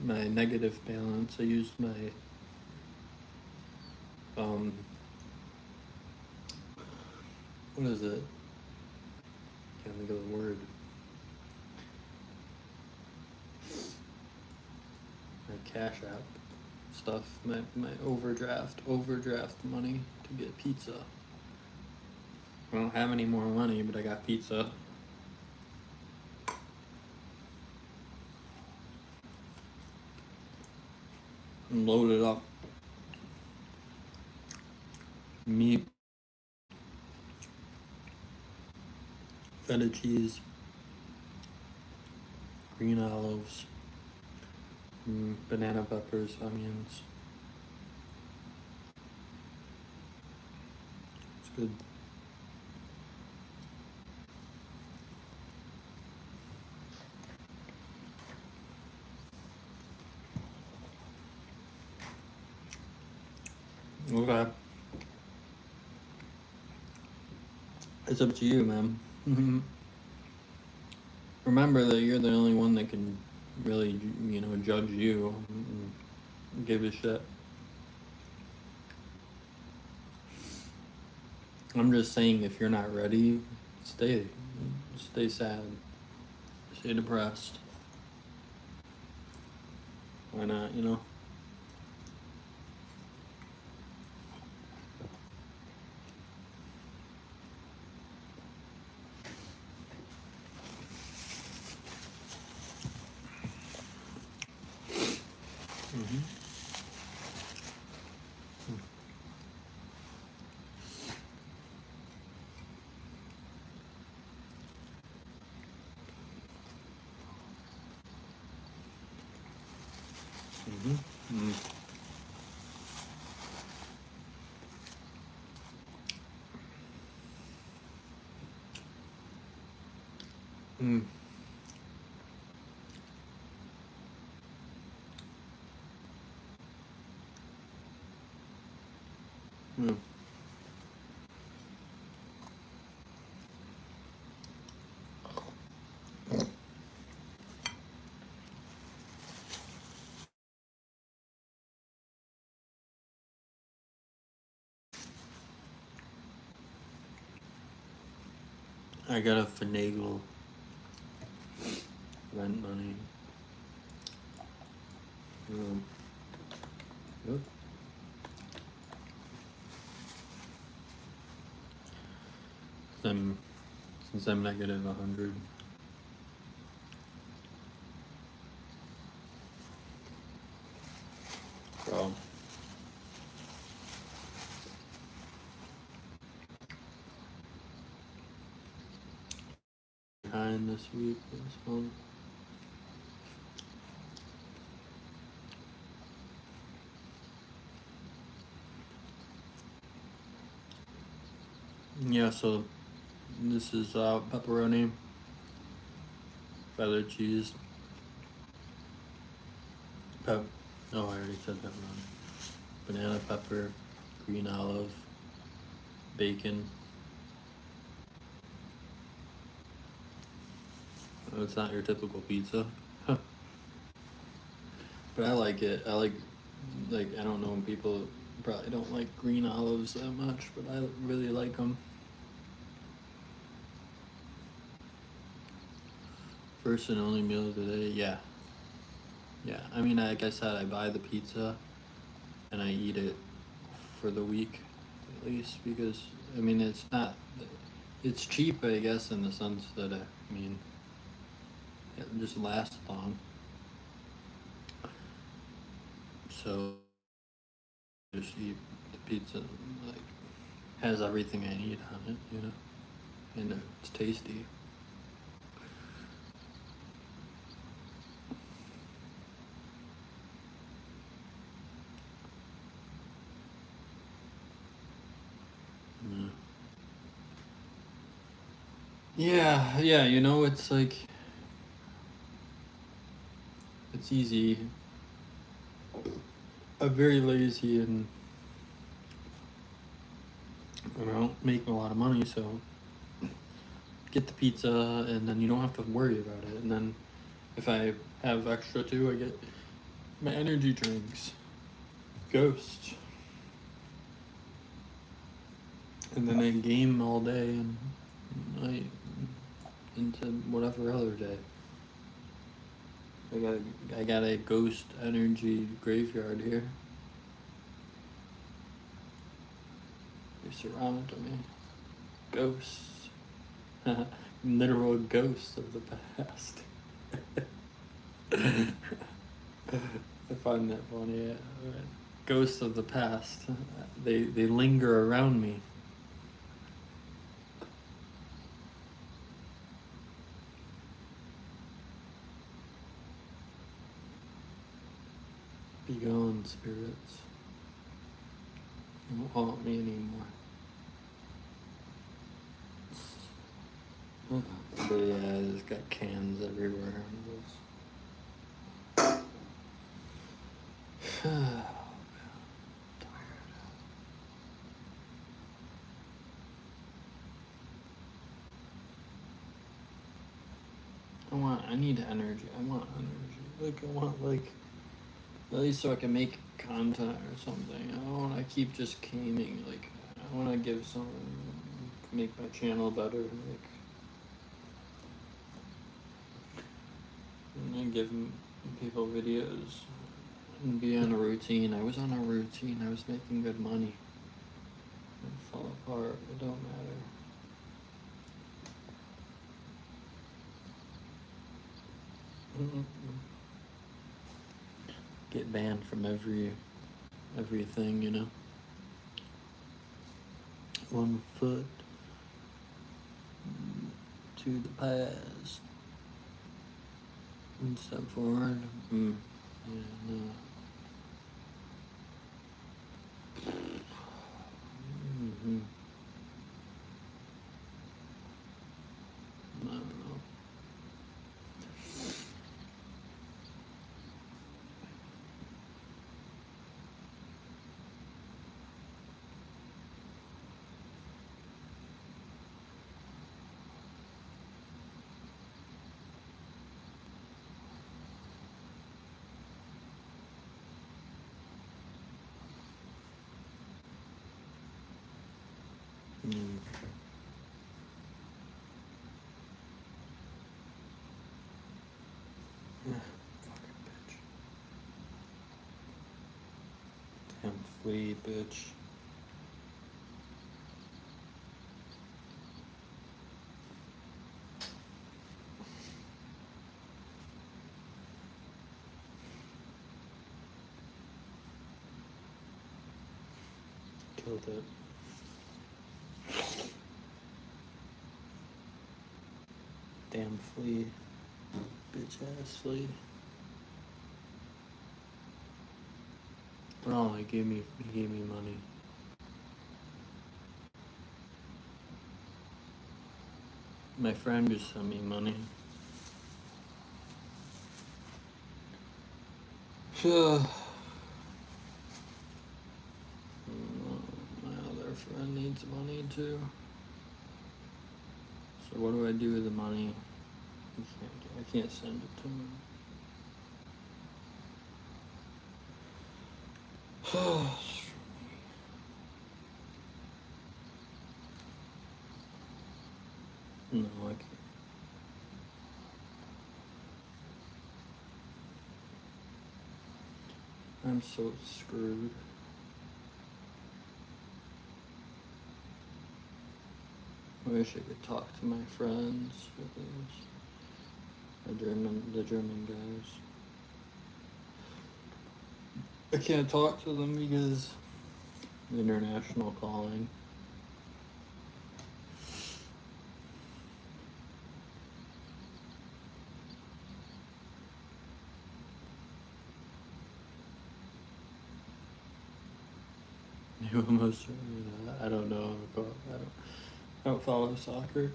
my negative balance. I used my what is it? Can't think of the word. My Cash App stuff. My overdraft money to get pizza. I don't have any more money, but I got pizza. And load it up. Meat, feta cheese, green olives, banana peppers, onions. It's good. Okay. It's up to you, man. Remember that you're the only one that can really, judge you and give a shit. I'm just saying if you're not ready, stay sad, stay depressed. Why not, you know? Mm. Mm. Mm. I gotta finagle rent money. Yep. I'm, since I'm negative 100. So behind this week, this month. Yeah, so this is pepperoni, feather cheese, oh, I already said pepperoni. Banana pepper, green olive, bacon. Oh, it's not your typical pizza. But I like it. I don't know, people probably don't like green olives that much, but I really like them. First and only meal of the day, yeah. Yeah, I mean, like I said, I buy the pizza and I eat it for the week at least because, I mean, it's cheap, I guess, in the sense that, it just lasts long. So, just eat the pizza, like, has everything I need on it, you know? And it's tasty. Yeah, yeah, you know, it's like, it's easy. I'm very lazy and I don't make a lot of money, so get the pizza and then you don't have to worry about it. And then if I have extra too, I get my energy drinks, Ghost. And then I game all day and night into whatever other day. I got a Ghost energy graveyard here. They surround me. Ghosts. Literal ghosts of the past. I find that funny. Ghosts of the past. They linger around me. Be gone, spirits. You don't haunt me anymore. But yeah, it's got cans everywhere on this. I need energy. I want energy. Like, I want, like, at least so I can make content or something. I don't want to keep just gaming. Like, I want to make my channel better. Like, and give people videos and be on a routine. I was on a routine. I was making good money. It fell apart. It don't matter. Get banned from everything, you know. 1 foot to the past. 1 step forward. Yeah, no. I don't know. Fucking bitch. Damn flea bitch. Killed it. Damn flea. Bitch ass flea. Oh, he gave me money. My friend just sent me money. My other friend needs money too. So what do I do with the money? I can't send it to him. No, I can't. I'm so screwed. I wish I could talk to my friends, the German guys. I can't talk to them because international calling. You almost, I don't know. I don't follow soccer.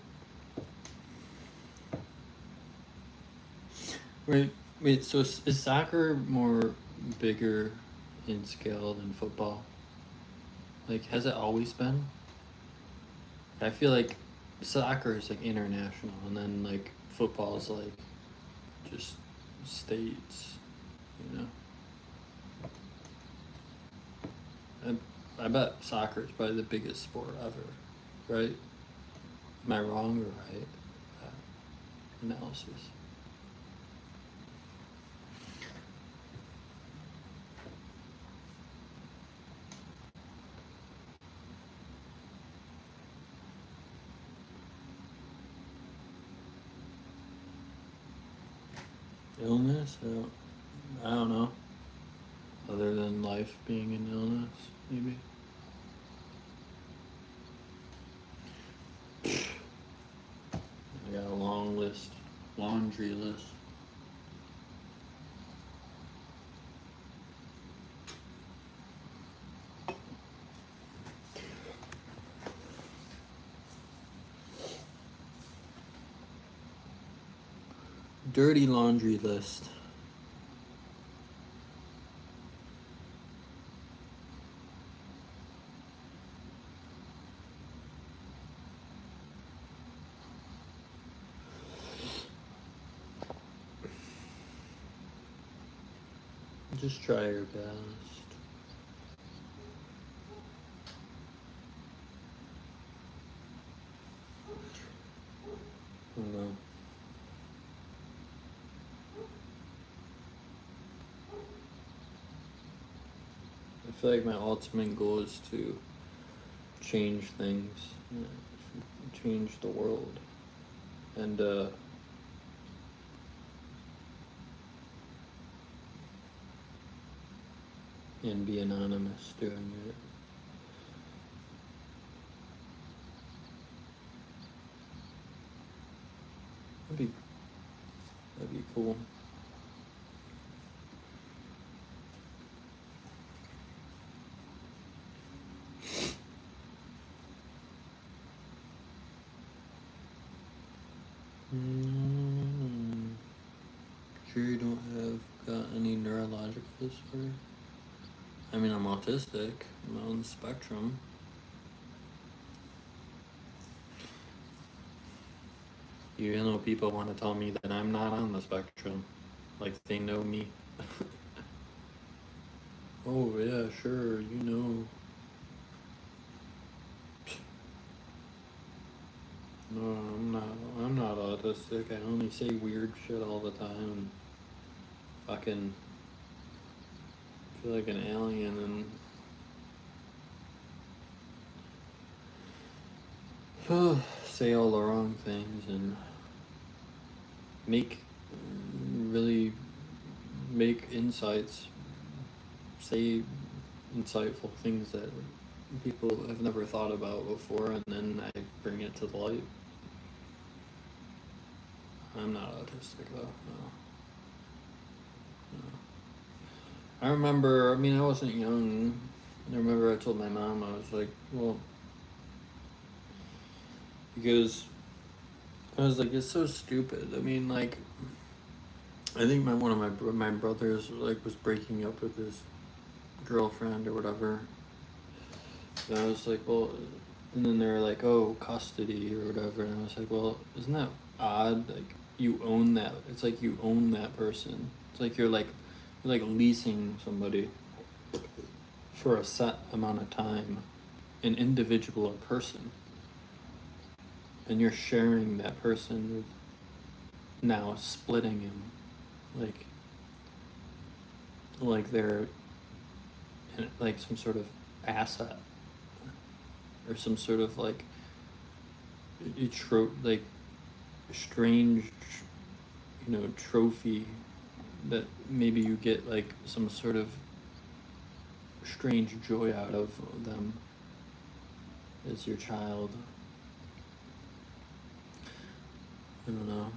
Wait. So is soccer more bigger in scale than football? Like, has it always been? I feel like soccer is like international, and then like football is like just states, you know. I bet soccer is probably the biggest sport ever, right? Am I wrong or right? Analysis. Illness? I don't know. Other than life being an illness, maybe. I got a long list, laundry list. Dirty laundry list. Just try your best. I don't know. feel like my ultimate goal is to change things, change the world, and be anonymous doing it. That'd be cool. Sure you don't have got any neurological disorder? I mean, I'm autistic. I'm on the spectrum. Even though people want to tell me that I'm not on the spectrum, like they know me. Oh yeah, sure, you know. No, I'm not. I'm not autistic. I only say weird shit all the time. Fucking feel like an alien and say all the wrong things and really make insights, say insightful things that people have never thought about before, and then I bring it to the light. I'm not autistic though. No. I remember. I mean, I wasn't young. I remember I told my mom, I was like, well, because I was like, it's so stupid. I mean, like, I think one of my brothers like was breaking up with his girlfriend or whatever. And I was like, well, and then they were like, oh, custody or whatever, and I was like, well, isn't that odd? Like, you own that. It's like you own that person. It's like you're like leasing somebody for a set amount of time, an individual person, and you're sharing that person with now splitting him, like they're like some sort of asset or some sort of like like strange, trophy that maybe you get like some sort of strange joy out of them as your child. I don't know.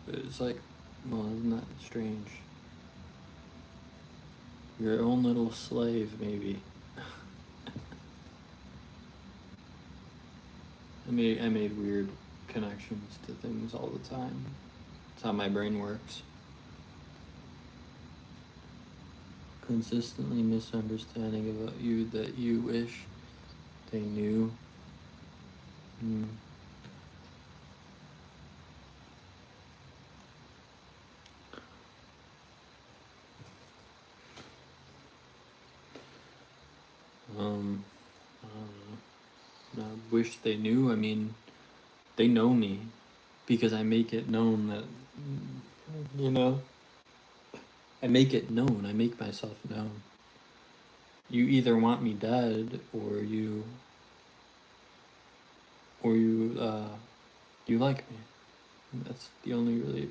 But it's like, well, isn't that strange? Your own little slave, maybe. I made weird connections to things all the time. That's how my brain works. Consistently misunderstanding about you that you wish they knew. I don't know. I wish they knew. I mean, they know me because I make it known that, I make it known. I make myself known. You either want me dead or you like me. That's the only really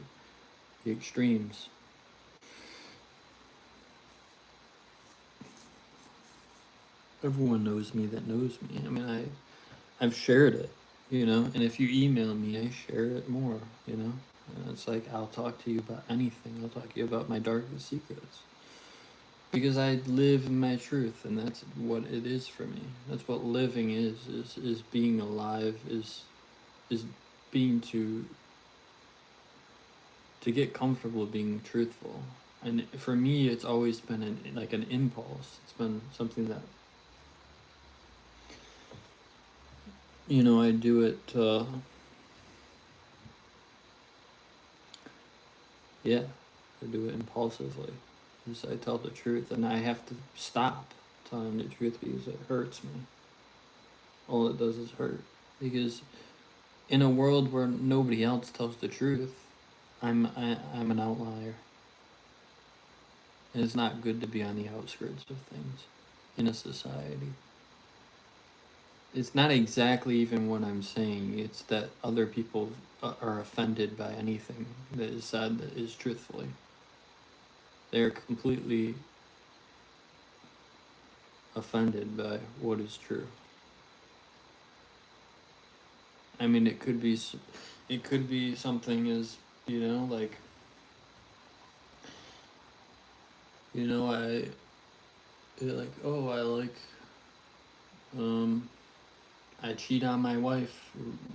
the extremes. Everyone knows me that knows me. I mean, I've shared it, and if you email me, I share it more, And it's like, I'll talk to you about anything. I'll talk to you about my darkest secrets. Because I live in my truth, and that's what it is for me. That's what living is being alive, is being to get comfortable being truthful. And for me, it's always been an impulse. It's been something that, I do it, I do it impulsively. Because I tell the truth, and I have to stop telling the truth because it hurts me. All it does is hurt. Because in a world where nobody else tells the truth, I'm an outlier. And it's not good to be on the outskirts of things in a society. It's not exactly even what I'm saying. It's that other people are offended by anything that is said that is truthfully. They're completely offended by what is true. I mean, it could be something as, like, oh, I cheat on my wife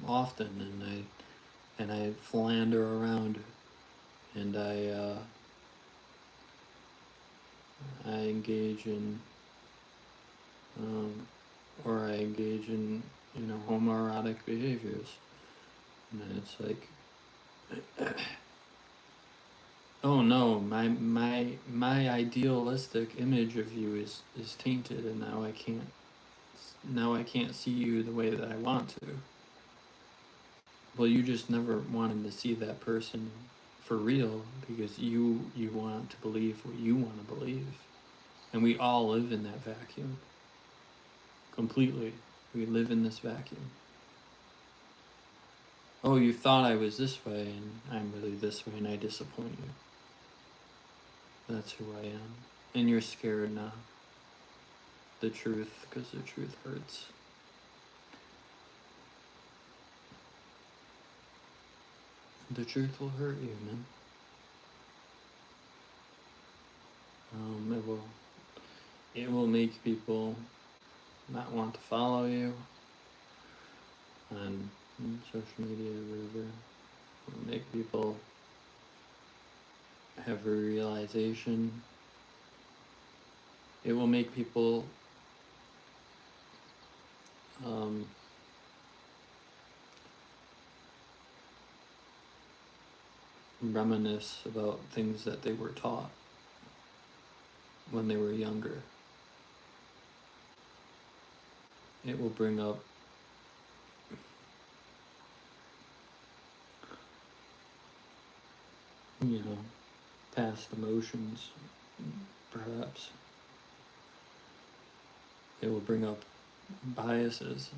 often, and I philander around, and I engage in, homoerotic behaviors, and it's like, oh no, my idealistic image of you is tainted, and now I can't see you the way that I want to. Well, you just never wanted to see that person for real because you want to believe what you want to believe. And we all live in that vacuum. Completely. We live in this vacuum. Oh, you thought I was this way, and I'm really this way, and I disappoint you. That's who I am. And you're scared now. The truth, because the truth hurts. The truth will hurt you, man. It will make people not want to follow you on social media or whatever. It will make people have a realization. It will make people reminisce about things that they were taught when they were younger. It will bring up past emotions, perhaps. It will bring up biases.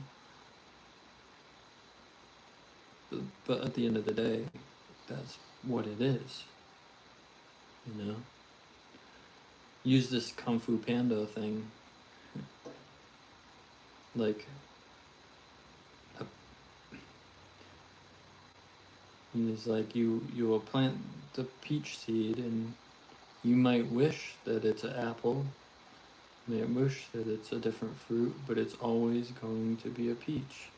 But at the end of the day, that's what it is. Use this Kung Fu Panda thing. Like, it's like you will plant the peach seed, and you might wish that it's an apple. You might wish that it's a different fruit, but it's always going to be a peach.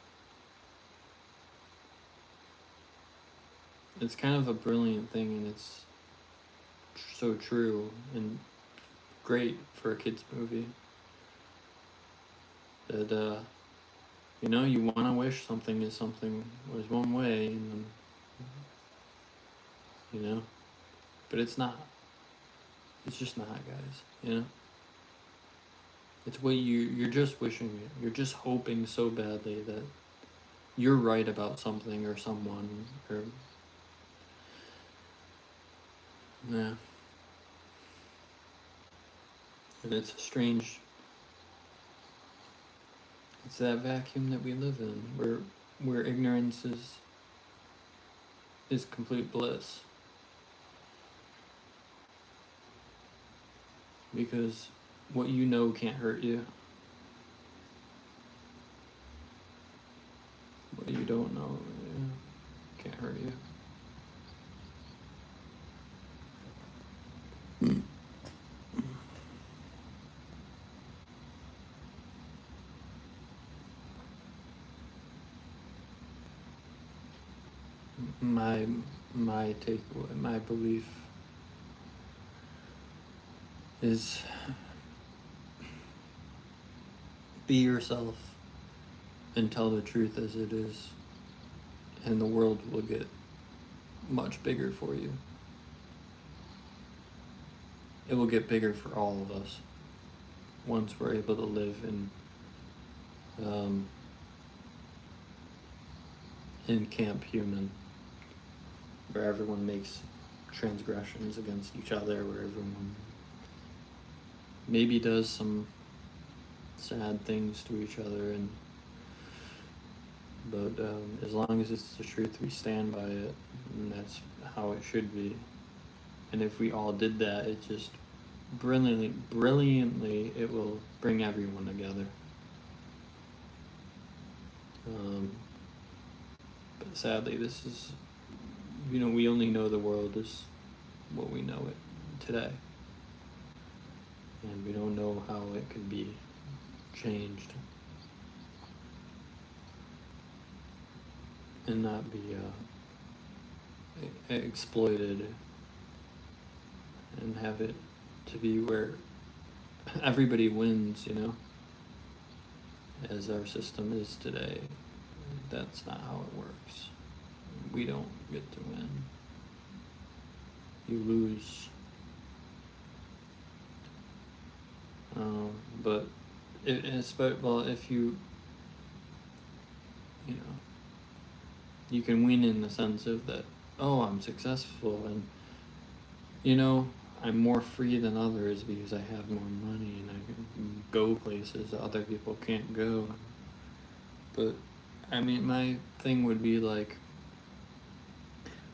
It's kind of a brilliant thing, and it's so true and great for a kid's movie. That you want to wish something was one way, and but it's not. It's just not, guys. It's what you're just wishing it. You're just hoping so badly that you're right about something or someone, or yeah. And it's strange. It's that vacuum that we live in, where ignorance is complete bliss. Because what you know can't hurt you. What you don't know can't hurt you. My takeaway, my belief is be yourself and tell the truth as it is, and the world will get much bigger for you. It will get bigger for all of us once we're able to live in Camp Human, where everyone makes transgressions against each other, where everyone maybe does some sad things to each other, but as long as it's the truth, we stand by it, and that's how it should be. And if we all did that, it just brilliantly, it will bring everyone together. But sadly, this is, we only know the world as what we know it today, and we don't know how it could be changed and not be exploited, and have it to be where everybody wins, as our system is today. That's not how it works. We don't get to win. You lose. But if you can win in the sense of that, oh, I'm successful, and I'm more free than others because I have more money and I can go places that other people can't go. But I mean, my thing would be like,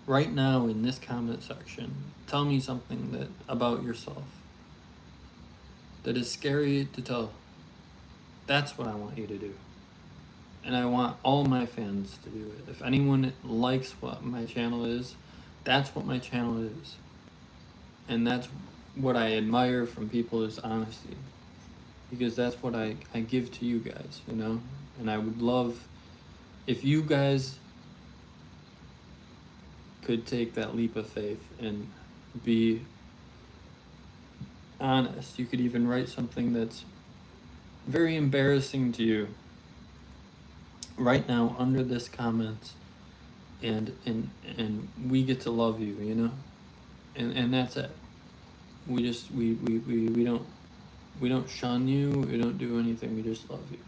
right now in this comment section, tell me something that about yourself that is scary to tell. That's what I want you to do. And I want all my fans to do it. If anyone likes what my channel is, that's what my channel is. And that's what I admire from people, is honesty. Because that's what I give to you guys, And I would love if you guys could take that leap of faith and be honest. You could even write something that's very embarrassing to you right now under this comment, and we get to love you, and that's it. We don't shun you, we don't do anything, we just love you.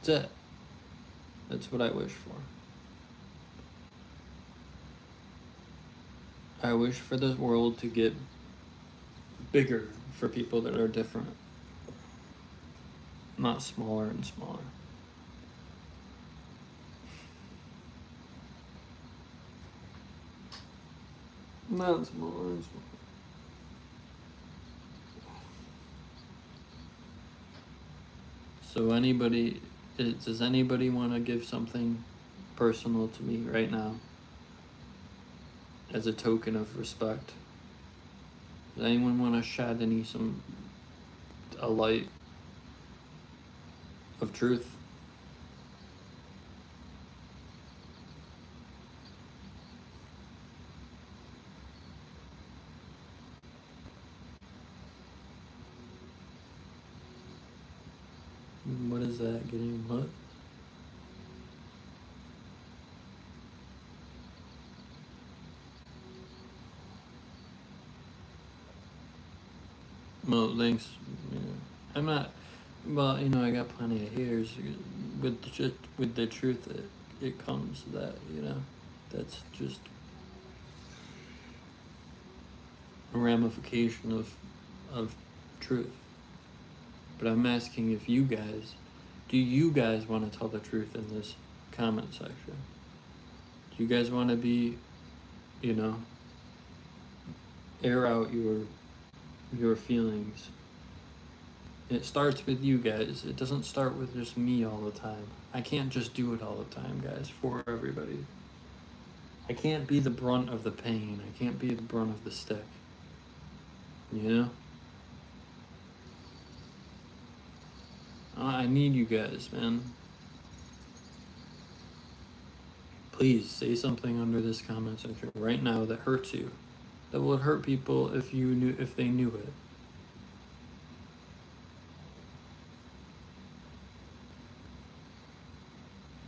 That's it. That's what I wish for. I wish for the world to get bigger for people that are different, not smaller and smaller. Not smaller and smaller. So does anybody want to give something personal to me right now as a token of respect? Does anyone want to shed a light of truth? What is that? Getting what? Well, thanks. Yeah. I'm not. Well, I got plenty of haters. With the truth, it comes that that's just a ramification of truth. But I'm asking if do you guys want to tell the truth in this comment section? Do you guys want to be, air out your feelings? It starts with you guys. It doesn't start with just me all the time. I can't just do it all the time, guys, for everybody. I can't be the brunt of the pain. I can't be the brunt of the stick. I need you guys, man. Please say something under this comment section right now that hurts you, that would hurt people if they knew it.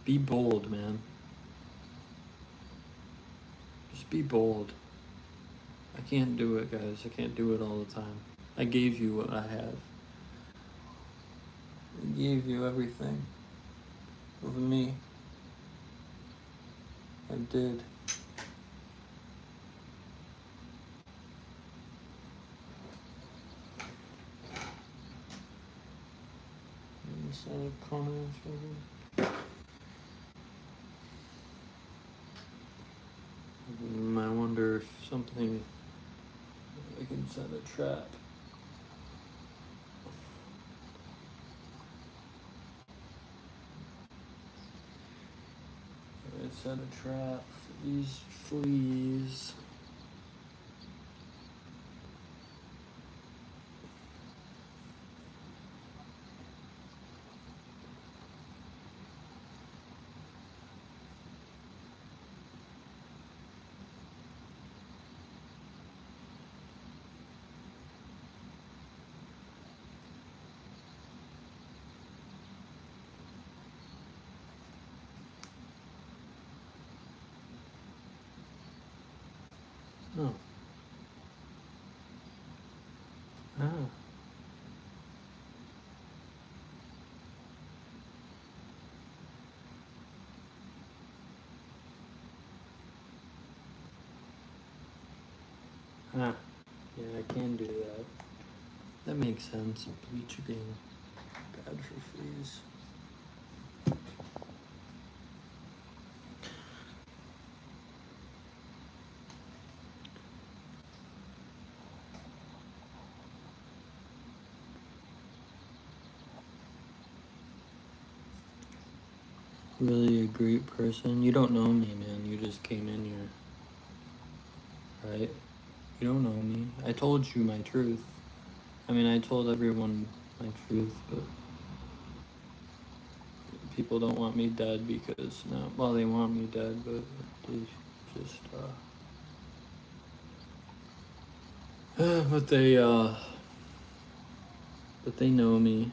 Be bold, man. Just be bold. I can't do it, guys. I can't do it all the time. I gave you what I have. I gave you everything of me. I did. set of comments. I wonder if something I can set a trap. I set a trap for these fleas. Oh. Ah. Ah. Yeah, I can do that. That makes sense. Bleach being bad for fleas. Really a great person. You don't know me, man. You just came in here. Right? You don't know me. I told you my truth. I mean, I told everyone my truth, but people don't want me dead because now, well, they want me dead, but they just, but they know me.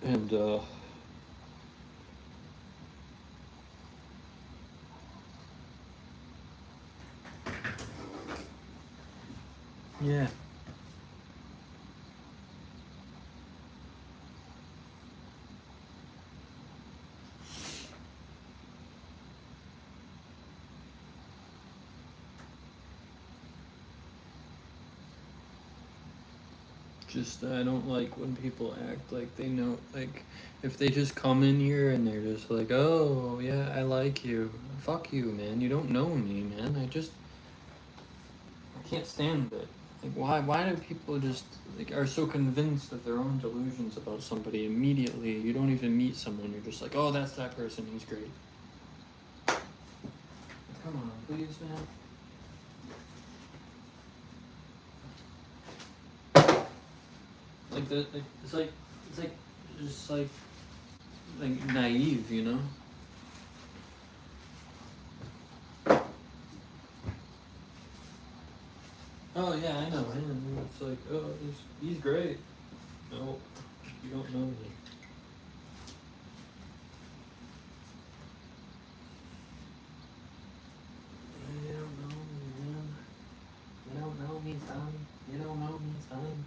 And, yeah. Just, I don't like when people act like they know, like, if they just come in here and they're just like, oh, yeah, I like you. Fuck you, man. You don't know me, man. I can't stand it. Like, why do people just, like, are so convinced of their own delusions about somebody immediately? You don't even meet someone, you're just like, oh, that's that person, he's great. Come on, please, man. It's just like naive, you know? Oh yeah, I know him. It's like, oh, he's great. No, you don't know me. You don't know me, man. You don't know me, son. You don't know me, son.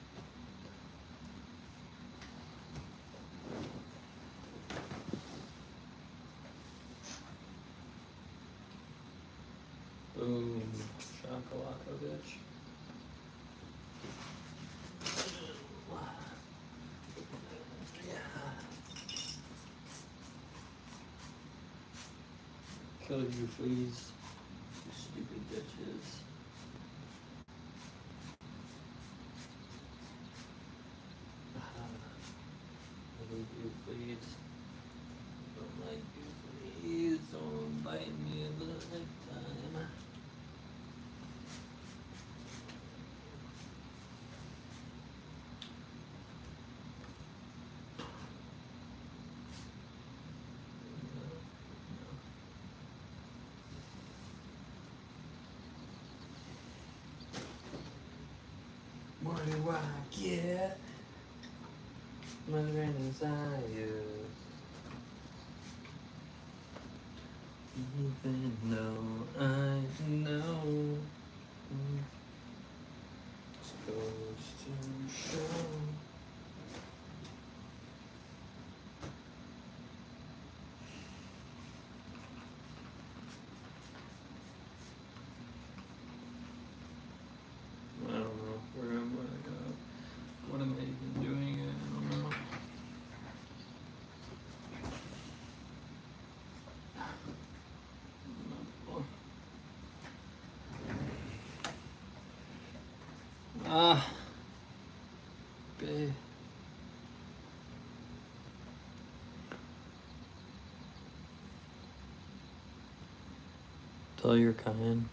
Boom. Shakalaka, bitch. Yeah. Kill you, please. You stupid bitches. I hate you, please. Don't like you, please. Don't bite me a little time. What do I get? Mother and desire. Even though I know it's goes to show. Babe. Tell your kind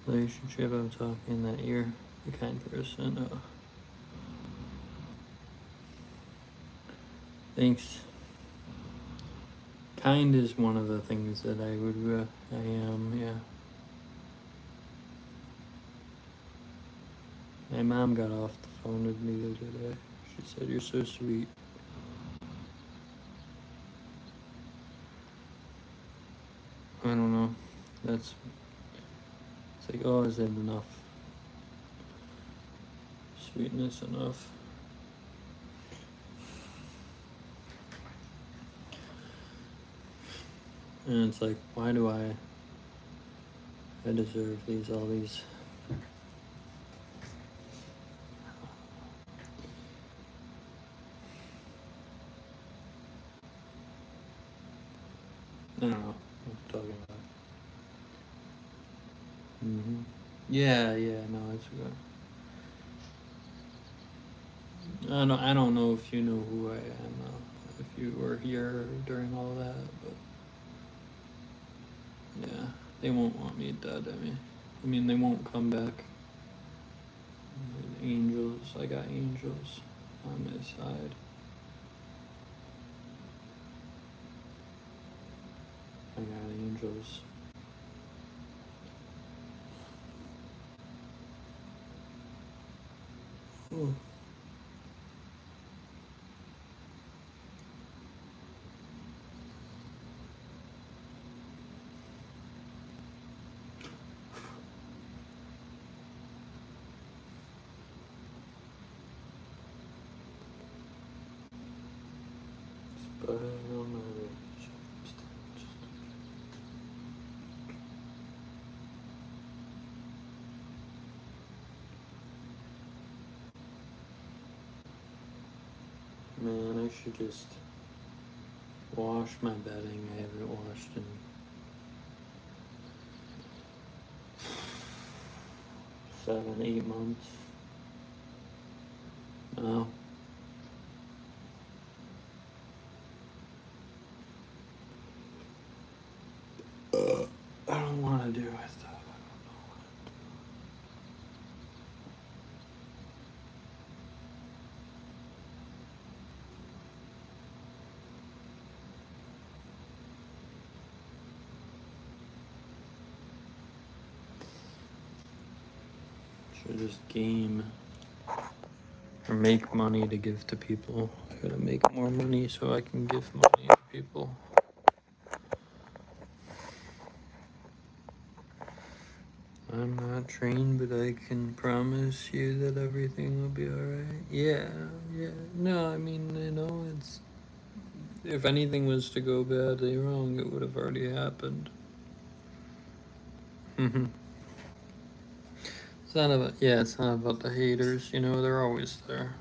relationship I'm talking that you're the kind person. Thanks. Kind is one of the things that I am, yeah. My mom got off the phone with me the other day. She said, "You're so sweet." I don't know. It's like, oh, is it enough? Sweetness enough? And it's like, why do I deserve all these. I don't know what I'm talking about. Yeah, no, it's good. I don't know if you know who I am, if you were here during all that, but yeah, they won't want me dead. I mean, they won't come back. Angels, I got angels on my side. I got angels. Ooh. But I don't know. Man, I should just wash my bedding. I haven't washed in 7, 8 months. No. I don't want to do it. Should just game or make money to give to people. I gotta make more money so I can give money to people. I'm not trained, but I can promise you that everything will be alright. Yeah. No, I mean, it's. If anything was to go badly wrong, it would have already happened. It's not about the haters, they're always there.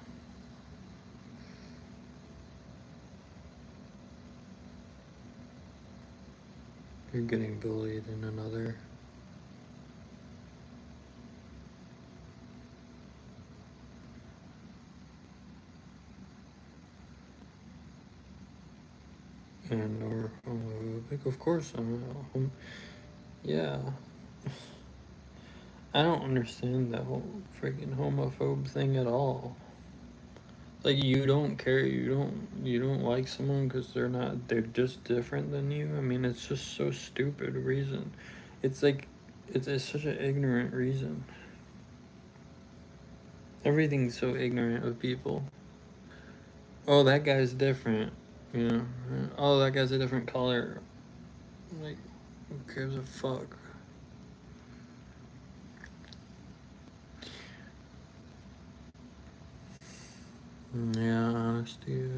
You're getting bullied in another. And or homophobic, of course I'm. Yeah. I don't understand that whole freaking homophobe thing at all. Like, you don't care, you don't like someone because they're just different than you. I mean, it's just so stupid a reason. It's like, it's such an ignorant reason. Everything's so ignorant of people. Oh, that guy's different. Oh, that guy's a different color. Like, who gives a fuck? Yeah, honesty.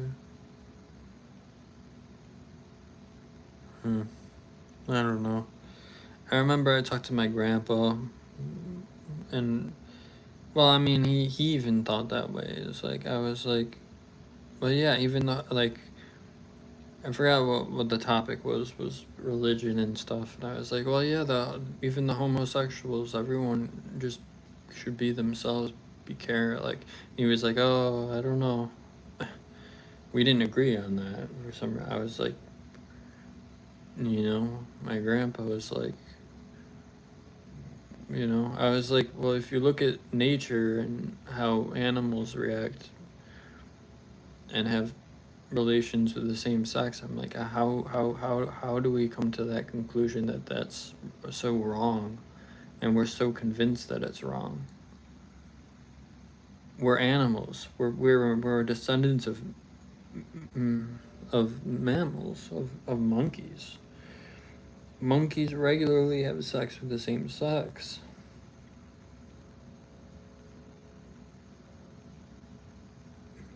I don't know. I remember I talked to my grandpa, and well, I mean, he even thought that way. It's like I was like, well, yeah, even though like I forgot what the topic was religion and stuff, and I was like, well, yeah, even the homosexuals, everyone just should be themselves, like he was like, oh, I don't know. We didn't agree on that for some. I was like, my grandpa was like, I was like, well, if you look at nature and how animals react and have relations with the same sex, I'm like, how do we come to that conclusion that that's so wrong, and we're so convinced that it's wrong? We're animals. We're descendants of mammals, of monkeys. Monkeys regularly have sex with the same sex.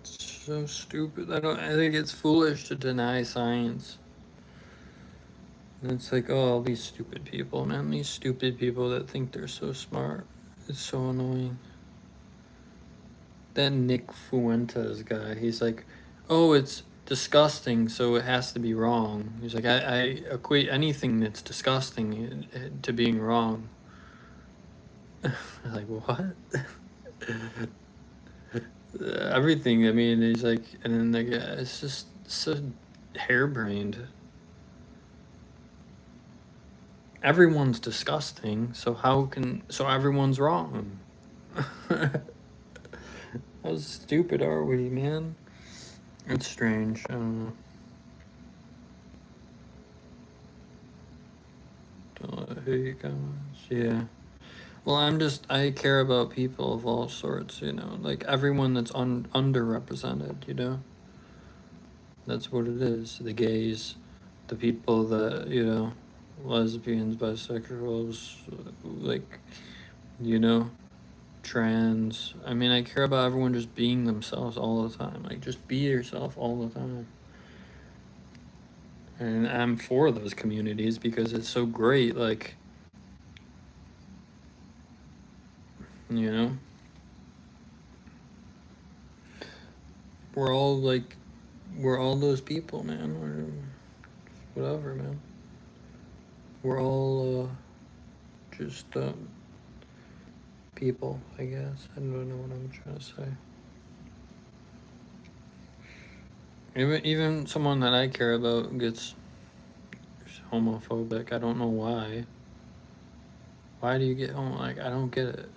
It's so stupid. I think it's foolish to deny science. And it's like, oh, all these stupid people, man. These stupid people that think they're so smart. It's so annoying. That Nick Fuentes guy, he's like, oh, it's disgusting, so it has to be wrong. He's like, I equate anything that's disgusting to being wrong. I'm like, what? Everything. I mean, he's like, and then like, it's just so harebrained. Everyone's disgusting, so everyone's wrong? How stupid are we, man? It's strange. I don't know. Who comments? Yeah. Well, I care about people of all sorts, like everyone that's underrepresented. That's what it is. The gays, the people that, lesbians, bisexuals, like, trans. I mean, I care about everyone just being themselves all the time. Like, just be yourself all the time. And I'm for those communities because it's so great. Like, we're all those people, man. Whatever, man. We're all just people, I guess. I don't know what I'm trying to say. Even someone that I care about gets homophobic. I don't know why. Why do you get like, I don't get it.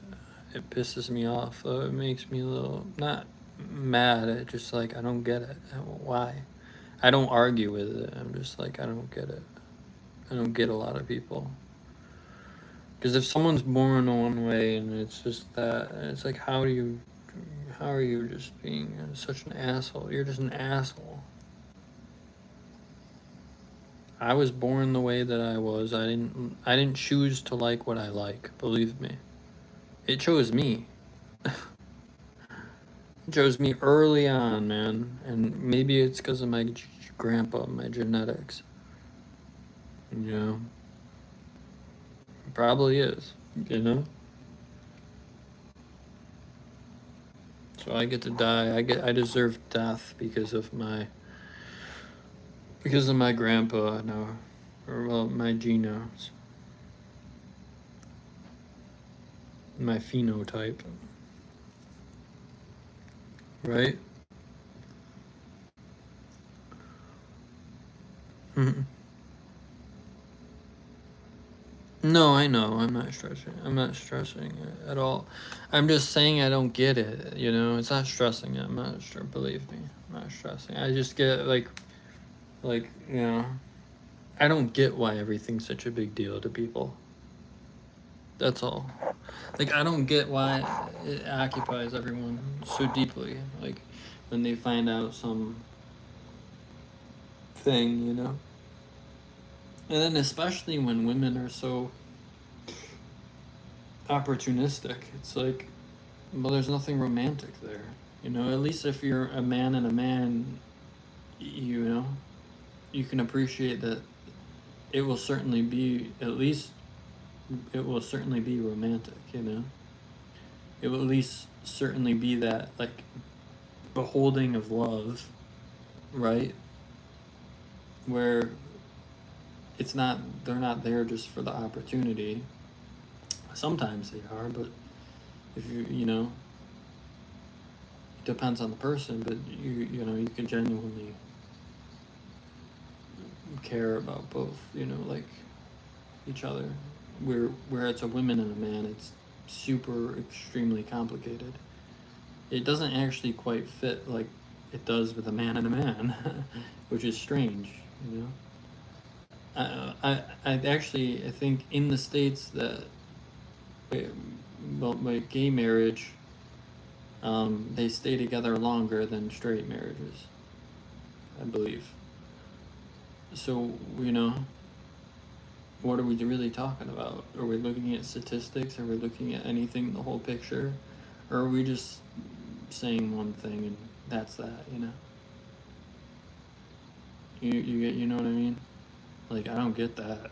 It pisses me off. It makes me a little, not mad. It just like, I don't get it. Why? I don't argue with it. I'm just like, I don't get it. I don't get a lot of people. Because if someone's born one way and it's just that, it's like, how are you just being such an asshole? You're just an asshole. I was born the way that I was. I didn't choose to like what I like, believe me. It chose me. It chose me early on, man. And maybe it's because of my grandpa, my genetics. Probably is, So I get to die. I deserve death because of my grandpa now, or well, my genomes, my phenotype, right? No, I know. I'm not stressing. I'm not stressing at all. I'm just saying I don't get it. It's not stressing. I'm not believe me. I'm not stressing. I just get like, I don't get why everything's such a big deal to people. That's all. Like, I don't get why it occupies everyone so deeply. Like, when they find out some thing, And then especially when women are so opportunistic, it's like, well, there's nothing romantic there. At least if you're a man and a man, you can appreciate that it will certainly be, at least, it will certainly be romantic, It will at least certainly be that, like, beholding of love, right? Where they're not there just for the opportunity. Sometimes they are, but If you know, it depends on the person, but you can genuinely care about both, like each other. Where it's a woman and a man, it's super extremely complicated. It doesn't actually quite fit like it does with a man and a man, which is strange, you know. I actually I think in the states that well, like gay marriage, they stay together longer than straight marriages, I believe. So what are we really talking about? Are we looking at statistics? Are we looking at anything, the whole picture, or are we just saying one thing and that's that? You know what I mean? Like I don't get that.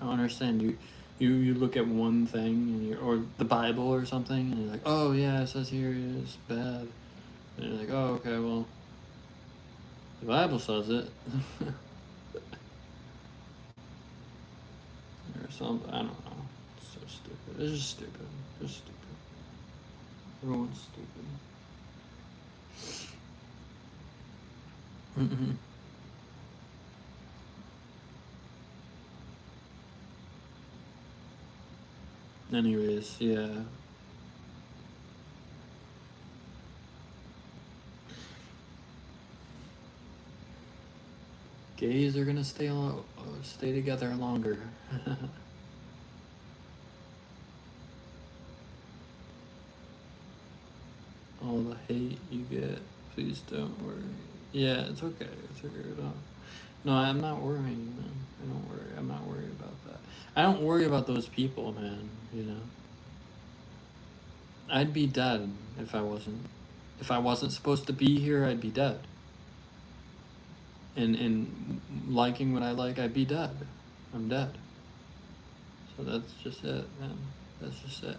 I don't understand. You look at one thing or the Bible or something and you're like, oh yeah, it says here it's bad. And you're like, oh okay, well the Bible says it. Or something. I don't know. It's so stupid. It's just stupid. Just stupid. Everyone's stupid. Mm-hmm. Anyways, yeah. Gays are gonna stay together longer. All the hate you get, please don't worry. Yeah, it's okay. It's okay. No, I'm not worrying, man. I don't worry. I'm not worried about that. I don't worry about those people, man. I'd be dead if I wasn't. If I wasn't supposed to be here, I'd be dead. And liking what I like, I'd be dead. I'm dead. So that's just it, man. That's just it.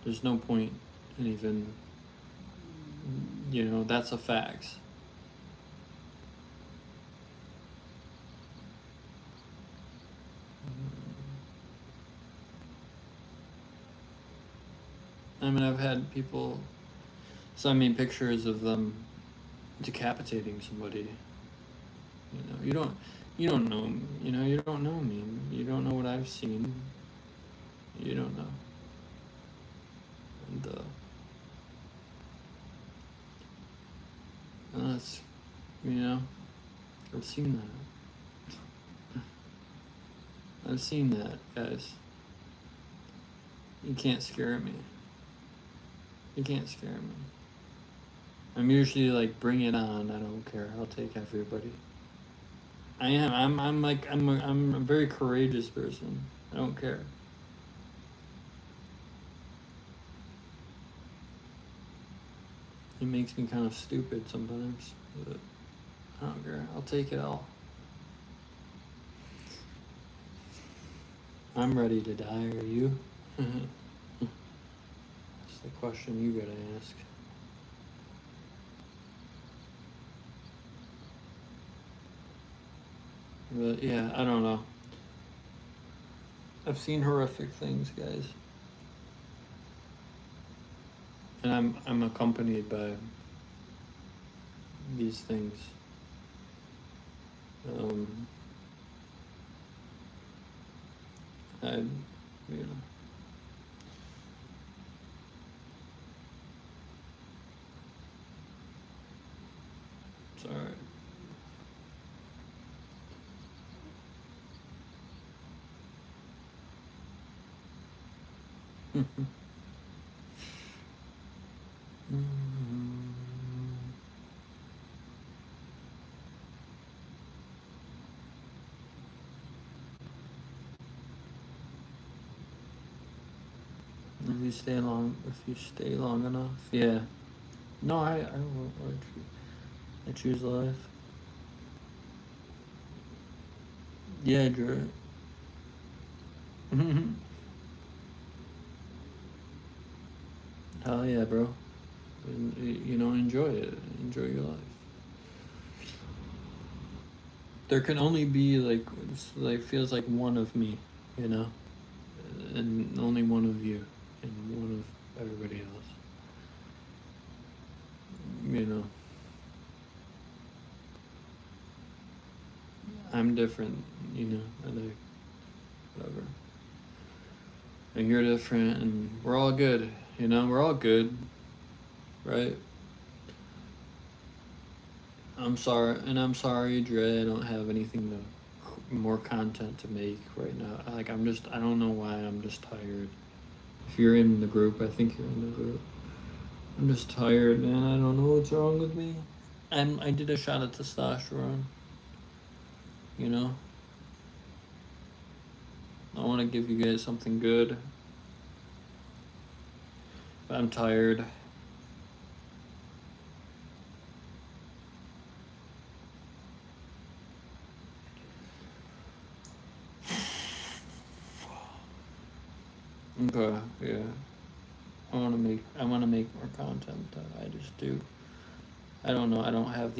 There's no point in even, that's a fact. I mean, I've had people send me pictures of them decapitating somebody. You don't know, you don't know me. You don't know what I've seen. You don't know. And that's, I've seen that. I've seen that, guys. You can't scare me. You can't scare me. I'm usually like, bring it on. I don't care. I'll take everybody. I am. I'm a very courageous person. I don't care. It makes me kind of stupid sometimes, but I don't care. I'll take it all. I'm ready to die. Are you? That's the question you gotta ask. But yeah, I don't know. I've seen horrific things, guys, and I'm accompanied by these things. I, you know, it's alright. If you stay long enough, yeah. No, I choose life. Yeah, Drew. Hell yeah, bro. And, enjoy it. Enjoy your life. There can only be like feels like one of me, and only one of you. and one of everybody else. You know, I'm different, you know, and whatever. And you're different, and we're all good, you know, we're all good, right? I'm sorry, Dre, I don't have anything more content to make right now. Like, I don't know why, I'm just tired. If you're in the group, I think you're in the group. I'm just tired, man. I don't know what's wrong with me. I did a shot of testosterone. You know? I want to give you guys something good. But I'm tired. Okay, yeah. I want to make more content. I just do. I don't know. I don't have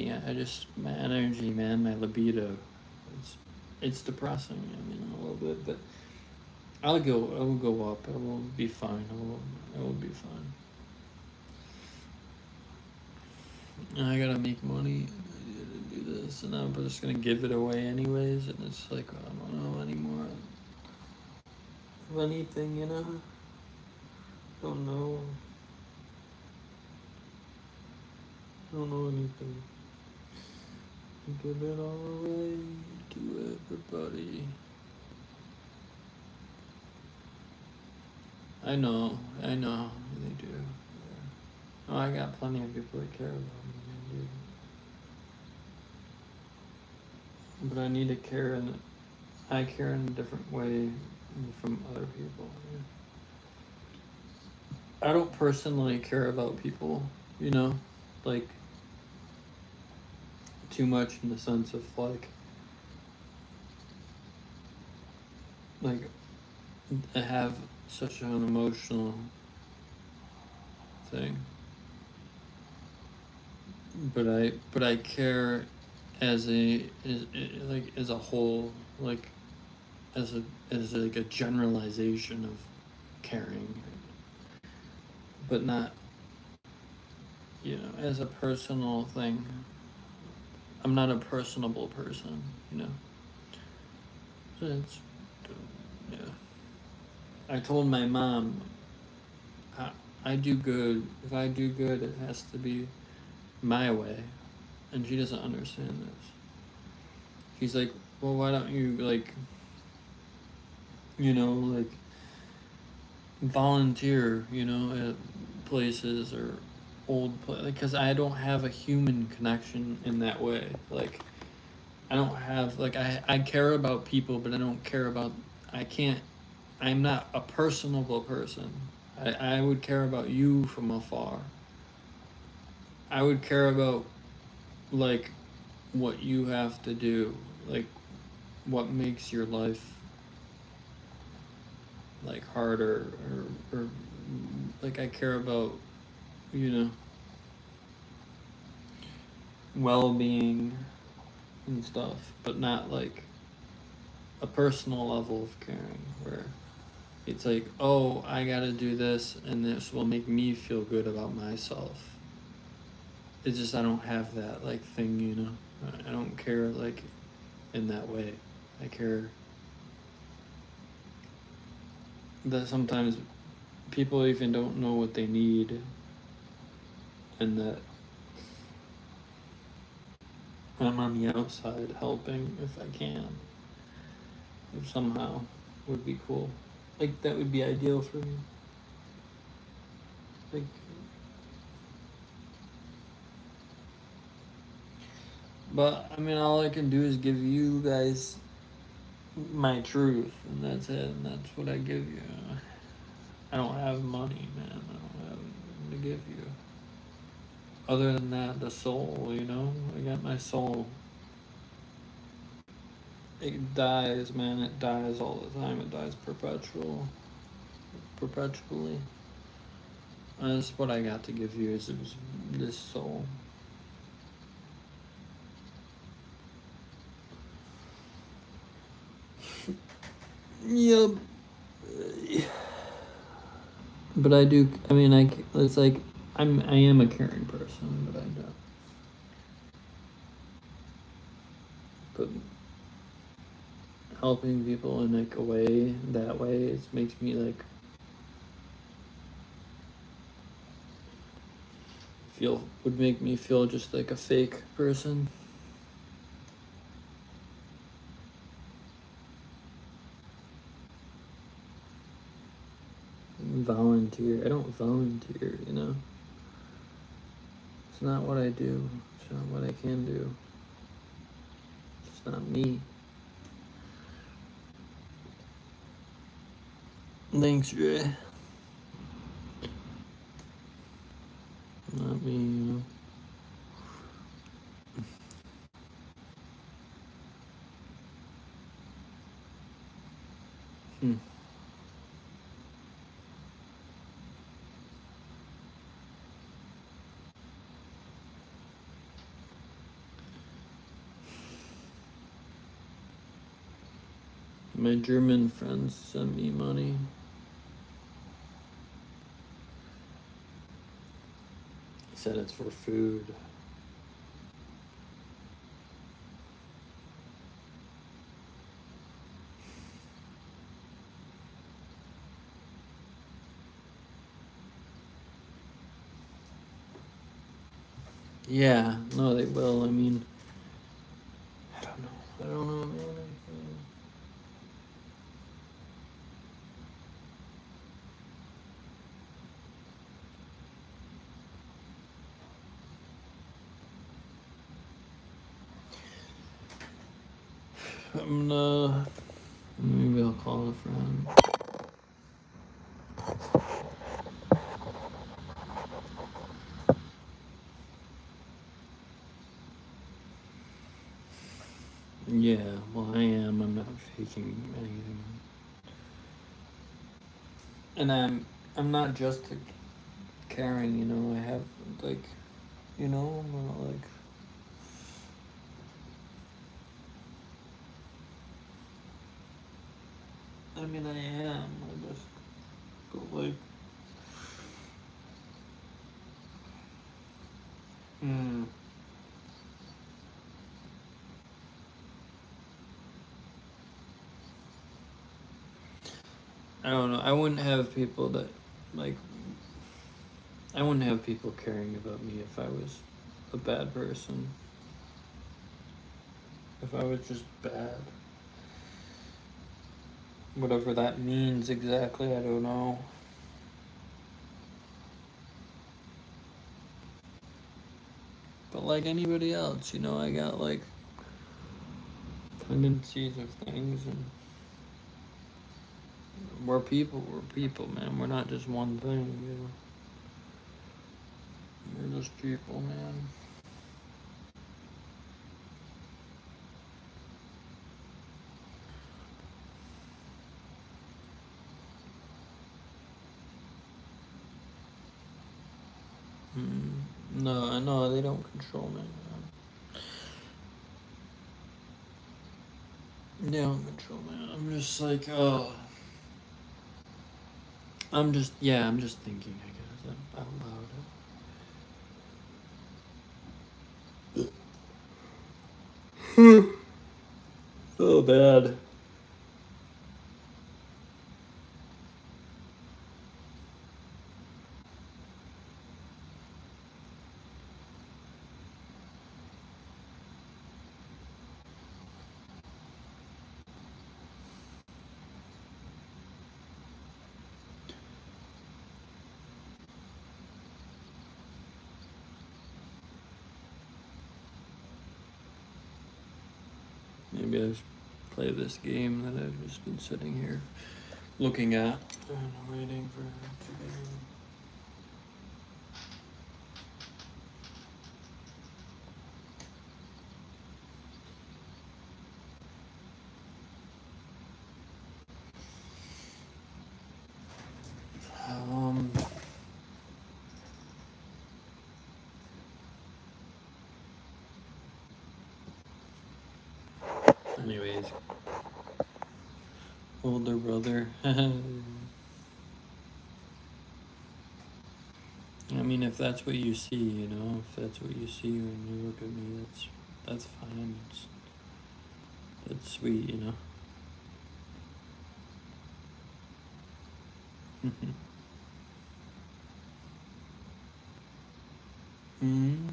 my energy, man, my libido. It's depressing. I mean, a little bit, but I will go up. It will be fine. It will be fine. And I gotta make money. I gotta do this, and I'm just gonna give it away anyways. And it's like I don't know anymore of anything, you know. Don't know. Don't know anything. Give it all away to everybody. I know, they do. Yeah. Oh, I got plenty of people that care about me, dude. But I need to care I care in a different way from other people. Yeah. I don't personally care about people, you know, like too much in the sense of like I have such an emotional thing. But I care as as a whole, like as like a generalization of caring, but not, you know, as a personal thing. I'm not a personable person, you know. So it's, yeah. I told my mom, I do good. If I do good, it has to be my way, and she doesn't understand this. She's like, well, why don't you like, you know, like volunteer, you know, at places or because I don't have a human connection in that way. Like, I don't have like I care about people, but I don't care about I can't. I'm not a personable person. I would care about you from afar. I would care about like what you have to do, like what makes your life like harder or like I care about, you know, well-being and stuff, but not like a personal level of caring where it's like, oh, I gotta do this and this will make me feel good about myself. It's just I don't have that like thing, you know. I don't care like in that way. I care that sometimes people even don't know what they need, and that I'm on the outside helping if I can. If somehow would be cool. Like that would be ideal for me. Like but I mean all I can do is give you guys my truth and that's it and that's what I give you. I don't have money, man. I don't have anything to give you. Other than that, the soul, you know? I got my soul. It dies, man. It dies all the time. It dies perpetually. And that's what I got to give you is this soul. Yep. But I do. I mean, it's like I am a caring person, but I don't. But helping people in like a way that way, it makes me like would make me feel just like a fake person. Volunteer. I don't volunteer, you know? It's not what I do. It's not what I can do. It's not me. Thanks, Ray. Not me, you know? Hmm. My German friends send me money. He said it's for food. Yeah, no, they will. I mean, I don't know. I don't know, man. I'm gonna. Maybe I'll call a friend. Yeah, well, I am. I'm not faking anything. And I'm not just caring, you know. I have, like, you know, I'm not like. I mean, I am. I just. But, like. Hmm. I don't know. I wouldn't have people that, like, I wouldn't have people caring about me if I was a bad person. If I was just bad. Whatever that means exactly, I don't know. But like anybody else, you know, I got like tendencies of things, and we're people, man. We're not just one thing, you know. We're just people, man. No, I know they don't control me, man. They don't control me. I'm just like, oh. I'm just thinking, I guess, out loud. So bad. Maybe I just play this game that I've just been sitting here looking at and waiting for it to be. Um, anyways, older brother. mean, if that's what you see, you know, if that's what you see when you look at me, that's fine. That's sweet, you know. Hmm.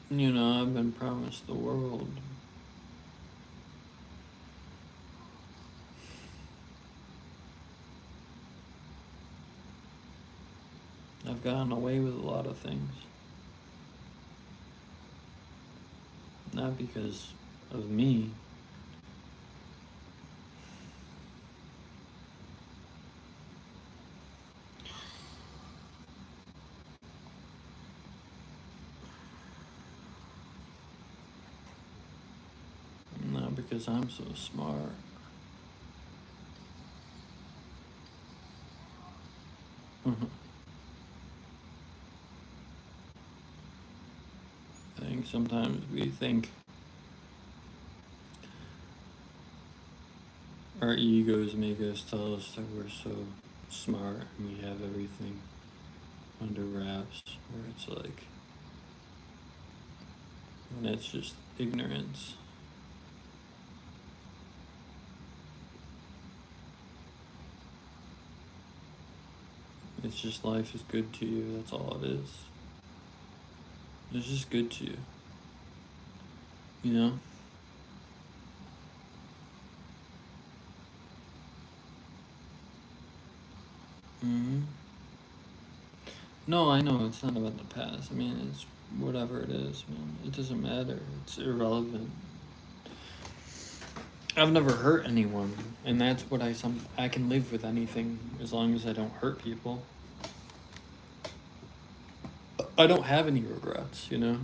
You know, I've been promised the world. I've gotten away with a lot of things. Not because of me. Not because I'm so smart. I think sometimes we think our egos make us tell us that we're so smart and we have everything under wraps, where it's like, and it's just ignorance. It's just life is good to you, that's all it is. It's just good to you. You know? Hmm. No, I know it's not about the past. I mean, it's whatever it is, man. It doesn't matter. It's irrelevant. I've never hurt anyone, and that's what I can live with anything as long as I don't hurt people. I don't have any regrets, you know.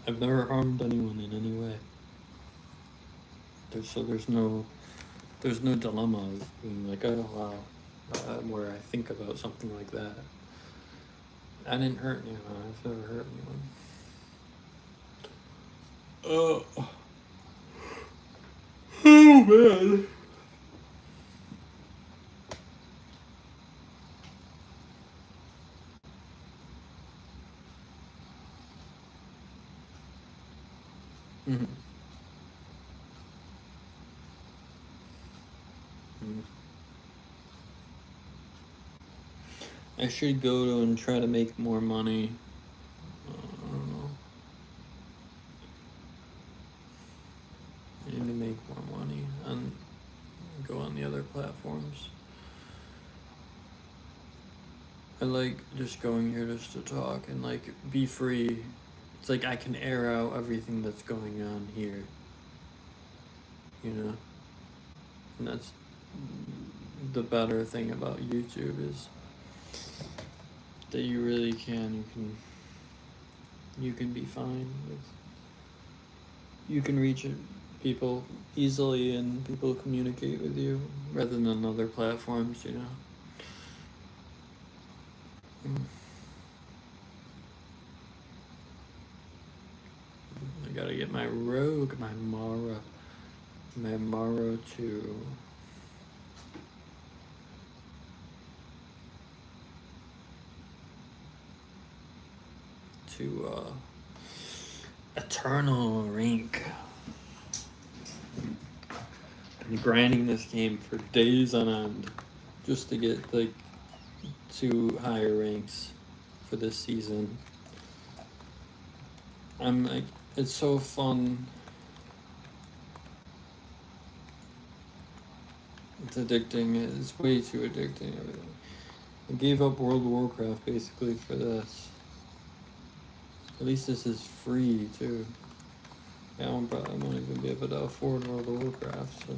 I've never harmed anyone in any way. There's no dilemma of being like, oh wow, where I think about something like that. I didn't hurt anyone. I've never hurt anyone. Oh, oh man. Mm-hmm. Mm-hmm. I should go to and try to make more money. I don't know. I need to make more money and go on the other platforms. I like just going here just to talk and like be free. It's like I can air out everything that's going on here, you know? And that's the better thing about YouTube is that you really you can be fine with, you can reach people easily and people communicate with you rather than other platforms, you know? I gotta get my Rogue, my Mara 2. To Eternal rank. I'm grinding this game for days on end just to get like 2 higher ranks for this season. I'm like, it's so fun. It's addicting. It's way too addicting. Everything. I gave up World of Warcraft basically for this. At least this is free too. Yeah, I won't even be able to afford World of Warcraft, so.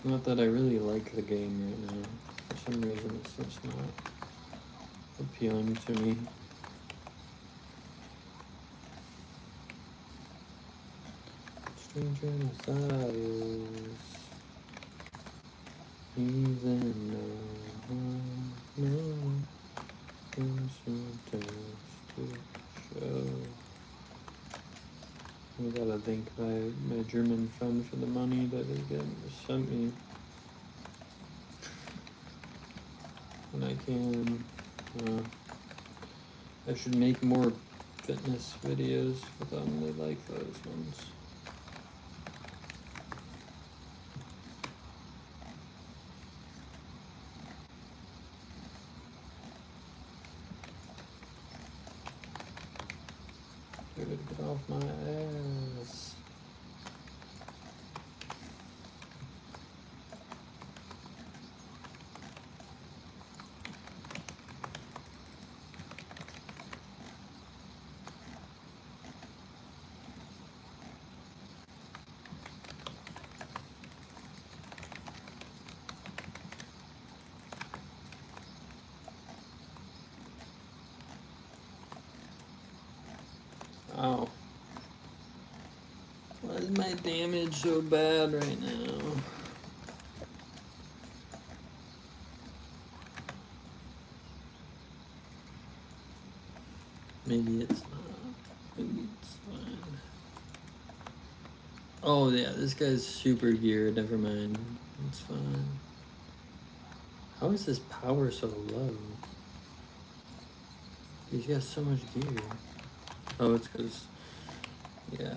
Not that I really like the game right now. For some reason, it's just not appealing to me. Stranger desires, even no, to show. Patreon for the money that they get sent me. And I can, I should make more fitness videos for them. They like those ones. Dude, get off my ass. Ow. Why is my damage so bad right now? Maybe it's not. Maybe it's fine. Oh yeah, this guy's super geared. Never mind. It's fine. How is his power so low? He's got so much gear. Oh, it's because, yeah.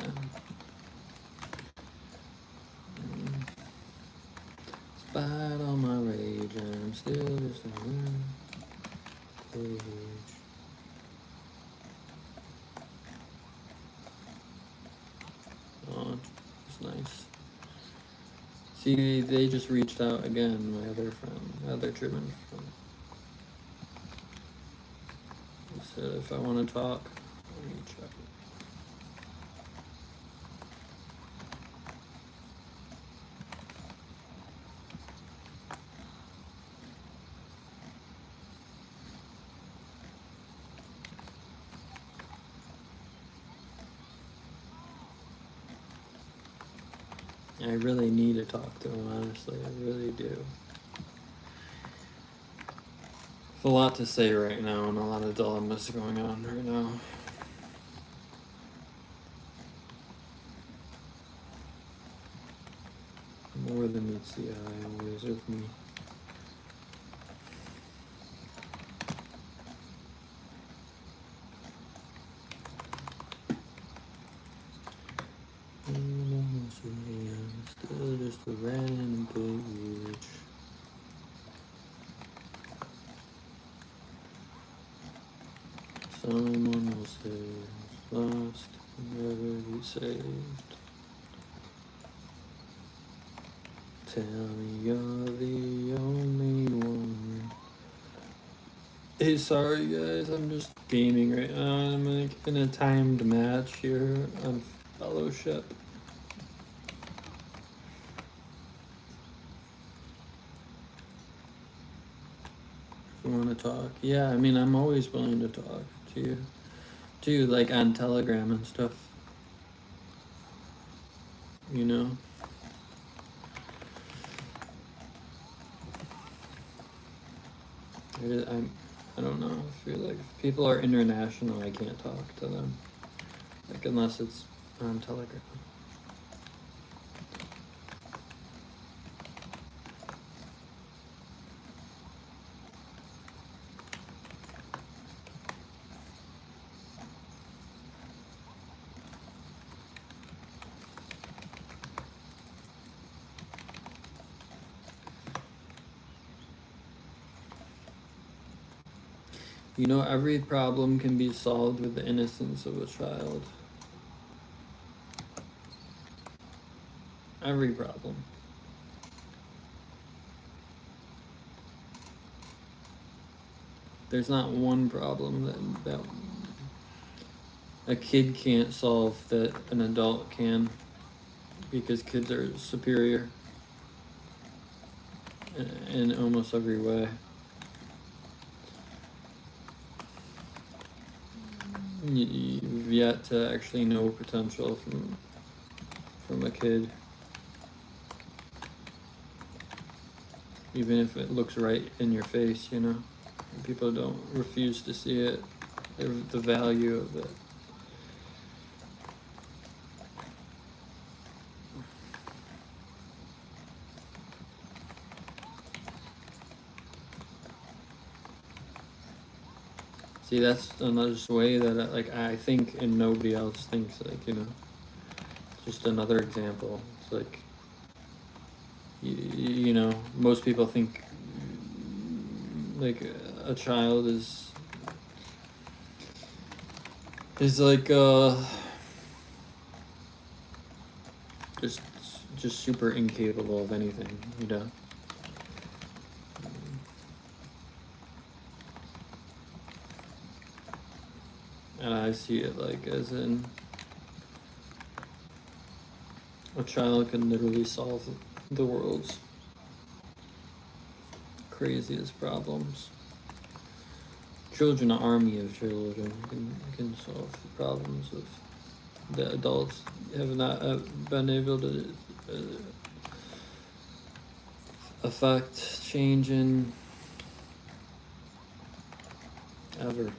Despite all my rage, I'm still just a cage. Oh, it's nice. See, they just reached out again, my other friend, other German friend. He said if I want to talk, I'll reach out. I really need to talk to him, honestly. I really do. A lot to say right now, and a lot of dilemmas going on right now. More than meets the eye, always with me. I'm still just a random page. Someone will say lost, never be saved. Tell me you're the only one. Hey, sorry guys, I'm just gaming right now. I'm like in a timed match here on Fellowship. If you want to talk, yeah, I mean, I'm always willing to talk to you, too, like on Telegram and stuff. You know? I don't know. I feel like if people are international, I can't talk to them. Like, unless it's on Telegram. You know, every problem can be solved with the innocence of a child. Every problem. There's not one problem that a kid can't solve that an adult can, because kids are superior in almost every way. You've yet to actually know potential from a kid, even if it looks right in your face, you know. People don't refuse to see it, the value of it. See, that's another way that I think and nobody else thinks. Like, you know, just another example. It's like, you know, most people think like a child is like just super incapable of anything, you know. And I see it like as in a child can literally solve the world's craziest problems. Children, an army of children can solve the problems of the adults have not been able to affect, change in ever.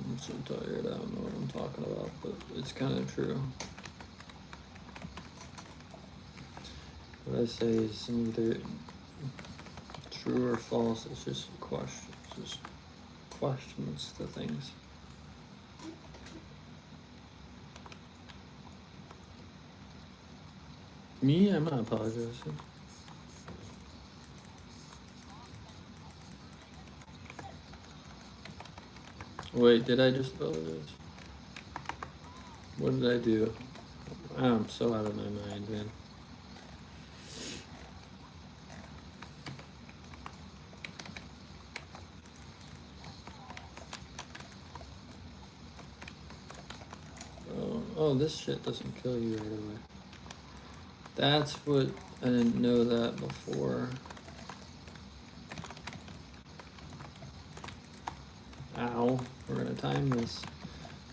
I'm so tired, I don't know what I'm talking about, but it's kind of true. What I say is either true or false, it's just questions to things. Me, I'm not apologizing. Wait, did I just apologize? What did I do? I'm so out of my mind, man. Oh, this shit doesn't kill you right away. That's what I didn't know that before. Ow, we're gonna time this.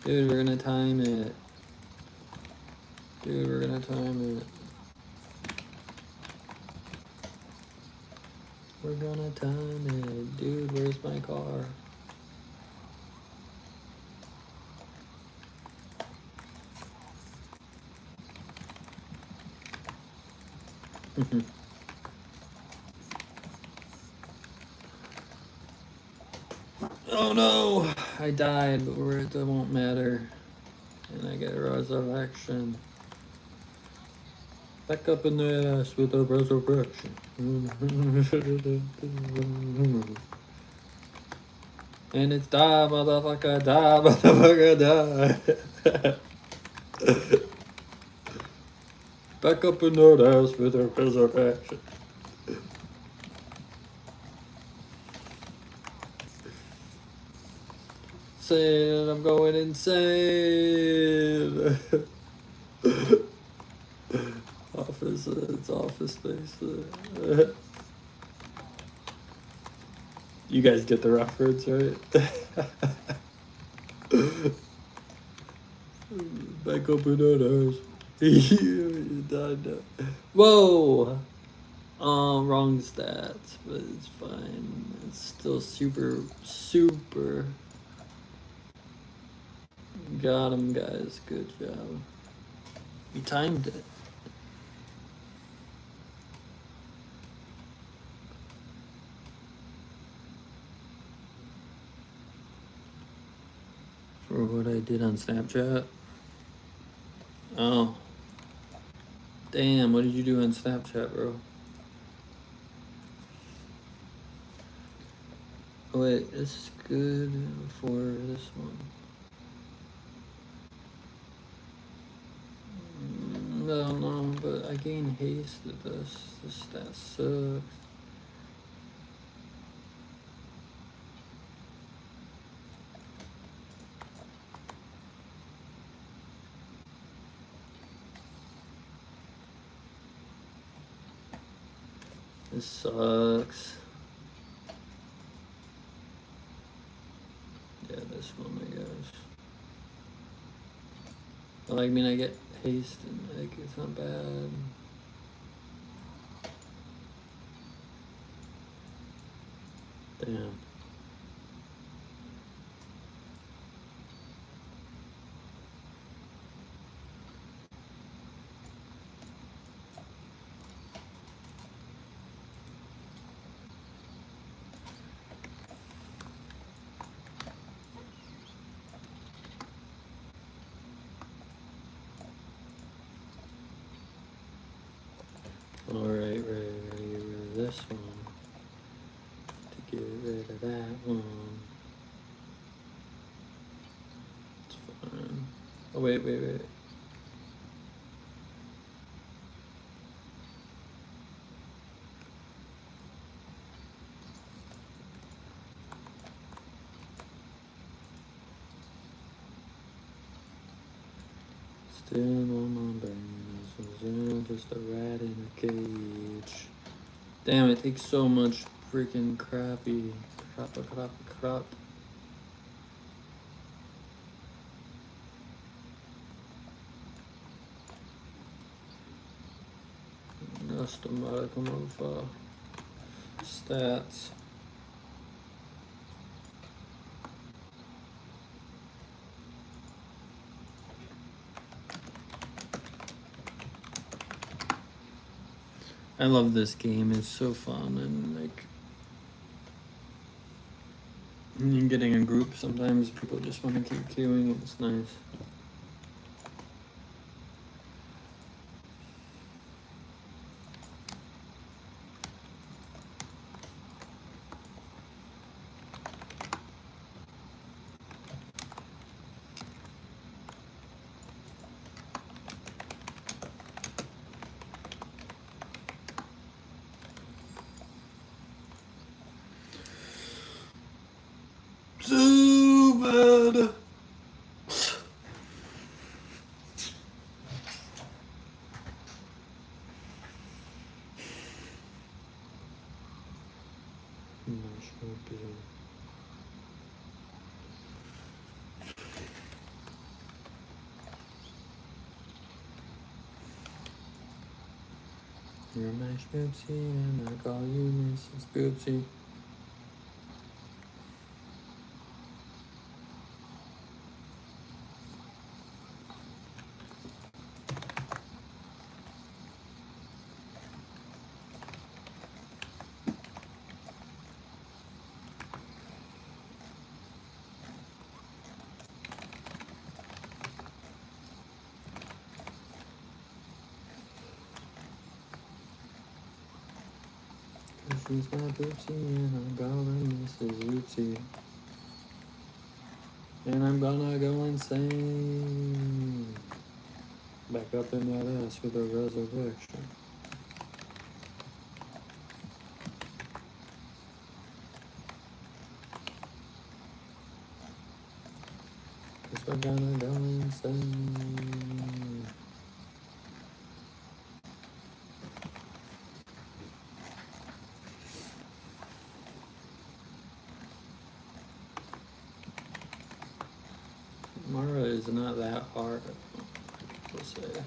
Dude, we're gonna time it. Dude, we're gonna time it. We're gonna time it. Dude, where's my car? Oh no! I died, but it won't matter. And I get a resurrection. Back up in the ass with a resurrection. And it's die, motherfucker, die. Back up in that ass with a resurrection. Saying I'm going insane. Office, it's office space. You guys get the reference, right? Back up in that ass. You died now. Whoa! Wrong stats, but it's fine. It's still super. Got him, guys. Good job. You timed it. For what I did on Snapchat? Oh. Damn, what did you do on Snapchat, bro? Oh, wait, this is good for this one. No, but I gain haste at this. This stat sucks. This sucks. Yeah, this one, I guess. Well, I mean, I get haste and, like, it's not bad. Damn. Alright, right, get rid of this one. To get rid of that one. It's fine. Oh, wait. Still on my brain, just a rat in a cage. Damn, it takes so much freaking crap. Just about to come up stats. I love this game. It's so fun and like when you're getting a group. Sometimes people just want to keep queuing. It's nice. So bad. You're my Spoopsy and I call you Mrs. Spoopsy. She's my Boopsy and I call her Mrs. Oopsie. And I'm gonna go insane. Back up in that ass with a resurrection. Cause we're gonna go insane. Mara is not that hard, we'll say.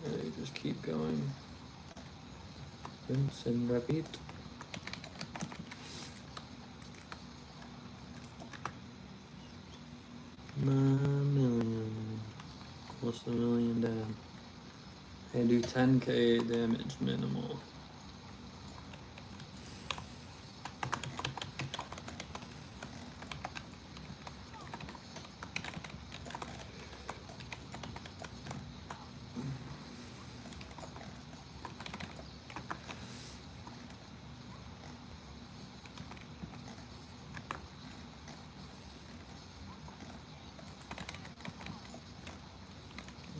They just keep going. Rinse and repeat. $9 million. Almost $1 million down. I do 10k damage minimal.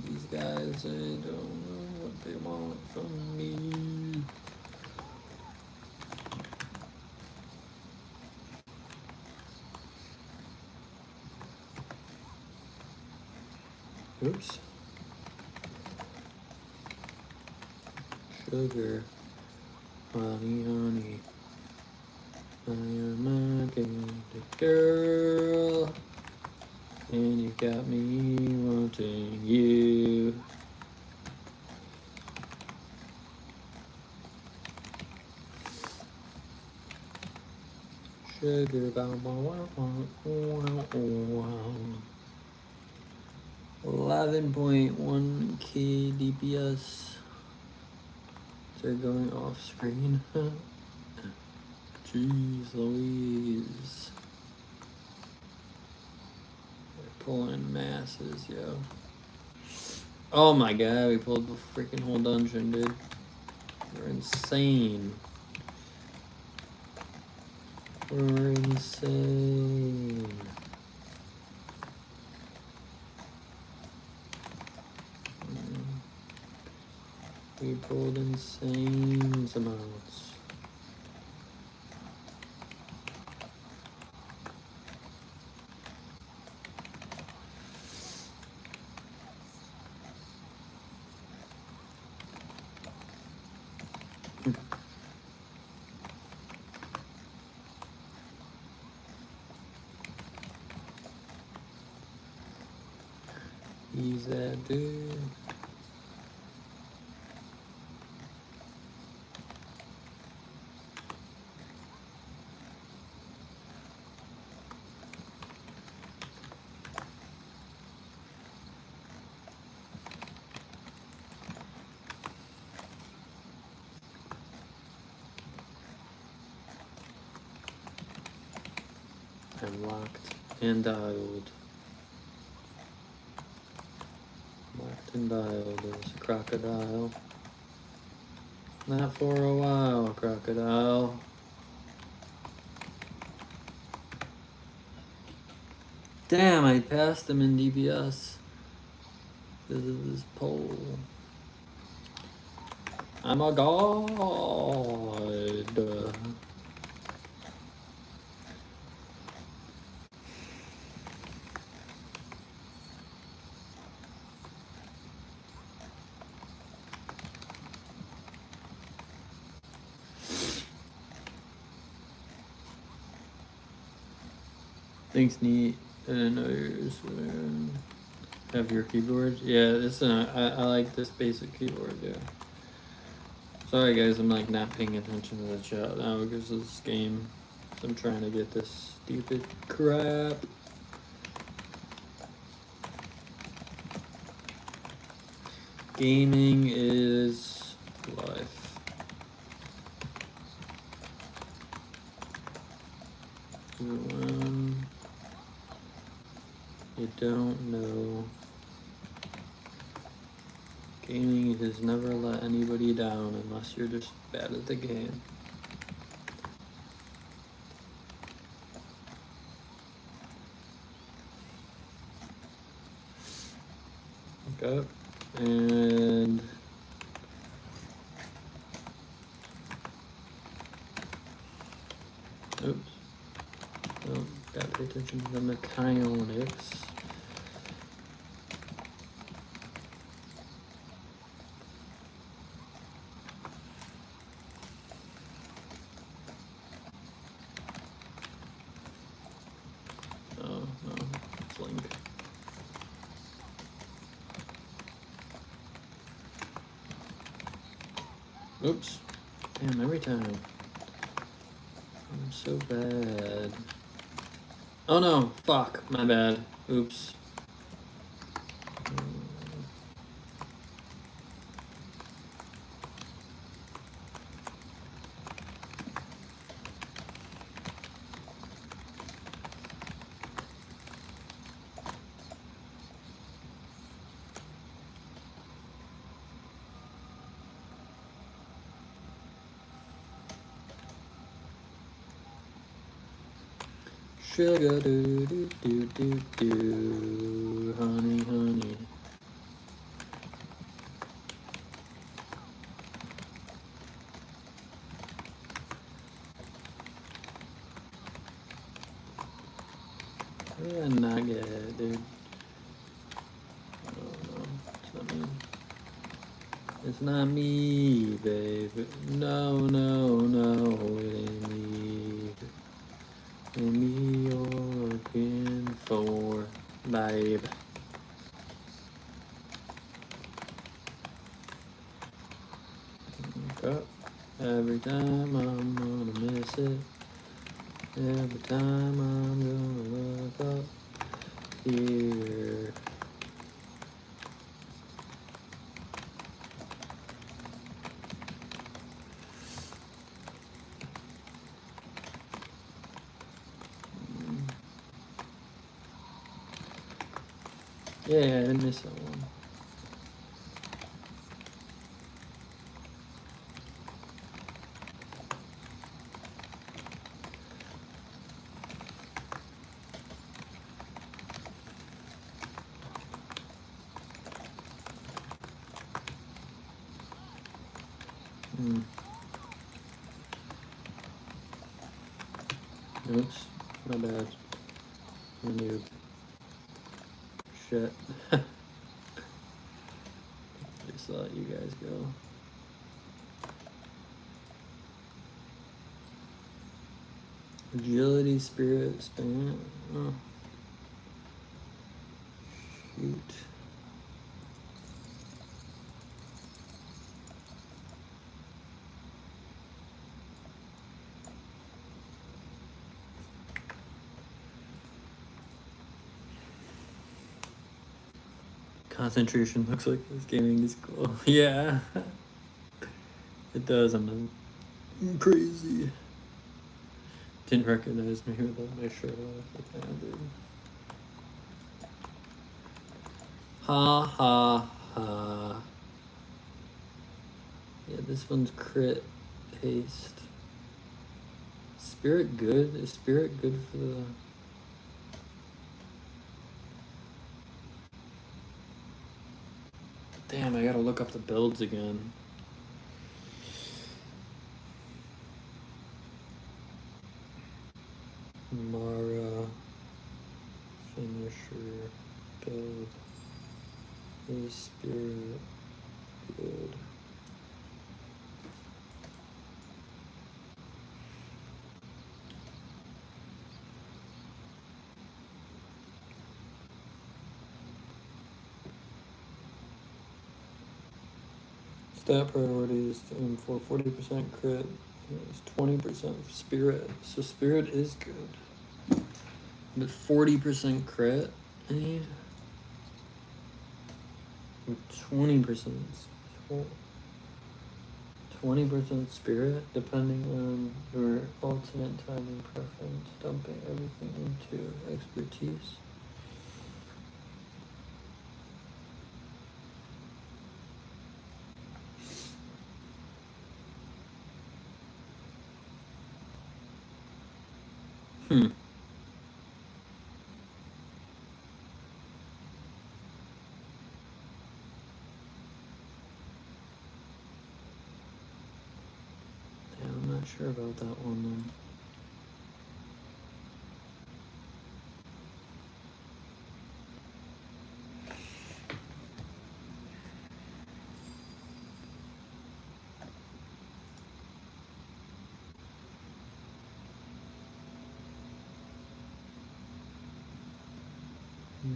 These guys, I don't know what they want from me. Oops. Sugar, honey, I am a candy girl, and you got me wanting you. Sugar, 11.1k DPS. They're going off screen. Jeez Louise. They're pulling masses, yo. Oh my god, we pulled the freaking whole dungeon, dude. We're insane. We're insane. We pulled insane amounts. He's that dude. I'm locked and dialed. Locked and dialed as a crocodile. Not for a while, crocodile. Damn, I passed him in DPS because of this pole. I'm a god. Thanks, neat. I didn't know yours. Have your keyboard? Yeah, this I like this basic keyboard. Yeah. Sorry guys, I'm like not paying attention to the chat now because of this game. I'm trying to get this stupid crap. Gaming is life. When you don't know, gaming has never let anybody down unless you're just bad at the game. Okay, and oops. Oh, gotta pay attention to the mechanics. Oh, no, it's Link. Oops. Damn, every time. I'm so bad. Oh no, fuck, my bad. Oops. Sugar do do do do do, honey, honey. Yeah, not good, dude. Oh, no, it's not me. It's not me, baby. No, no, no, it ain't me. It ain't me you're looking for, babe. Okay. Every time I'm gonna miss it. Every time I'm gonna look up here. Yeah, I missed that one. Hmm. Oops, my bad. I'm a noob. Shit. Just let you guys go. Agility, spirit, span. Oh. Shoot. Concentration looks like this gaming is cool. Yeah. It does. I'm crazy. Didn't recognize me without my shirt off. Okay, I did. Ha ha ha. Yeah, this one's crit haste. Spirit good? Is spirit good for the... Damn, I gotta look up the builds again. Mara finisher build. Is spirit good? Stat priorities for 40% crit is 20% spirit. So spirit is good. But 40% crit I need. 20%. 20% spirit, depending on your ultimate timing preference, dumping everything into expertise. Hmm. Yeah, I'm not sure about that one then.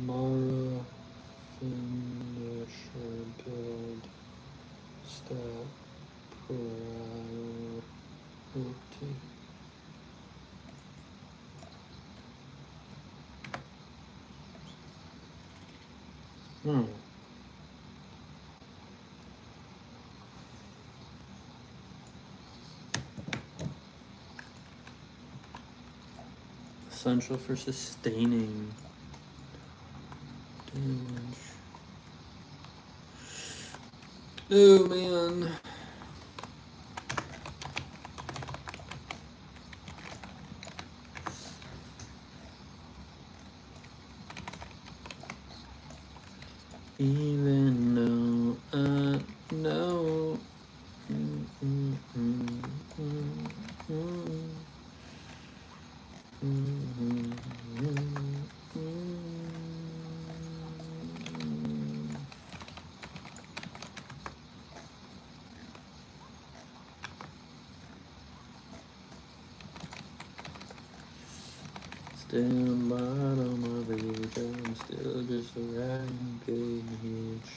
Mara finisher build stat priority. Hmm. Essential for sustaining damage. Oh man. Even though I know. Stand by on my rage, I'm still just a rampage.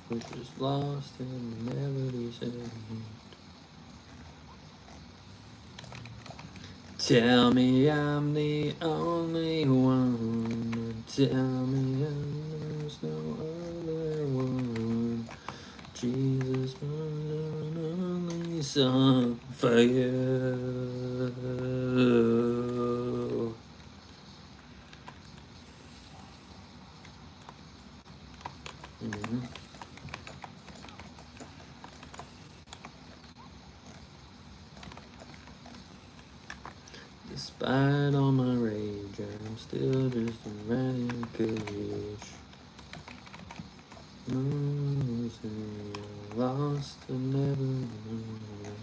Which is lost in the melodies of Tell me I'm the only one. Tell me there's no other one. Jesus was an only song for you. Mhm. Despite all my rage, I'm still just a rat in a cage. Losing, lost and never known.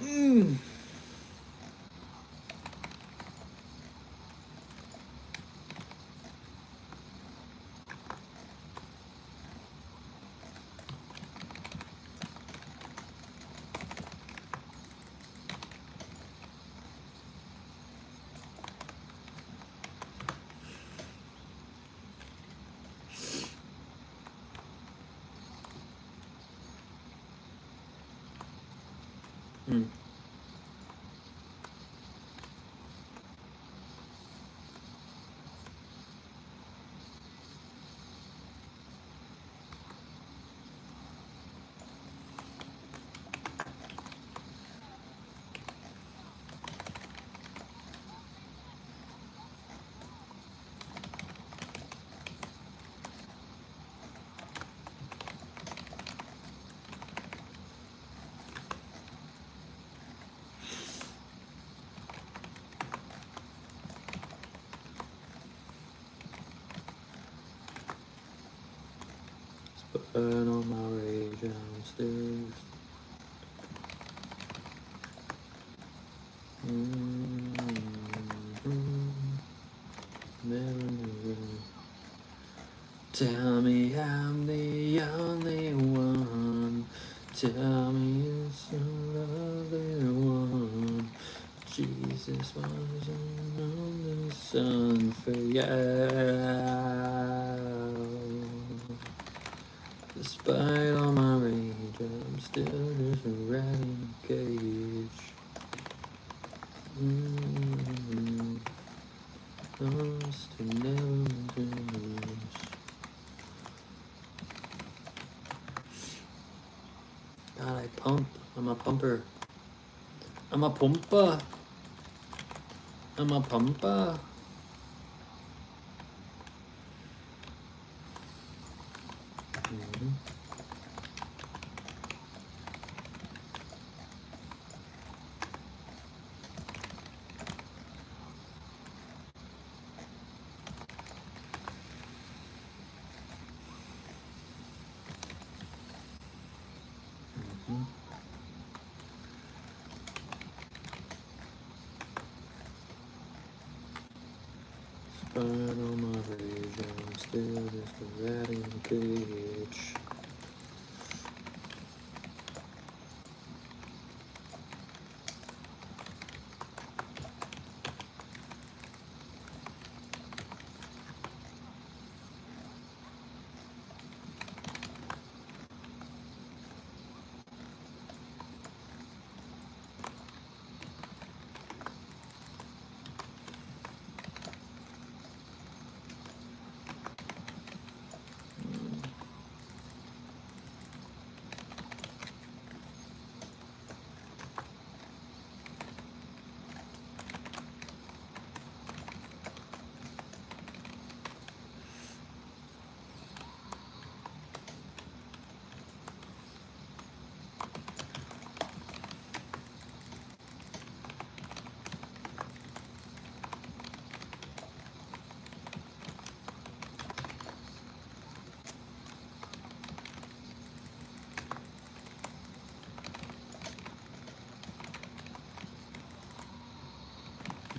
Mm. Burn on my rage, I'm still. Never knew. Tell me I'm the only one. Tell me it's another one. Jesus was on the sun for you. Despite all my rage, I'm still just a rat in a cage. Lost and never lose. God, I pump. I'm a pumper. I'm a pumper. I'm a pumper. Mhm. Mhm. Spite on my rage, I'm still just a rat in a cage.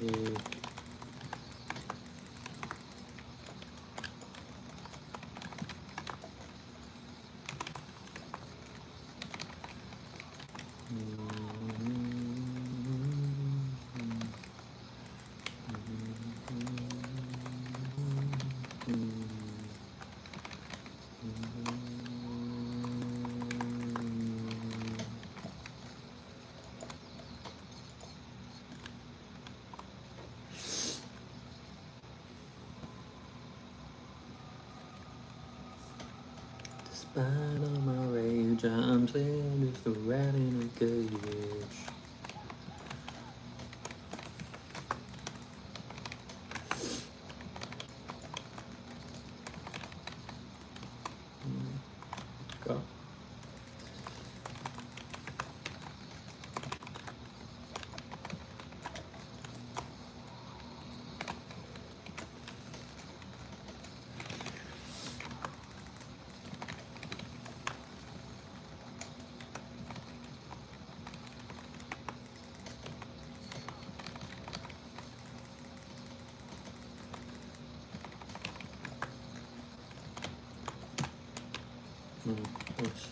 Yeah. Right on my rage, I'm saying just a rat in a cage. Go. Oops.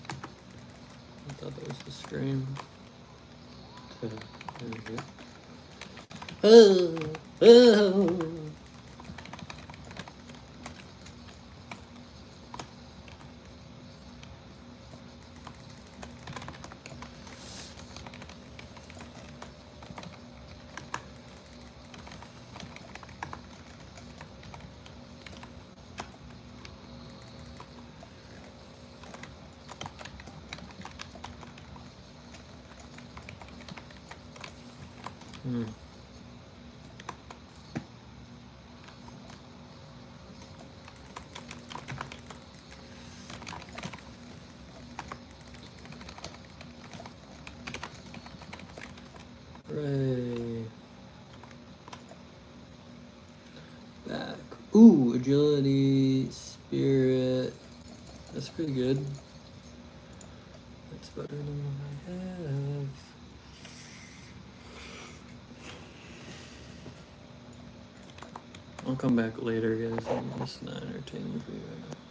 I thought that was the scream. Okay, there we go. Oh, oh. Hmm. Hooray. Back. Ooh, agility, spirit. That's pretty good. That's better than what I have. I'll come back later, guys. It's not entertaining for you right now.